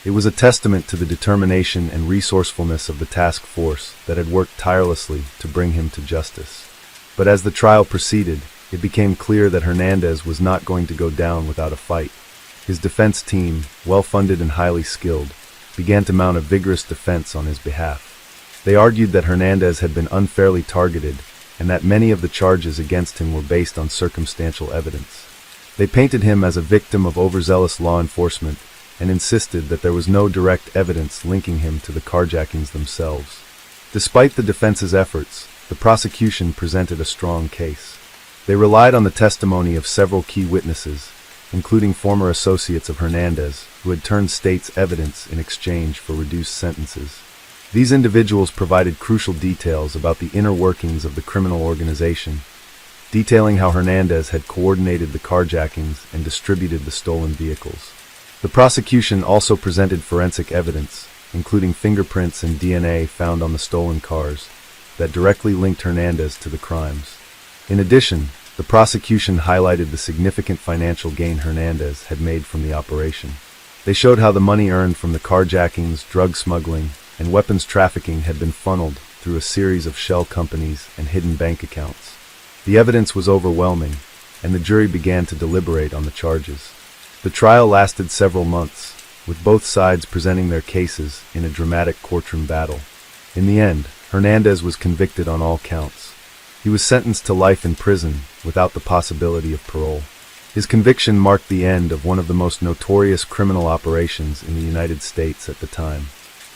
It was a testament to the determination and resourcefulness of the task force that had worked tirelessly to bring him to justice. But as the trial proceeded, it became clear that Hernandez was not going to go down without a fight. His defense team, well-funded and highly skilled, began to mount a vigorous defense on his behalf. They argued that Hernandez had been unfairly targeted and that many of the charges against him were based on circumstantial evidence. They painted him as a victim of overzealous law enforcement and insisted that there was no direct evidence linking him to the carjackings themselves. Despite the defense's efforts, the prosecution presented a strong case. They relied on the testimony of several key witnesses, including former associates of Hernandez, who had turned state's evidence in exchange for reduced sentences. These individuals provided crucial details about the inner workings of the criminal organization, detailing how Hernandez had coordinated the carjackings and distributed the stolen vehicles. The prosecution also presented forensic evidence, including fingerprints and DNA found on the stolen cars, that directly linked Hernandez to the crimes. In addition, the prosecution highlighted the significant financial gain Hernandez had made from the operation. They showed how the money earned from the carjackings, drug smuggling, and weapons trafficking had been funneled through a series of shell companies and hidden bank accounts. The evidence was overwhelming, and the jury began to deliberate on the charges. The trial lasted several months, with both sides presenting their cases in a dramatic courtroom battle. In the end, Hernandez was convicted on all counts. He was sentenced to life in prison without the possibility of parole. His conviction marked the end of one of the most notorious criminal operations in the United States at the time.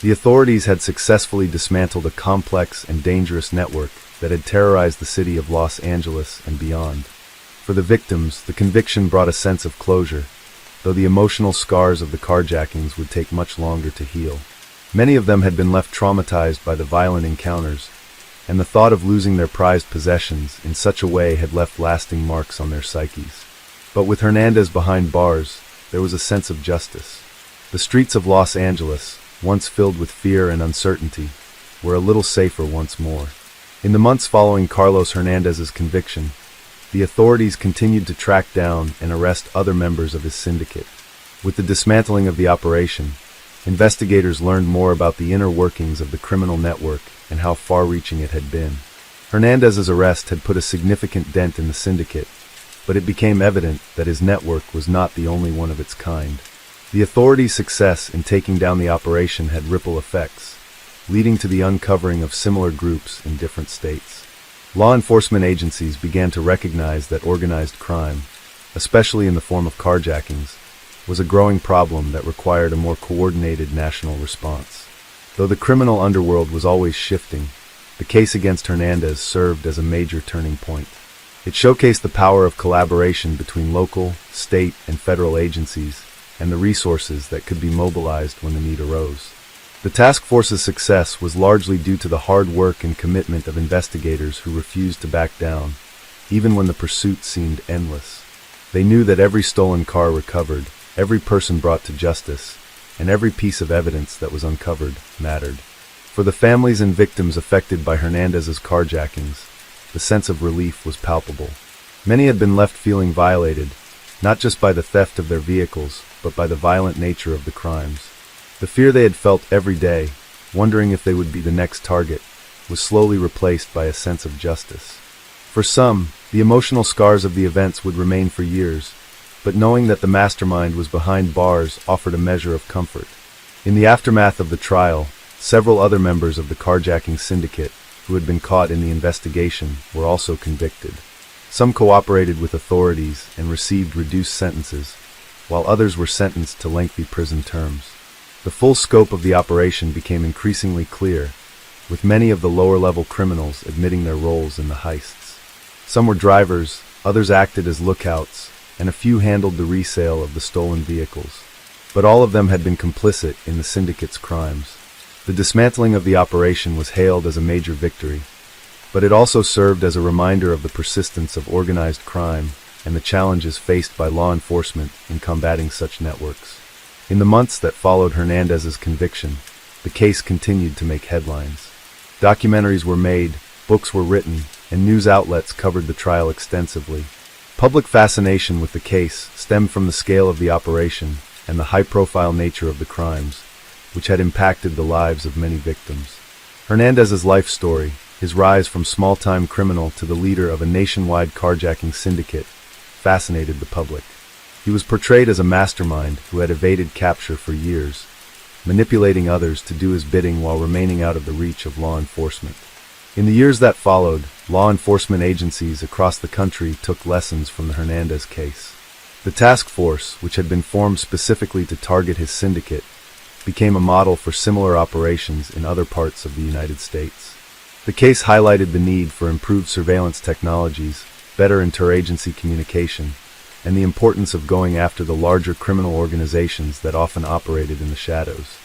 The authorities had successfully dismantled a complex and dangerous network that had terrorized the city of Los Angeles and beyond. For the victims, the conviction brought a sense of closure, though the emotional scars of the carjackings would take much longer to heal. Many of them had been left traumatized by the violent encounters, and the thought of losing their prized possessions in such a way had left lasting marks on their psyches. But with Hernandez behind bars, there was a sense of justice. The streets of Los Angeles, once filled with fear and uncertainty, were a little safer once more. In the months following Carlos Hernandez's conviction, the authorities continued to track down and arrest other members of his syndicate. With the dismantling of the operation, investigators learned more about the inner workings of the criminal network and how far-reaching it had been. Hernandez's arrest had put a significant dent in the syndicate, but it became evident that his network was not the only one of its kind. The authorities' success in taking down the operation had ripple effects, leading to the uncovering of similar groups in different states. Law enforcement agencies began to recognize that organized crime, especially in the form of carjackings, was a growing problem that required a more coordinated national response. Though the criminal underworld was always shifting, the case against Hernandez served as a major turning point. It showcased the power of collaboration between local, state, and federal agencies, and the resources that could be mobilized when the need arose. The task force's success was largely due to the hard work and commitment of investigators who refused to back down, even when the pursuit seemed endless. They knew that every stolen car recovered, every person brought to justice, and every piece of evidence that was uncovered mattered. For the families and victims affected by Hernandez's carjackings, the sense of relief was palpable. Many had been left feeling violated, not just by the theft of their vehicles, but by the violent nature of the crimes. The fear they had felt every day, wondering if they would be the next target, was slowly replaced by a sense of justice. For some, the emotional scars of the events would remain for years, but knowing that the mastermind was behind bars offered a measure of comfort. In the aftermath of the trial, several other members of the carjacking syndicate who had been caught in the investigation were also convicted. Some cooperated with authorities and received reduced sentences, while others were sentenced to lengthy prison terms. The full scope of the operation became increasingly clear, with many of the lower-level criminals admitting their roles in the heists. Some were drivers, others acted as lookouts, and a few handled the resale of the stolen vehicles. But all of them had been complicit in the syndicate's crimes. The dismantling of the operation was hailed as a major victory, but it also served as a reminder of the persistence of organized crime and the challenges faced by law enforcement in combating such networks. In the months that followed Hernandez's conviction, the case continued to make headlines. Documentaries were made, books were written, and news outlets covered the trial extensively. Public fascination with the case stemmed from the scale of the operation and the high-profile nature of the crimes, which had impacted the lives of many victims. Hernandez's life story, his rise from small-time criminal to the leader of a nationwide carjacking syndicate, fascinated the public. He was portrayed as a mastermind who had evaded capture for years, manipulating others to do his bidding while remaining out of the reach of law enforcement. In the years that followed, law enforcement agencies across the country took lessons from the Hernandez case. The task force, which had been formed specifically to target his syndicate, became a model for similar operations in other parts of the United States. The case highlighted the need for improved surveillance technologies, better interagency communication, and the importance of going after the larger criminal organizations that often operated in the shadows.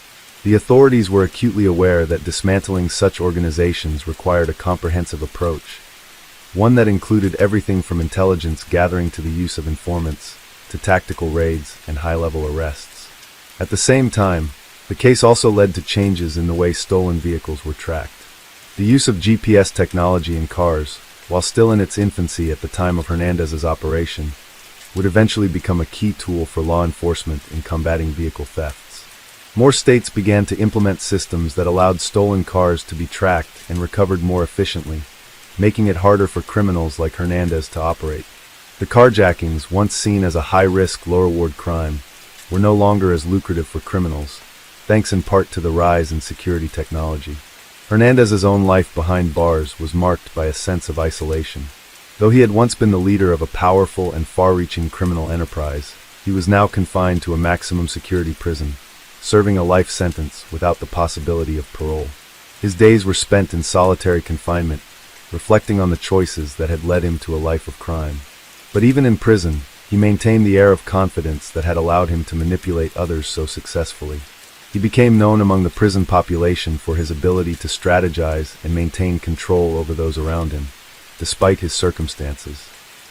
The authorities were acutely aware that dismantling such organizations required a comprehensive approach, one that included everything from intelligence gathering to the use of informants, to tactical raids and high-level arrests. At the same time, the case also led to changes in the way stolen vehicles were tracked. The use of GPS technology in cars, while still in its infancy at the time of Hernandez's operation, would eventually become a key tool for law enforcement in combating vehicle thefts. More states began to implement systems that allowed stolen cars to be tracked and recovered more efficiently, making it harder for criminals like Hernandez to operate. The carjackings, once seen as a high-risk, low-reward crime, were no longer as lucrative for criminals, thanks in part to the rise in security technology. Hernandez's own life behind bars was marked by a sense of isolation. Though he had once been the leader of a powerful and far-reaching criminal enterprise, he was now confined to a maximum security prison, serving a life sentence without the possibility of parole. His days were spent in solitary confinement, reflecting on the choices that had led him to a life of crime. But even in prison, he maintained the air of confidence that had allowed him to manipulate others so successfully. He became known among the prison population for his ability to strategize and maintain control over those around him, despite his circumstances.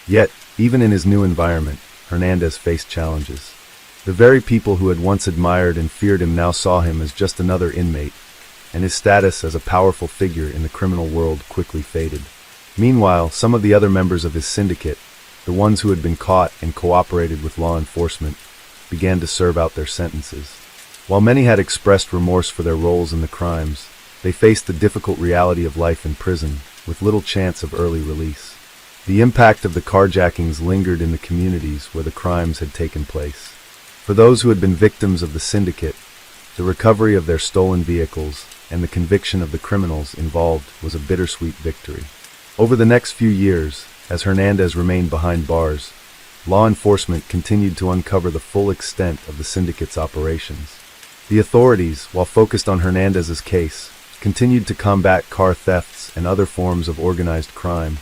Yet, even in his new environment, Hernandez faced challenges. The very people who had once admired and feared him now saw him as just another inmate, and his status as a powerful figure in the criminal world quickly faded. Meanwhile, some of the other members of his syndicate, the ones who had been caught and cooperated with law enforcement, began to serve out their sentences. While many had expressed remorse for their roles in the crimes, they faced the difficult reality of life in prison, with little chance of early release. The impact of the carjackings lingered in the communities where the crimes had taken place. For those who had been victims of the syndicate, the recovery of their stolen vehicles and the conviction of the criminals involved was a bittersweet victory. Over the next few years, as Hernandez remained behind bars, law enforcement continued to uncover the full extent of the syndicate's operations. The authorities, while focused on Hernandez's case, continued to combat car thefts and other forms of organized crime,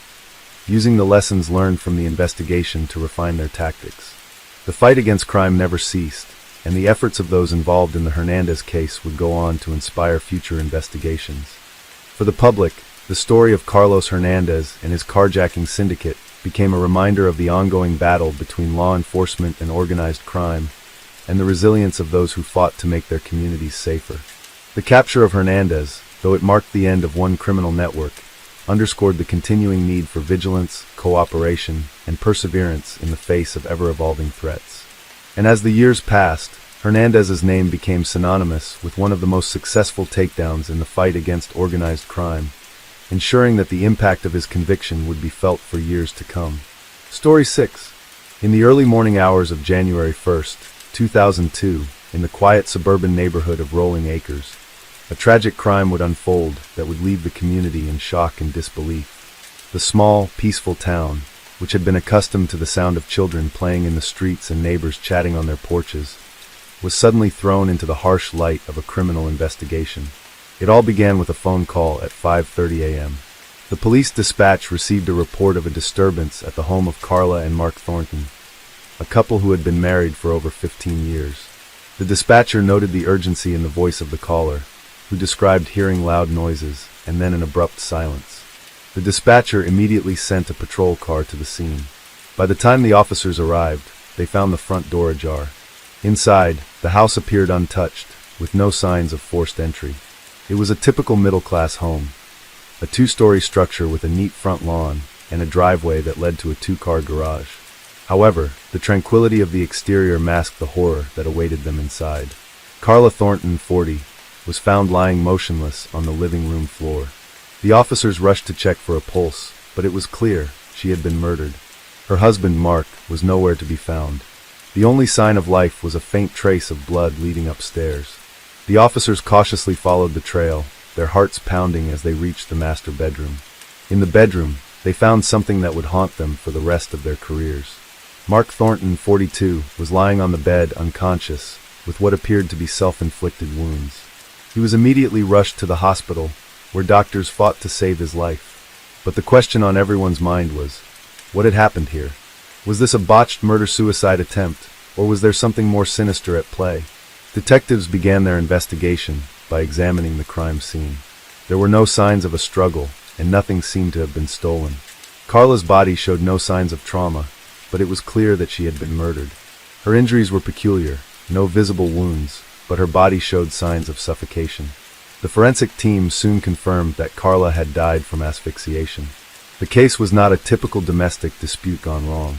using the lessons learned from the investigation to refine their tactics. The fight against crime never ceased, and the efforts of those involved in the Hernandez case would go on to inspire future investigations. For the public, the story of Carlos Hernandez and his carjacking syndicate became a reminder of the ongoing battle between law enforcement and organized crime, and the resilience of those who fought to make their communities safer. The capture of Hernandez, though it marked the end of one criminal network, underscored the continuing need for vigilance, cooperation, and perseverance in the face of ever-evolving threats. And as the years passed, Hernandez's name became synonymous with one of the most successful takedowns in the fight against organized crime, ensuring that the impact of his conviction would be felt for years to come. Story 6. In the early morning hours of January 1st, 2002, in the quiet suburban neighborhood of Rolling Acres, a tragic crime would unfold that would leave the community in shock and disbelief. The small, peaceful town, which had been accustomed to the sound of children playing in the streets and neighbors chatting on their porches, was suddenly thrown into the harsh light of a criminal investigation. It all began with a phone call at 5:30 a.m. The police dispatch received a report of a disturbance at the home of Carla and Mark Thornton, a couple who had been married for over 15 years. The dispatcher noted the urgency in the voice of the caller, who described hearing loud noises and then an abrupt silence. The dispatcher immediately sent a patrol car to the scene. By the time the officers arrived, they found the front door ajar. Inside, the house appeared untouched, with no signs of forced entry. It was a typical middle-class home, a two-story structure with a neat front lawn and a driveway that led to a two-car garage. However, the tranquility of the exterior masked the horror that awaited them inside. Carla Thornton, 40, was found lying motionless on the living room floor. The officers rushed to check for a pulse, but it was clear she had been murdered. Her husband, Mark, was nowhere to be found. The only sign of life was a faint trace of blood leading upstairs. The officers cautiously followed the trail, their hearts pounding as they reached the master bedroom. In the bedroom, they found something that would haunt them for the rest of their careers. Mark Thornton, 42, was lying on the bed unconscious, with what appeared to be self-inflicted wounds. He was immediately rushed to the hospital, where doctors fought to save his life. But the question on everyone's mind was, what had happened here? Was this a botched murder-suicide attempt, or was there something more sinister at play? Detectives began their investigation by examining the crime scene. There were no signs of a struggle, and nothing seemed to have been stolen. Carla's body showed no signs of trauma, but it was clear that she had been murdered. Her injuries were peculiar, no visible wounds, but her body showed signs of suffocation. The forensic team soon confirmed that Carla had died from asphyxiation. The case was not a typical domestic dispute gone wrong.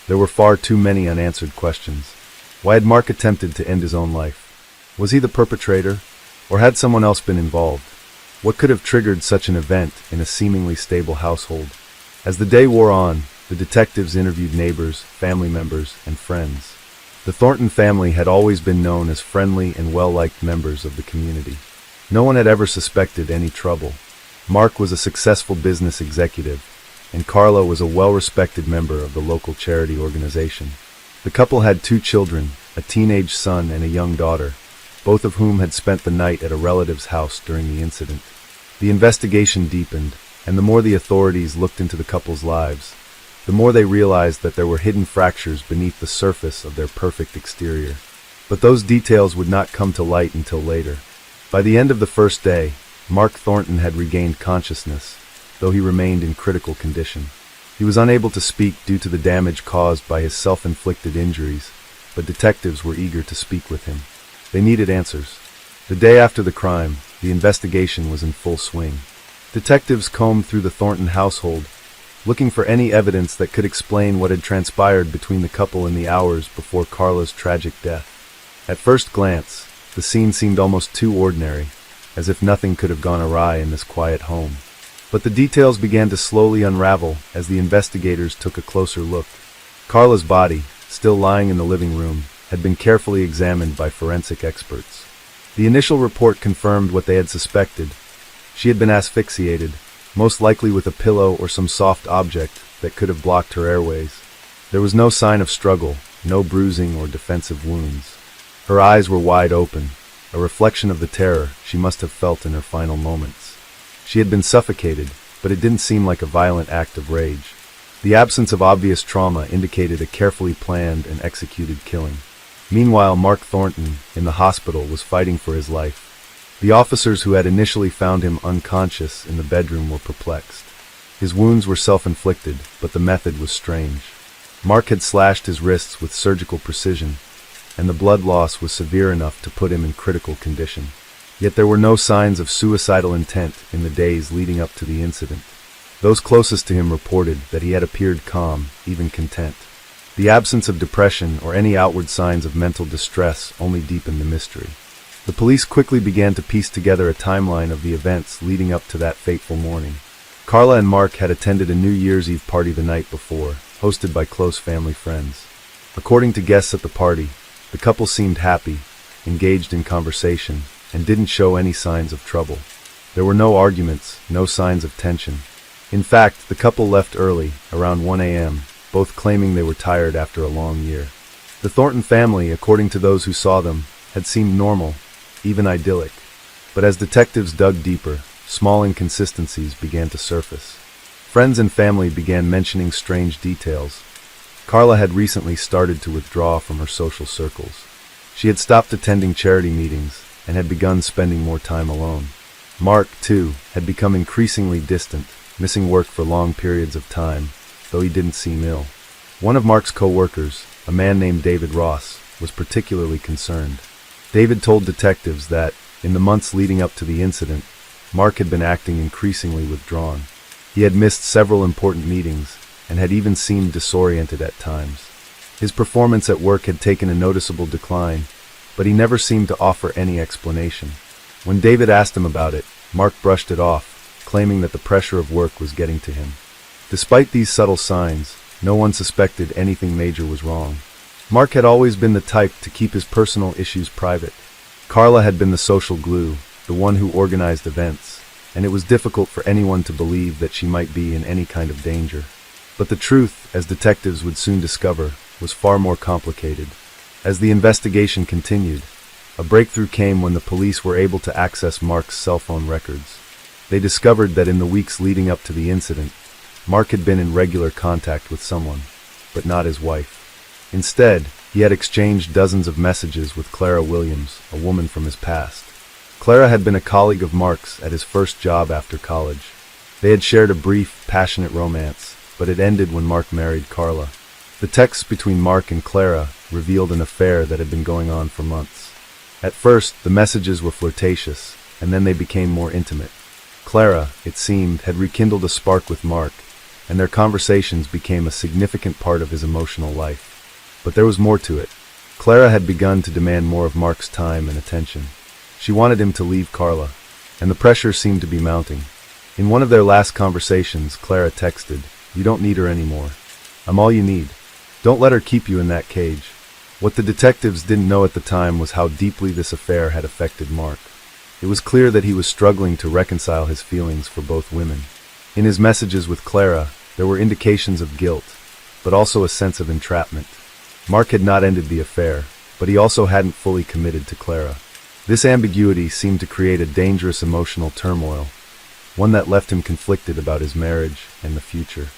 There were far too many unanswered questions. Why had Mark attempted to end his own life? Was he the perpetrator, or had someone else been involved? What could have triggered such an event in a seemingly stable household? As the day wore on, the detectives interviewed neighbors, family members, and friends. The Thornton family had always been known as friendly and well-liked members of the community. No one had ever suspected any trouble. Mark was a successful business executive, and Carla was a well-respected member of the local charity organization. The couple had 2 children, a teenage son and a young daughter, both of whom had spent the night at a relative's house during the incident. The investigation deepened, and the more the authorities looked into the couple's lives, the more they realized that there were hidden fractures beneath the surface of their perfect exterior. But those details would not come to light until later. By the end of the first day, Mark Thornton had regained consciousness, though he remained in critical condition. He was unable to speak due to the damage caused by his self-inflicted injuries, but detectives were eager to speak with him. They needed answers. The day after the crime, the investigation was in full swing. Detectives combed through the Thornton household, looking for any evidence that could explain what had transpired between the couple in the hours before Carla's tragic death. At first glance, the scene seemed almost too ordinary, as if nothing could have gone awry in this quiet home. But the details began to slowly unravel as the investigators took a closer look. Carla's body, still lying in the living room, had been carefully examined by forensic experts. The initial report confirmed what they had suspected. She had been asphyxiated, most likely with a pillow or some soft object that could have blocked her airways. There was no sign of struggle, no bruising or defensive wounds. Her eyes were wide open, a reflection of the terror she must have felt in her final moments. She had been suffocated, but it didn't seem like a violent act of rage. The absence of obvious trauma indicated a carefully planned and executed killing. Meanwhile, Mark Thornton, in the hospital, was fighting for his life. The officers who had initially found him unconscious in the bedroom were perplexed. His wounds were self-inflicted, but the method was strange. Mark had slashed his wrists with surgical precision, and the blood loss was severe enough to put him in critical condition. Yet there were no signs of suicidal intent in the days leading up to the incident. Those closest to him reported that he had appeared calm, even content. The absence of depression or any outward signs of mental distress only deepened the mystery. The police quickly began to piece together a timeline of the events leading up to that fateful morning. Carla and Mark had attended a New Year's Eve party the night before, hosted by close family friends. According to guests at the party, the couple seemed happy, engaged in conversation, and didn't show any signs of trouble. There were no arguments, no signs of tension. In fact, the couple left early, around 1 a.m., both claiming they were tired after a long year. The Thornton family, according to those who saw them, had seemed normal, even idyllic. But as detectives dug deeper, small inconsistencies began to surface. Friends and family began mentioning strange details. Carla had recently started to withdraw from her social circles. She had stopped attending charity meetings and had begun spending more time alone. Mark, too, had become increasingly distant, missing work for long periods of time, though he didn't seem ill. One of Mark's co-workers, a man named David Ross, was particularly concerned. David told detectives that, in the months leading up to the incident, Mark had been acting increasingly withdrawn. He had missed several important meetings and had even seemed disoriented at times. His performance at work had taken a noticeable decline, but he never seemed to offer any explanation. When David asked him about it, Mark brushed it off, claiming that the pressure of work was getting to him. Despite these subtle signs, no one suspected anything major was wrong. Mark had always been the type to keep his personal issues private. Carla had been the social glue, the one who organized events, and it was difficult for anyone to believe that she might be in any kind of danger. But the truth, as detectives would soon discover, was far more complicated. As the investigation continued, a breakthrough came when the police were able to access Mark's cell phone records. They discovered that in the weeks leading up to the incident, Mark had been in regular contact with someone, but not his wife. Instead, he had exchanged dozens of messages with Clara Williams, a woman from his past. Clara had been a colleague of Mark's at his first job after college. They had shared a brief, passionate romance, but it ended when Mark married Carla. The texts between Mark and Clara revealed an affair that had been going on for months. At first, the messages were flirtatious, and then they became more intimate. Clara, it seemed, had rekindled a spark with Mark, and their conversations became a significant part of his emotional life. But there was more to it. Clara had begun to demand more of Mark's time and attention. She wanted him to leave Carla, and the pressure seemed to be mounting. In one of their last conversations, Clara texted, "You don't need her anymore. I'm all you need. Don't let her keep you in that cage." What the detectives didn't know at the time was how deeply this affair had affected Mark. It was clear that he was struggling to reconcile his feelings for both women. In his messages with Clara, there were indications of guilt, but also a sense of entrapment. Mark had not ended the affair, but he also hadn't fully committed to Clara. This ambiguity seemed to create a dangerous emotional turmoil, one that left him conflicted about his marriage and the future.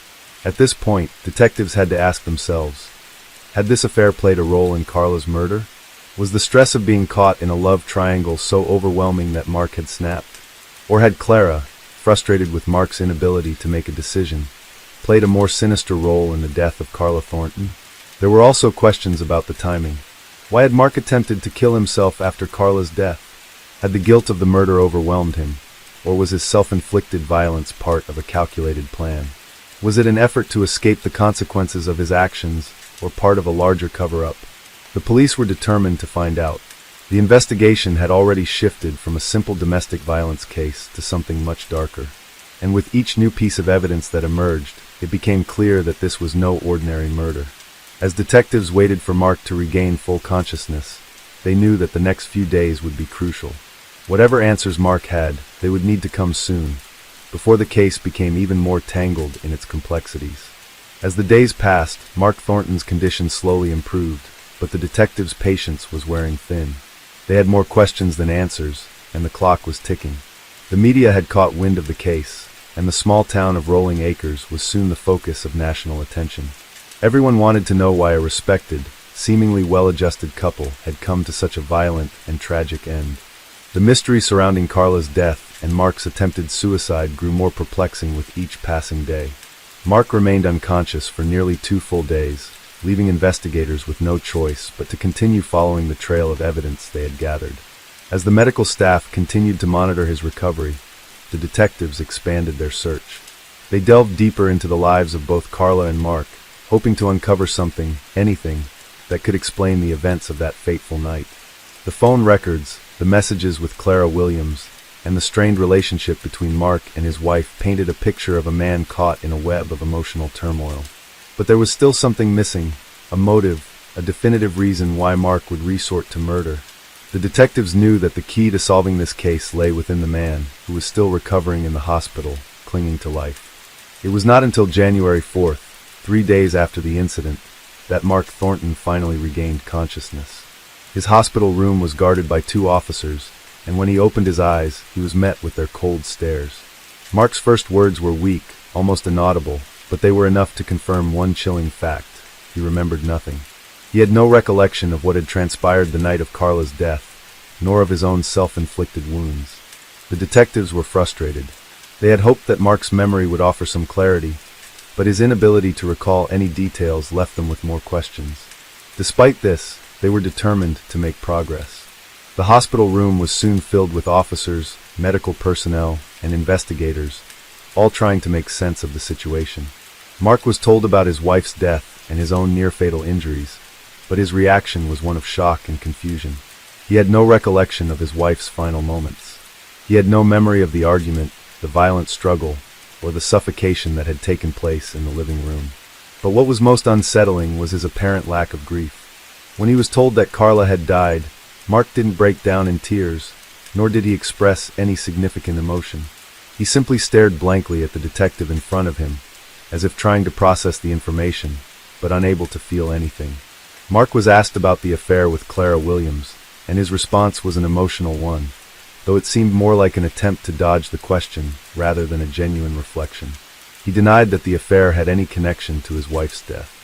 At this point, detectives had to ask themselves, had this affair played a role in Carla's murder? Was the stress of being caught in a love triangle so overwhelming that Mark had snapped? Or had Clara, frustrated with Mark's inability to make a decision, played a more sinister role in the death of Carla Thornton? There were also questions about the timing. Why had Mark attempted to kill himself after Carla's death? Had the guilt of the murder overwhelmed him, or was his self-inflicted violence part of a calculated plan? Was it an effort to escape the consequences of his actions, or part of a larger cover-up? The police were determined to find out. The investigation had already shifted from a simple domestic violence case to something much darker. And with each new piece of evidence that emerged, it became clear that this was no ordinary murder. As detectives waited for Mark to regain full consciousness, they knew that the next few days would be crucial. Whatever answers Mark had, they would need to come soon, before the case became even more tangled in its complexities. As the days passed, Mark Thornton's condition slowly improved, but the detectives' patience was wearing thin. They had more questions than answers, and the clock was ticking. The media had caught wind of the case, and the small town of Rolling Acres was soon the focus of national attention. Everyone wanted to know why a respected, seemingly well-adjusted couple had come to such a violent and tragic end. The mystery surrounding Carla's death and Mark's attempted suicide grew more perplexing with each passing day. Mark remained unconscious for nearly 2 full days, leaving investigators with no choice but to continue following the trail of evidence they had gathered. As the medical staff continued to monitor his recovery, the detectives expanded their search. They delved deeper into the lives of both Carla and Mark, hoping to uncover something, anything, that could explain the events of that fateful night. The phone records, the messages with Clara Williams, and the strained relationship between Mark and his wife painted a picture of a man caught in a web of emotional turmoil. But there was still something missing, a motive, a definitive reason why Mark would resort to murder. The detectives knew that the key to solving this case lay within the man, who was still recovering in the hospital, clinging to life. It was not until January 4th, 3 days after the incident, that Mark Thornton finally regained consciousness. His hospital room was guarded by 2 officers, and when he opened his eyes, he was met with their cold stares. Mark's first words were weak, almost inaudible, but they were enough to confirm one chilling fact: he remembered nothing. He had no recollection of what had transpired the night of Carla's death, nor of his own self-inflicted wounds. The detectives were frustrated. They had hoped that Mark's memory would offer some clarity, but his inability to recall any details left them with more questions. Despite this, they were determined to make progress. The hospital room was soon filled with officers, medical personnel, and investigators, all trying to make sense of the situation. Mark was told about his wife's death and his own near-fatal injuries, but his reaction was one of shock and confusion. He had no recollection of his wife's final moments. He had no memory of the argument, the violent struggle, or the suffocation that had taken place in the living room. But what was most unsettling was his apparent lack of grief. When he was told that Carla had died, Mark didn't break down in tears, nor did he express any significant emotion. He simply stared blankly at the detective in front of him, as if trying to process the information, but unable to feel anything. Mark was asked about the affair with Clara Williams, and his response was an emotional one, though it seemed more like an attempt to dodge the question rather than a genuine reflection. He denied that the affair had any connection to his wife's death.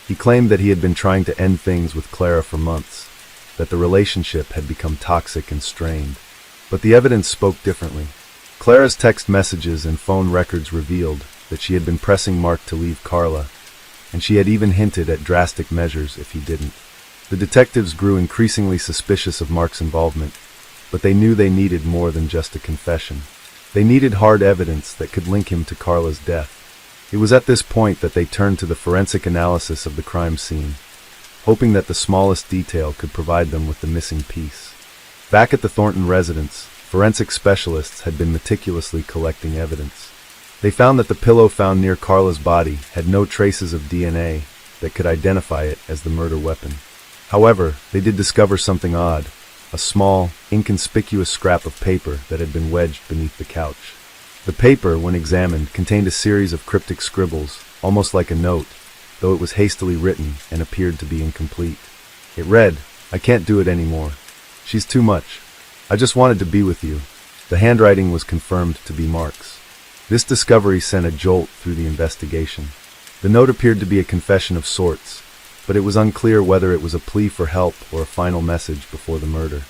He claimed that he had been trying to end things with Clara for months, that the relationship had become toxic and strained. But the evidence spoke differently. Clara's text messages and phone records revealed that she had been pressing Mark to leave Carla, and she had even hinted at drastic measures if he didn't. The detectives grew increasingly suspicious of Mark's involvement, but they knew they needed more than just a confession. They needed hard evidence that could link him to Carla's death. It was at this point that they turned to the forensic analysis of the crime scene, hoping that the smallest detail could provide them with the missing piece. Back at the Thornton residence, forensic specialists had been meticulously collecting evidence. They found that the pillow found near Carla's body had no traces of DNA that could identify it as the murder weapon. However, they did discover something odd, a small, inconspicuous scrap of paper that had been wedged beneath the couch. The paper, when examined, contained a series of cryptic scribbles, almost like a note, though it was hastily written and appeared to be incomplete. It read, "I can't do it anymore. She's too much. I just wanted to be with you." The handwriting was confirmed to be Mark's. This discovery sent a jolt through the investigation. The note appeared to be a confession of sorts, but it was unclear whether it was a plea for help or a final message before the murder.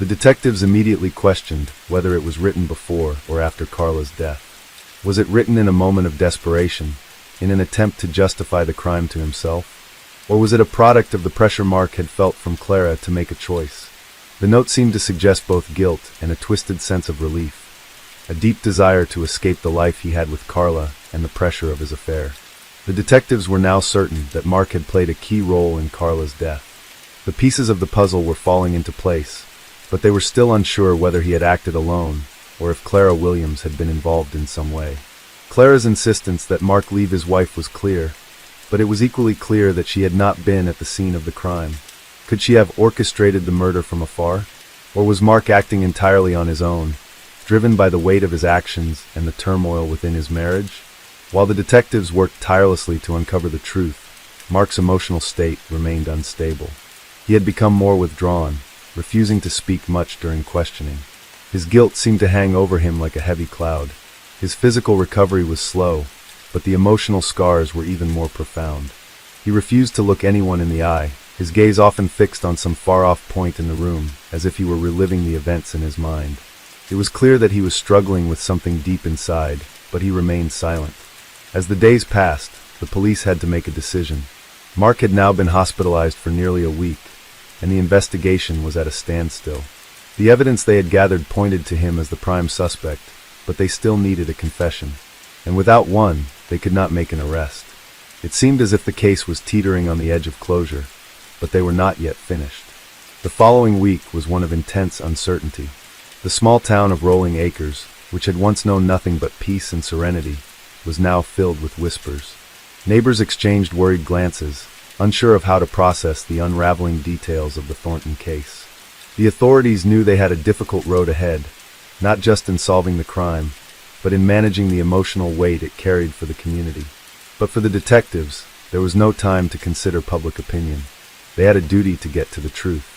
The detectives immediately questioned whether it was written before or after Carla's death. Was it written in a moment of desperation, in an attempt to justify the crime to himself? Or was it a product of the pressure Mark had felt from Clara to make a choice? The note seemed to suggest both guilt and a twisted sense of relief, a deep desire to escape the life he had with Carla and the pressure of his affair. The detectives were now certain that Mark had played a key role in Carla's death. The pieces of the puzzle were falling into place, but they were still unsure whether he had acted alone or if Clara Williams had been involved in some way. Clara's insistence that Mark leave his wife was clear, but it was equally clear that she had not been at the scene of the crime. Could she have orchestrated the murder from afar? Or was Mark acting entirely on his own, driven by the weight of his actions and the turmoil within his marriage? While the detectives worked tirelessly to uncover the truth, Mark's emotional state remained unstable. He had become more withdrawn, refusing to speak much during questioning. His guilt seemed to hang over him like a heavy cloud. His physical recovery was slow, but the emotional scars were even more profound. He refused to look anyone in the eye, his gaze often fixed on some far-off point in the room, as if he were reliving the events in his mind. It was clear that he was struggling with something deep inside, but he remained silent. As the days passed, the police had to make a decision. Mark had now been hospitalized for nearly a week, and the investigation was at a standstill. The evidence they had gathered pointed to him as the prime suspect, but they still needed a confession, and without one, they could not make an arrest. It seemed as if the case was teetering on the edge of closure, but they were not yet finished. The following week was one of intense uncertainty. The small town of Rolling Acres, which had once known nothing but peace and serenity, was now filled with whispers. Neighbors exchanged worried glances, unsure of how to process the unraveling details of the Thornton case. The authorities knew they had a difficult road ahead, not just in solving the crime, but in managing the emotional weight it carried for the community. But for the detectives, there was no time to consider public opinion. They had a duty to get to the truth.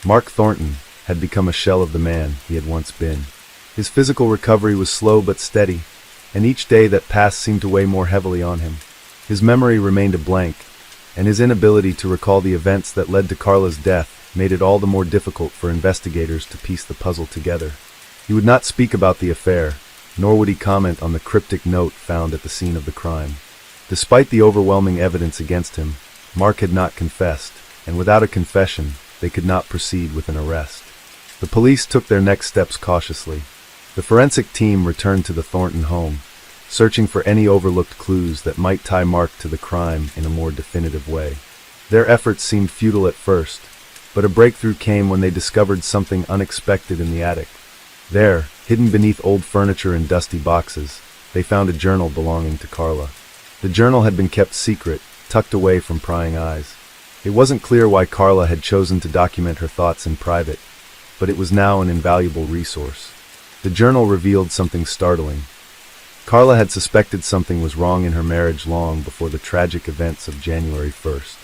Mark Thornton had become a shell of the man he had once been. His physical recovery was slow but steady, and each day that passed seemed to weigh more heavily on him. His memory remained a blank, and his inability to recall the events that led to Carla's death made it all the more difficult for investigators to piece the puzzle together. He would not speak about the affair, nor would he comment on the cryptic note found at the scene of the crime. Despite the overwhelming evidence against him, Mark had not confessed, and without a confession, they could not proceed with an arrest. The police took their next steps cautiously. The forensic team returned to the Thornton home, searching for any overlooked clues that might tie Mark to the crime in a more definitive way. Their efforts seemed futile at first, but a breakthrough came when they discovered something unexpected in the attic. There, hidden beneath old furniture and dusty boxes, they found a journal belonging to Carla. The journal had been kept secret, tucked away from prying eyes. It wasn't clear why Carla had chosen to document her thoughts in private, but it was now an invaluable resource. The journal revealed something startling. Carla had suspected something was wrong in her marriage long before the tragic events of January 1st.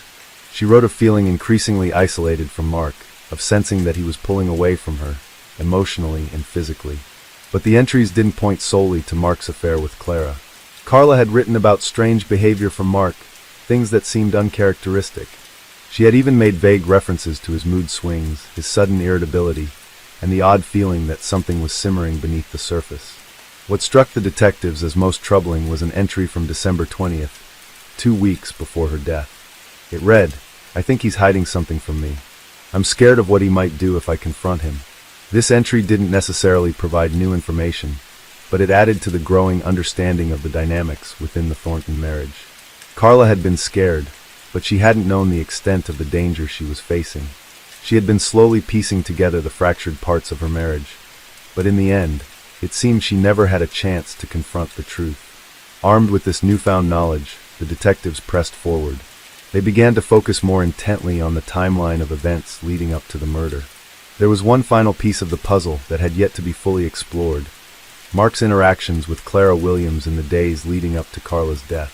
She wrote of feeling increasingly isolated from Mark, of sensing that he was pulling away from her, emotionally and physically. But the entries didn't point solely to Mark's affair with Clara. Carla had written about strange behavior from Mark, things that seemed uncharacteristic. She had even made vague references to his mood swings, his sudden irritability, and the odd feeling that something was simmering beneath the surface. What struck the detectives as most troubling was an entry from December 20th, 2 weeks before her death. It read, "I think he's hiding something from me. I'm scared of what he might do if I confront him." This entry didn't necessarily provide new information, but it added to the growing understanding of the dynamics within the Thornton marriage. Carla had been scared, but she hadn't known the extent of the danger she was facing. She had been slowly piecing together the fractured parts of her marriage, but in the end, it seemed she never had a chance to confront the truth. Armed with this newfound knowledge, the detectives pressed forward. They began to focus more intently on the timeline of events leading up to the murder. There was one final piece of the puzzle that had yet to be fully explored: Mark's interactions with Clara Williams in the days leading up to Carla's death.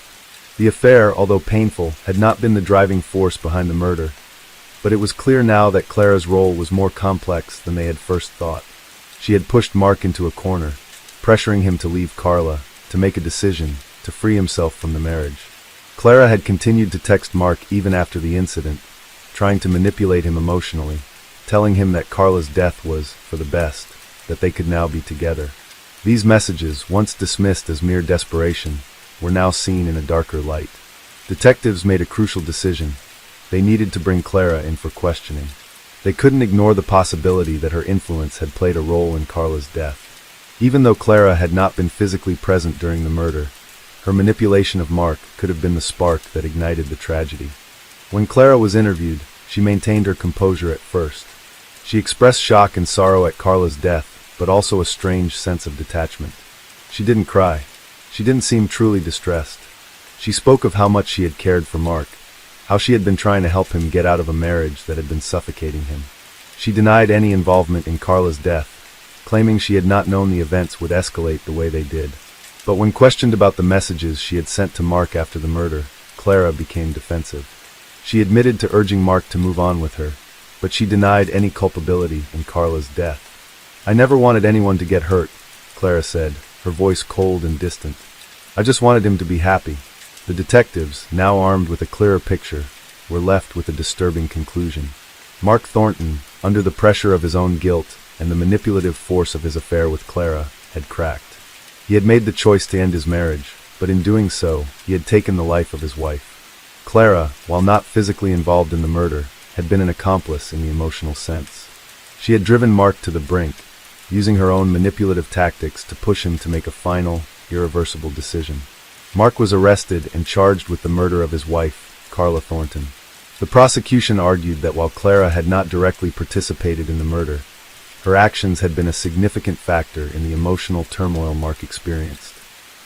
The affair, although painful, had not been the driving force behind the murder, but it was clear now that Clara's role was more complex than they had first thought. She had pushed Mark into a corner, pressuring him to leave Carla, to make a decision, to free himself from the marriage. Clara had continued to text Mark even after the incident, trying to manipulate him emotionally, telling him that Carla's death was for the best, that they could now be together. These messages, once dismissed as mere desperation, were now seen in a darker light. Detectives made a crucial decision. They needed to bring Clara in for questioning. They couldn't ignore the possibility that her influence had played a role in Carla's death. Even though Clara had not been physically present during the murder, her manipulation of Mark could have been the spark that ignited the tragedy. When Clara was interviewed, she maintained her composure at first. She expressed shock and sorrow at Carla's death, but also a strange sense of detachment. She didn't cry. She didn't seem truly distressed. She spoke of how much she had cared for Mark, how she had been trying to help him get out of a marriage that had been suffocating him. She denied any involvement in Carla's death, claiming she had not known the events would escalate the way they did. But when questioned about the messages she had sent to Mark after the murder, Clara became defensive. She admitted to urging Mark to move on with her, but she denied any culpability in Carla's death. "I never wanted anyone to get hurt," Clara said, her voice cold and distant. "I just wanted him to be happy." The detectives, now armed with a clearer picture, were left with a disturbing conclusion. Mark Thornton, under the pressure of his own guilt and the manipulative force of his affair with Clara, had cracked. He had made the choice to end his marriage, but in doing so, he had taken the life of his wife. Clara, while not physically involved in the murder, had been an accomplice in the emotional sense. She had driven Mark to the brink, using her own manipulative tactics to push him to make a final, irreversible decision. Mark was arrested and charged with the murder of his wife, Carla Thornton. The prosecution argued that while Clara had not directly participated in the murder, her actions had been a significant factor in the emotional turmoil Mark experienced.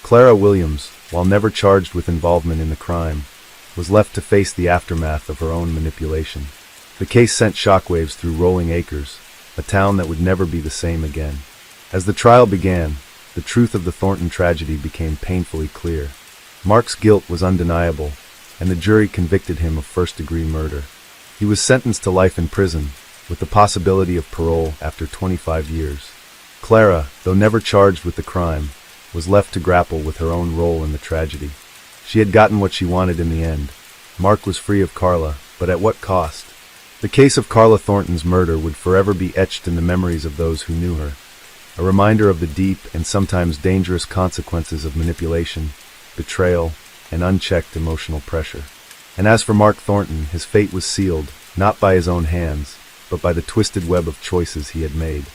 Clara Williams, while never charged with involvement in the crime, was left to face the aftermath of her own manipulation. The case sent shockwaves through Rolling Acres, a town that would never be the same again. As the trial began, the truth of the Thornton tragedy became painfully clear. Mark's guilt was undeniable, and the jury convicted him of first-degree murder. He was sentenced to life in prison, with the possibility of parole after 25 years. Clara, though never charged with the crime, was left to grapple with her own role in the tragedy. She had gotten what she wanted in the end. Mark was free of Carla, but at what cost? The case of Carla Thornton's murder would forever be etched in the memories of those who knew her, a reminder of the deep and sometimes dangerous consequences of manipulation, betrayal, and unchecked emotional pressure. And as for Mark Thornton, his fate was sealed, not by his own hands, but by the twisted web of choices he had made.